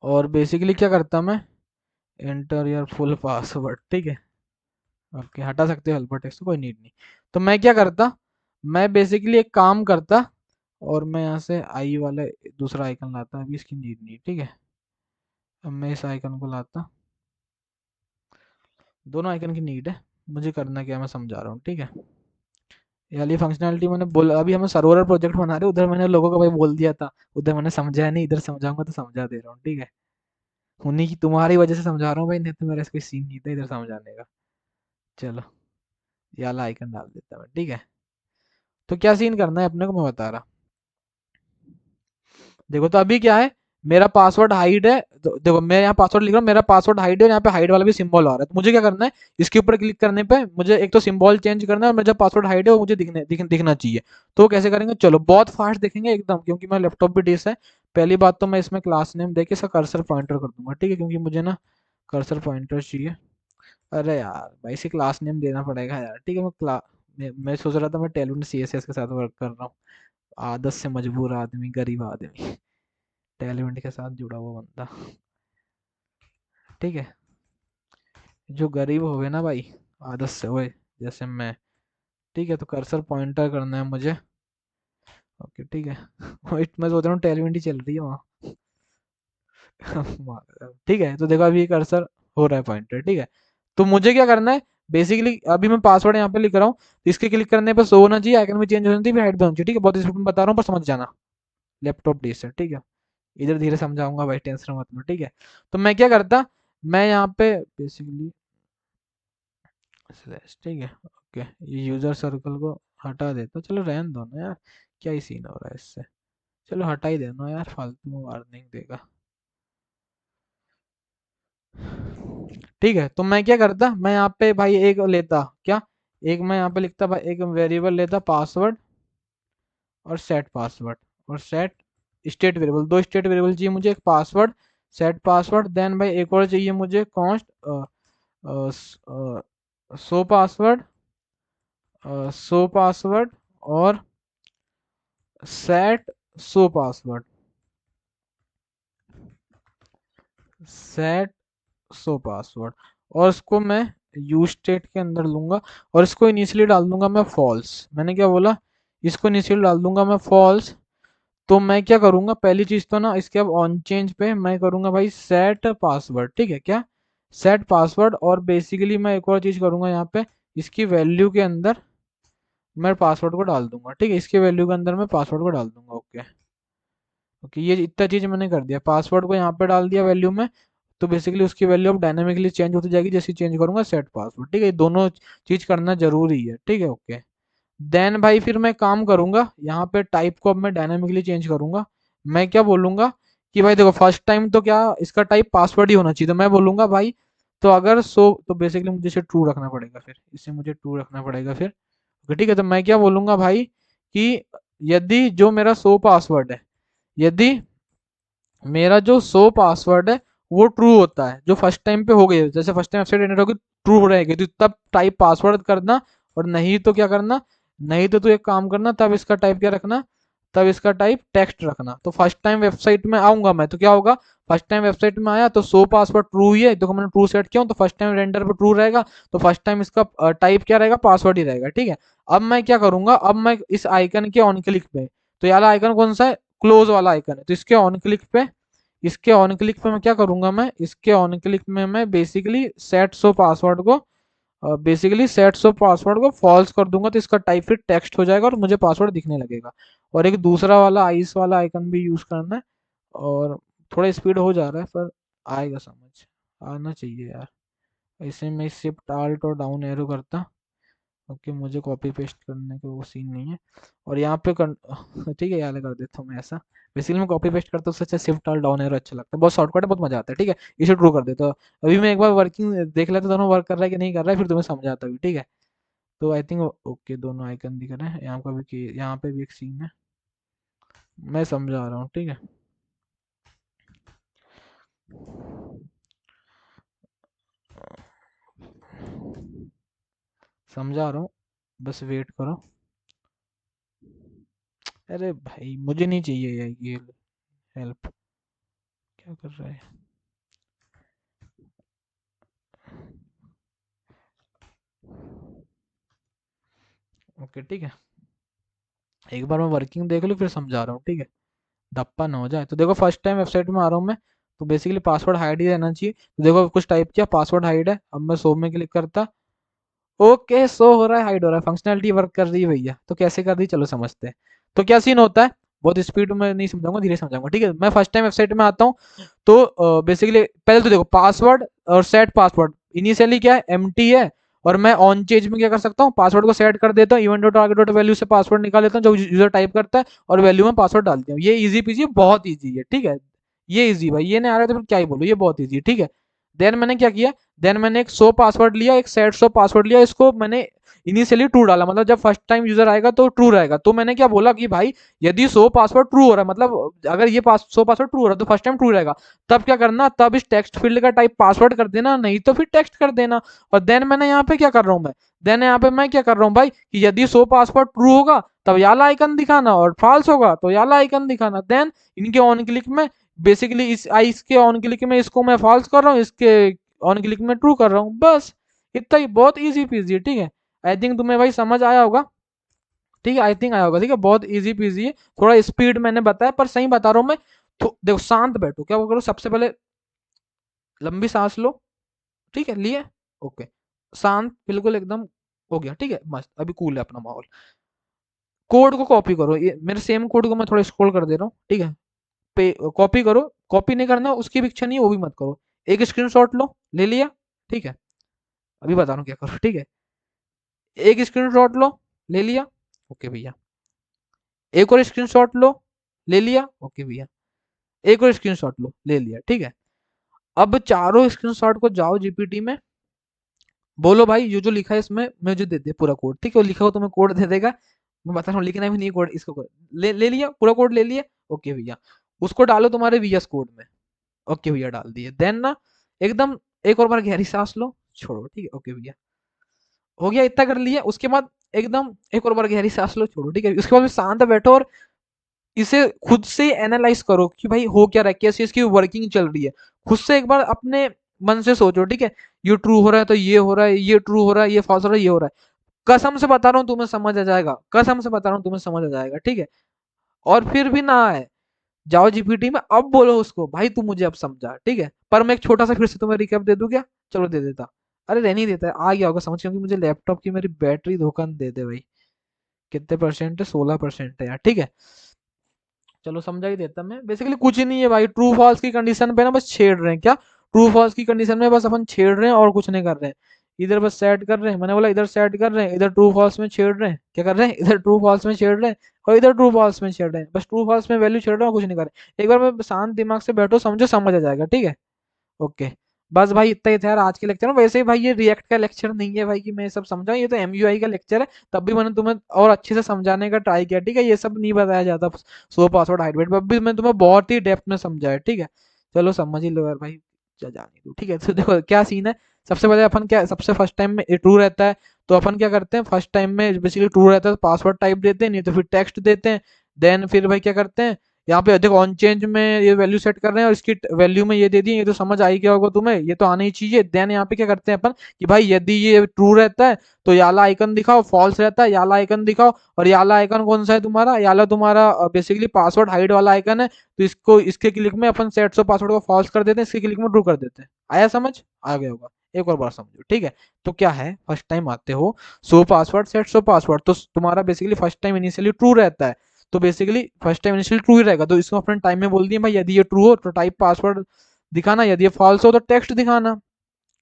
और बेसिकली क्या करता मैं, एंटर योर फुल पासवर्ड, ठीक है। ओके, हटा सकते हो हेल्पर टेक्स्ट, कोई नीड नहीं। तो मैं क्या करता, मैं बेसिकली एक काम करता, और मैं यहाँ से आई वाला दूसरा आइकन लाता, अभी इसकी नीड नहीं, ठीक है। अब मैं इस आइकन को लाता, दोनों आइकन की नीड है, मुझे करना क्या है मैं समझा रहा हूँ, ठीक है। ये वाली फंक्शनैलिटी मैंने बोला, अभी हम सर्वर प्रोजेक्ट बना रहे हैं, उधर मैंने लोगों को भाई बोल दिया था, उधर मैंने समझाया नहीं, इधर समझाऊंगा तो समझा दे रहा हूँ, ठीक है। उन्हीं की तुम्हारी वजह से समझा रहा हूँ भाई, नहीं तो मेरा कोई सीन नहीं था इधर समझाने का। चलो, ये वाला आइकन डाल देता मैं, ठीक है। तो क्या सीन करना है अपने को मैं बता रहा, देखो तो अभी क्या है, मेरा पासवर्ड हाइड है, तो देखो मैं यहाँ पासवर्ड लिख रहा हूँ, मेरा पासवर्ड हाइड है, और यहाँ पे हाइड वाला भी सिंबल आ रहा है, तो मुझे क्या करना है, इसके ऊपर क्लिक करने पे मुझे एक तो सिंबल चेंज करना है, और मेरा जब पासवर्ड हाइड है वो मुझे दिखना चाहिए। तो वो कैसे करेंगे, चलो बहुत फास्ट देखेंगे एकदम, क्योंकि मेरा लैपटॉप भी डिस है। पहली बात तो मैं इसमें क्लास नेम देके इसका कर्सर पॉइंटर कर दूंगा, ठीक है, क्योंकि मुझे ना कर्सर पॉइंटर चाहिए। अरे यार भाई, इसे क्लास नेम देना पड़ेगा यार, ठीक है। मैं सोच रहा था मैं टेलविन सीएसएस के साथ वर्क कर रहा हूँ, आदत से मजबूर आदमी, गरीब आदमी, टैलेंट के साथ जुड़ा हुआ बंदा, ठीक है। जो गरीब होवे ना भाई, आदत से होए, जैसे मैं, ठीक है। तो कर्सर पॉइंटर करना है मुझे, ओके ठीक है। वेट, मैं सोच रहा हूँ टैलेंट ही चल रही है वहाँ। ठीक है, तो देखो अभी कर्सर हो रहा है पॉइंटर, ठीक है। तो मुझे क्या करना है, बेसिकली अभी मैं पासवर्ड यहाँ पे लिख रहा हूँ, तो इसके क्लिक करने पे शो होना चाहिए, आइकन में चेंज होना चाहिए, हाइट भी होनी चाहिए, ठीक है। बहुत स्पीड में बता रहा हूँ पर समझ जाना, लैपटॉप डिस है, ठीक है। इधर धीरे समझाऊंगा भाई, टेंशन मत लो, ठीक है। तो मैं क्या करता, मैं यहाँ पे बेसिकली स्लैश, ठीक है। ओके, ये यूजर सर्कल को हटा देता, चलो रहने दो ना यार, क्या ही सीन हो रहा है इससे, चलो हटा ही देना यार, फालतू में वार्निंग देगा। ठीक है, तो मैं क्या करता, मैं यहाँ पे भाई एक लेता क्या, एक मैं यहाँ पे लिखता भाई, एक वेरिएबल लेता पासवर्ड, और सेट पासवर्ड, और सेट स्टेट वेरिएबल, दो स्टेट वेरिएबल चाहिए मुझे, एक पासवर्ड, सेट पासवर्ड, देन भाई एक और चाहिए मुझे const, show password, show password, और set show password, set show password, और इसको मैं यूज स्टेट के अंदर लूंगा, और इसको इनिशियली डाल दूंगा मैं फॉल्स, मैंने क्या बोला, इसको इनिशियली डाल दूंगा मैं फॉल्स। तो मैं क्या करूंगा, पहली चीज तो ना इसके अब ऑन चेंज पे मैं करूंगा भाई सेट पासवर्ड, ठीक है क्या, सेट पासवर्ड। और बेसिकली मैं एक और चीज करूंगा यहाँ पे, इसकी वैल्यू के अंदर मैं पासवर्ड को डाल दूंगा, ठीक है, इसके वैल्यू के अंदर मैं पासवर्ड को डाल दूंगा। ओके ओके, ये इतना चीज मैंने कर दिया, पासवर्ड को यहाँ पे डाल दिया वैल्यू में। तो बेसिकली उसकी वैल्यू अब डायनामिकली चेंज होती जाएगी जैसे चेंज करूंगा सेट पासवर्ड, ठीक है, ये दोनों चीज करना जरूरी है, ठीक है। ओके, देन भाई फिर मैं काम करूंगा यहाँ पे, टाइप को अब मैं डायनामिकली चेंज करूंगा। मैं क्या बोलूंगा कि भाई देखो फर्स्ट टाइम तो क्या इसका टाइप पासवर्ड ही होना चाहिए, तो मैं बोलूंगा भाई, तो अगर सो तो बेसिकली मुझे इसे ट्रू रखना पड़ेगा, फिर इसे मुझे ट्रू रखना पड़ेगा फिर। ओके, ठीक है, तो मैं क्या बोलूंगा भाई कि यदि जो मेरा सो पासवर्ड है, यदि मेरा जो सो पासवर्ड है वो ट्रू होता है, जो फर्स्ट टाइम पे हो गई, जैसे फर्स्ट टाइम वेबसाइट एंटर होगी ट्रू हो रहेगी, तो तब टाइप पासवर्ड करना, और नहीं तो क्या करना, नहीं तो तू एक काम करना, तब इसका टाइप क्या रखना, तब इसका टाइप टेक्स्ट रखना। तो फर्स्ट टाइम वेबसाइट में आऊंगा मैं तो क्या होगा, फर्स्ट टाइम वेबसाइट में आया तो सो पासवर्ड ट्रू ही है, तो मैंने ट्रू सेट किया तो फर्स्ट टाइम रेंडर पे ट्रू रहेगा, तो फर्स्ट टाइम इसका टाइप क्या रहेगा, पासवर्ड ही रहेगा, ठीक है। अब मैं क्या करूंगा, अब मैं इस आइकन के ऑन क्लिक पे, तो ये वाला आइकन कौन सा है, क्लोज वाला आइकन है, तो इसके ऑन क्लिक पे, इसके ऑन क्लिक पे मैं क्या करूंगा, मैं इसके ऑन क्लिक में मैं बेसिकली सेट सो पासवर्ड को, बेसिकली सेट सो पासवर्ड को फॉल्स कर दूंगा, तो इसका टाइप फिर टेक्स्ट हो जाएगा और मुझे पासवर्ड दिखने लगेगा। और एक दूसरा वाला आइस वाला आइकन भी यूज करना है, और थोड़ा स्पीड हो जा रहा है पर आएगा समझ, आना चाहिए यार। ऐसे में शिफ्ट आल्ट और डाउन एरो करता, ओके, मुझे कॉपी पेस्ट करने का वो सीन नहीं है। और यहाँ पे ठीक है यार, कर देता हूँ मैं ऐसा, बेसिकली मैं कॉपी पेस्ट करता हूँ उससे अच्छा शिफ्ट आल्ट डाउन एरो अच्छा लगता है, बहुत शॉर्टकट है, बहुत मजा आता है, ठीक है, इसे ट्रू कर देता हूँ। अभी मैं एक बार वर्किंग देख लेता हूँ, दोनों वर्क कर रहा है कि नहीं कर रहा है, फिर तुम्हें समझाता हूँ, ठीक है। तो आई थिंक ओके, दोनों आइकन दिख रहे हैं, यहाँ का भी, यहाँ पे भी एक सीन है, मैं समझा रहा हूँ, ठीक है। समझा रहा हूँ, बस वेट करो। अरे भाई मुझे नहीं चाहिए ये हेल्प, क्या कर रहा है। ओके ठीक है, एक बार मैं वर्किंग देख लूँ फिर समझा रहा हूँ, ठीक है, धप्पा ना हो जाए। तो देखो फर्स्ट टाइम वेबसाइट में आ रहा हूँ मैं, तो बेसिकली पासवर्ड हाइड ही रहना चाहिए, तो देखो कुछ टाइप किया पासवर्ड हाइड है, अब मैं शो में क्लिक करता, ओके शो हो रहा है, हाइड हो रहा है, फंक्शनैलिटी वर्क कर रही है भैया, तो कैसे कर रही है चलो समझते हैं। तो क्या सीन होता है, बहुत स्पीड में नहीं समझाऊंगा, धीरे समझाऊंगा, ठीक है। मैं फर्स्ट टाइम वेबसाइट में आता हूँ, तो बेसिकली पहले तो देखो पासवर्ड और सेट पासवर्ड इनिशियली क्या है, एम्प्टी है, और मैं ऑन चेंज में क्या कर सकता हूँ, पासवर्ड को सेट कर देता हूँ, event dot target dot value से पासवर्ड निकाल लेता हूँ जो यूजर टाइप करता है, और वैल्यू में पासवर्ड डालती हूँ, ये इजी पीजी बहुत इजी है, ठीक है। ये इजी भाई, ये नहीं आ रहा है तो फिर क्या ही बोलो, ये बहुत इजी है, ठीक है। देन मैंने क्या किया, देन मैंने एक सो पासवर्ड लिया, एक सेट सो पासवर्ड लिया, इसको मैंने इनिशियली ट्रू डाला, मतलब जब फर्स्ट टाइम यूजर आएगा तो ट्रू रहेगा, तो मैंने क्या बोला कि भाई यदि सो पासवर्ड ट्रू हो रहा है, मतलब अगर ये सो पासवर्ड ट्रू हो रहा है तो फर्स्ट टाइम ट्रू रहेगा, तब क्या करना, तब इस टेक्स्ट फील्ड का टाइप पासवर्ड कर देना, नहीं तो फिर टेक्स्ट कर देना। और देन मैंने यहाँ पे क्या कर रहा हूँ मैं, देन यहाँ पे मैं क्या कर रहा हूँ भाई, कि यदि सो पासवर्ड ट्रू होगा तब याला आइकन दिखाना, और फॉल्स होगा तो याला आइकन दिखाना। देन इनके ऑन क्लिक में बेसिकली इस आइस के ऑन क्लिक में इसको मैं फॉल्स कर रहा हूँ, इसके ऑन क्लिक में ट्रू कर रहा हूँ, बस इतना ही, बहुत इजी पीजी है, ठीक है। आई थिंक तुम्हें भाई समझ आया होगा, ठीक है, आई थिंक आया होगा, ठीक है, बहुत इजी पीजी है, थोड़ा स्पीड मैंने बताया पर सही बता रहा हूँ मैं। तो देखो शांत बैठो, क्या करो, सबसे पहले लंबी सांस लो, ठीक है, लिए, ओके, शांत बिल्कुल एकदम, हो गया, ठीक है, मस्त, अभी कूल है अपना माहौल। कोड को कॉपी करो, ये मेरे सेम कोड को मैं थोड़ा स्क्रॉल कर दे रहा हूँ, ठीक है, पे कॉपी करो, कॉपी नहीं करना उसकी भी इच्छा नहीं है वो भी मत करो, एक स्क्रीनशॉट लो, ले लिया, ठीक है, अभी बता रहा हूँ क्या करो, ठीक है, एक स्क्रीनशॉट लो, ले लिया, ओके भैया, एक और स्क्रीनशॉट लो, ले लिया, ओके भैया, एक और स्क्रीनशॉट लो, ले लिया, ठीक है। अब चारों स्क्रीनशॉट को जाओ जीपीटी में, बोलो भाई ये जो लिखा है इसमें मुझे दे दे पूरा कोड, ठीक है, वो लिखा हो तुम्हें कोड दे देगा, मैं बता रहा हूँ लिखना भी नहीं कोड, इसको कोड ले लिया, पूरा कोड ले लिया, ओके भैया, उसको डालो तुम्हारे वीएस कोड में, ओके भैया डाल दिए, देन ना एकदम एक और बार गहरी सांस लो, छोड़ो, ठीक है, ओके भैया, हो गया, इतना कर लिया, उसके बाद एकदम एक और बार गहरी सांस लो, छोड़ो, ठीक है, उसके बाद में शांत बैठो और इसे खुद से एनालाइज करो कि भाई हो क्या रहा है, कैसे इसकी वर्किंग चल रही है, खुद से एक बार अपने मन से सोचो, ठीक है, ये ट्रू हो रहा है तो ये हो रहा है, ये ट्रू हो रहा है, ये फॉल्स हो रहा है, ये हो रहा है, कसम से बता रहा हूँ तुम्हें समझ आ जाएगा, कसम से बता रहा हूँ तुम्हें समझ आ जाएगा, ठीक है। और फिर भी ना आए, जाओ जीपीटी में अब बोलो उसको भाई तू मुझे अब समझा, ठीक है। पर मैं एक छोटा सा फिर से तुम्हें रिकैप दे दूं क्या? चलो दे देता। अरे रहने ही देता है, आ गया होगा समझ, क्योंकि मुझे लैपटॉप की मेरी बैटरी धोखा न दे दे भाई। कितने परसेंट है? 16% है यार, ठीक है। चलो समझा ही देता मैं। बेसिकली कुछ ही नहीं है भाई, ट्रू फॉल्स की कंडीशन पे ना बस छेड़ रहे हैं क्या, ट्रू फॉल्स की कंडीशन में बस अपन छेड़ रहे हैं और कुछ नहीं कर रहे हैं। इधर बस सेट कर रहे हैं, मैंने बोला इधर सेट कर रहे हैं, इधर ट्रू फॉल्स में छेड़ रहे हैं, क्या कर रहे हैं, इधर ट्रू फॉल्स में छेड़ रहे हैं और इधर ट्रू फॉल्स में छेड़ रहे हैं, बस ट्रू फॉल्स में वैल्यू छेड़ रहे हैं और कुछ नहीं कर रहे। एक बार मैं शांत दिमाग से बैठो, समझो, समझ आ जाएगा, ठीक है। ओके। बस भाई इतना ही था यार आज के लेक्चर में। वैसे ही भाई ये रिएक्ट का लेक्चर नहीं है भाई कि मैं सब समझाऊं, ये तो एमयूआई का लेक्चर है। तब भी मैंने तुम्हें और अच्छे से समझाने का ट्राई किया, ठीक है। ये सब नहीं बताया जाता सो पासवर्ड हाइडवेट, अब भी मैं तुम्हें बहुत ही डेप्थ में समझाया, ठीक है। चलो समझ ही लो यार भाई, जाने दो, ठीक है। तो देखो क्या सीन है, सबसे पहले अपन क्या, सबसे फर्स्ट टाइम में ट्रू रहता है तो अपन क्या करते हैं, फर्स्ट टाइम में बेसिकली ट्रू रहता है तो पासवर्ड टाइप देते हैं, नहीं तो फिर टेक्स्ट देते हैं। देन फिर भाई क्या करते हैं, यहाँ पे देखो ऑन चेंज में ये वैल्यू सेट कर रहे हैं और इसकी वैल्यू में ये दे दी, ये तो समझ आई क्या होगा तुम्हें, ये तो आना ही चाहिए। देन यहाँ पे क्या करते हैं अपन कि भाई यदि ये ट्रू रहता है तो याला आइकन दिखाओ, फॉल्स रहता है याला आइकन दिखाओ। और याला आइकन कौन सा है तुम्हारा, याला तुम्हारा बेसिकली पासवर्ड हाइड वाला आइकन है, तो इसको इसके क्लिक में अपन सेट्स ऑफ पासवर्ड को फॉल्स कर देते हैं, इसके क्लिक में ट्रू कर देते हैं। आया समझ? आ गया होगा, एक और बार समझो, ठीक है। तो क्या है, फर्स्ट टाइम आते हो, show password sets of password, तो तुम्हारा basically first time initially true रहता है, तो basically first time initial true ही रहेगा, तो इसको अपने टाइम में बोल दिए भाई यदि ये ट्रू हो तो टाइप पासवर्ड दिखाना, यदि ये फॉल्स हो तो टेक्स्ट दिखाना।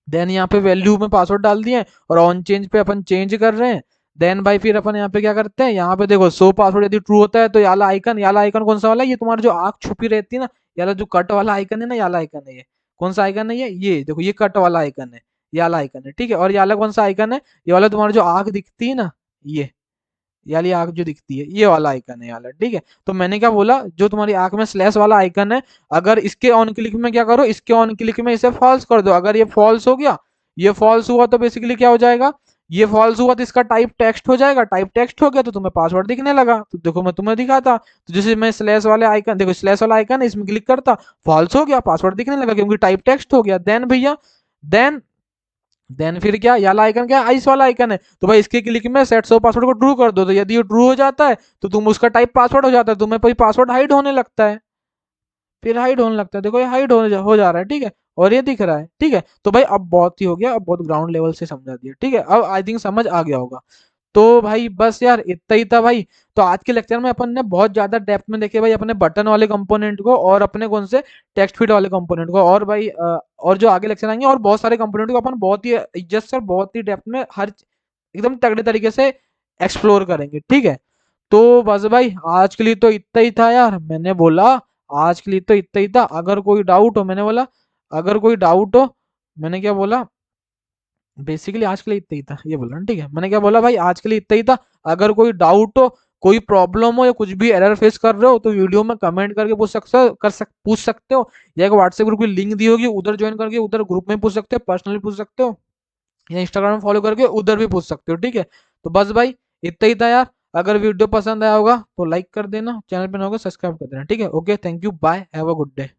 देन यहाँ पे वैल्यू में पासवर्ड डाल दिए और ऑन चेंज पे अपन चेंज कर रहे हैं। देन भाई फिर अपन यहाँ पे क्या करते हैं, यहाँ पे देखो सो पासवर्ड यदि ट्रू होता है तो याला आइकन, याला आइकन कौन सा वाला है, ये तुम्हारा जो आंख छुपी रहती है ना, याला जो कट वाला आइकन है ना, याला आइकन है ये। कौन सा आइकन है ये देखो, ये कट वाला आइकन है, याला आइकन है, ठीक है। और याला कौन सा आइकन है, ये वाला तुम्हारा जो आंख दिखती है ना, ये याली आंख जो दिखती है, ये वाला आइकन है वाला, ठीक है। तो मैंने क्या बोला, जो तुम्हारी आंख में स्लैश वाला आइकन है, अगर इसके ऑन क्लिक में क्या करो, इसके ऑन क्लिक में इसे फॉल्स कर दो। अगर ये फॉल्स हो गया, ये फॉल्स हुआ तो बेसिकली क्या हो जाएगा, ये फॉल्स हुआ तो इसका टाइप टेक्स्ट हो जाएगा, टाइप टेक्स्ट हो गया तो तुम्हें पासवर्ड दिखने लगा, तो देखो मैं तुम्हें दिखाता, तो जैसे मैं स्लैश वाले आइकन, देखो स्लैश वाला आइकन है, इसमें क्लिक करता, फॉल्स हो गया, पासवर्ड दिखने लगा क्योंकि टाइप टेक्स्ट हो गया। देन भैया, देन देन फिर क्या, याला आइकन क्या, आइस वाला आइकन है, तो भाई इसके क्लिक में सेट सो पासवर्ड को ट्रू कर दो, तो यदि ये ट्रू हो जाता है तो तुम उसका टाइप पासवर्ड हो जाता है, तुम्हें कोई पासवर्ड हाइड होने लगता है, फिर हाइड होने लगता है, देखो ये हाइड हो जा रहा है, ठीक है। और ये दिख रहा है, ठीक है। तो भाई अब बहुत ही हो गया, अब बहुत ग्राउंड लेवल से समझा दिया, ठीक है। अब आई थिंक समझ आ गया होगा। तो भाई बस यार इतना ही था भाई। तो आज के लेक्चर में अपन ने बहुत ज्यादा डेप्थ में देखे भाई अपने बटन वाले कंपोनेंट को और अपने कौन से टेक्स्ट फीड वाले कंपोनेंट को, और भाई और जो आगे लेक्चर आएंगे और बहुत सारे कंपोनेंट को अपन बहुत ही इज्जत से और बहुत ही डेप्थ में हर एकदम तगड़े तरीके से एक्सप्लोर करेंगे, ठीक है। तो बस भाई आज के लिए तो इतना ही था यार, मैंने बोला आज के लिए तो इतना ही था। अगर कोई डाउट हो, मैंने बोला अगर कोई डाउट हो, मैंने क्या बोला, बेसिकली आज के लिए इतना ही था ये बोला ना, ठीक है। मैंने क्या बोला भाई, आज के लिए इतना ही था। अगर कोई डाउट हो, कोई प्रॉब्लम हो या कुछ भी एरर फेस कर रहे हो तो वीडियो में कमेंट करके पूछ सकते हो, या एक व्हाट्सएप ग्रुप की लिंक दी होगी उधर ज्वाइन करके उधर ग्रुप में पूछ सकते हो, पर्सनली पूछ सकते हो, या इंस्टाग्राम फॉलो करके उधर भी पूछ सकते हो, ठीक है। तो बस भाई इतना ही था यार। अगर वीडियो पसंद आया होगा तो लाइक कर देना, चैनल पे ना होगा सब्सक्राइब कर देना, ठीक है। Okay, thank you, bye, have a good day.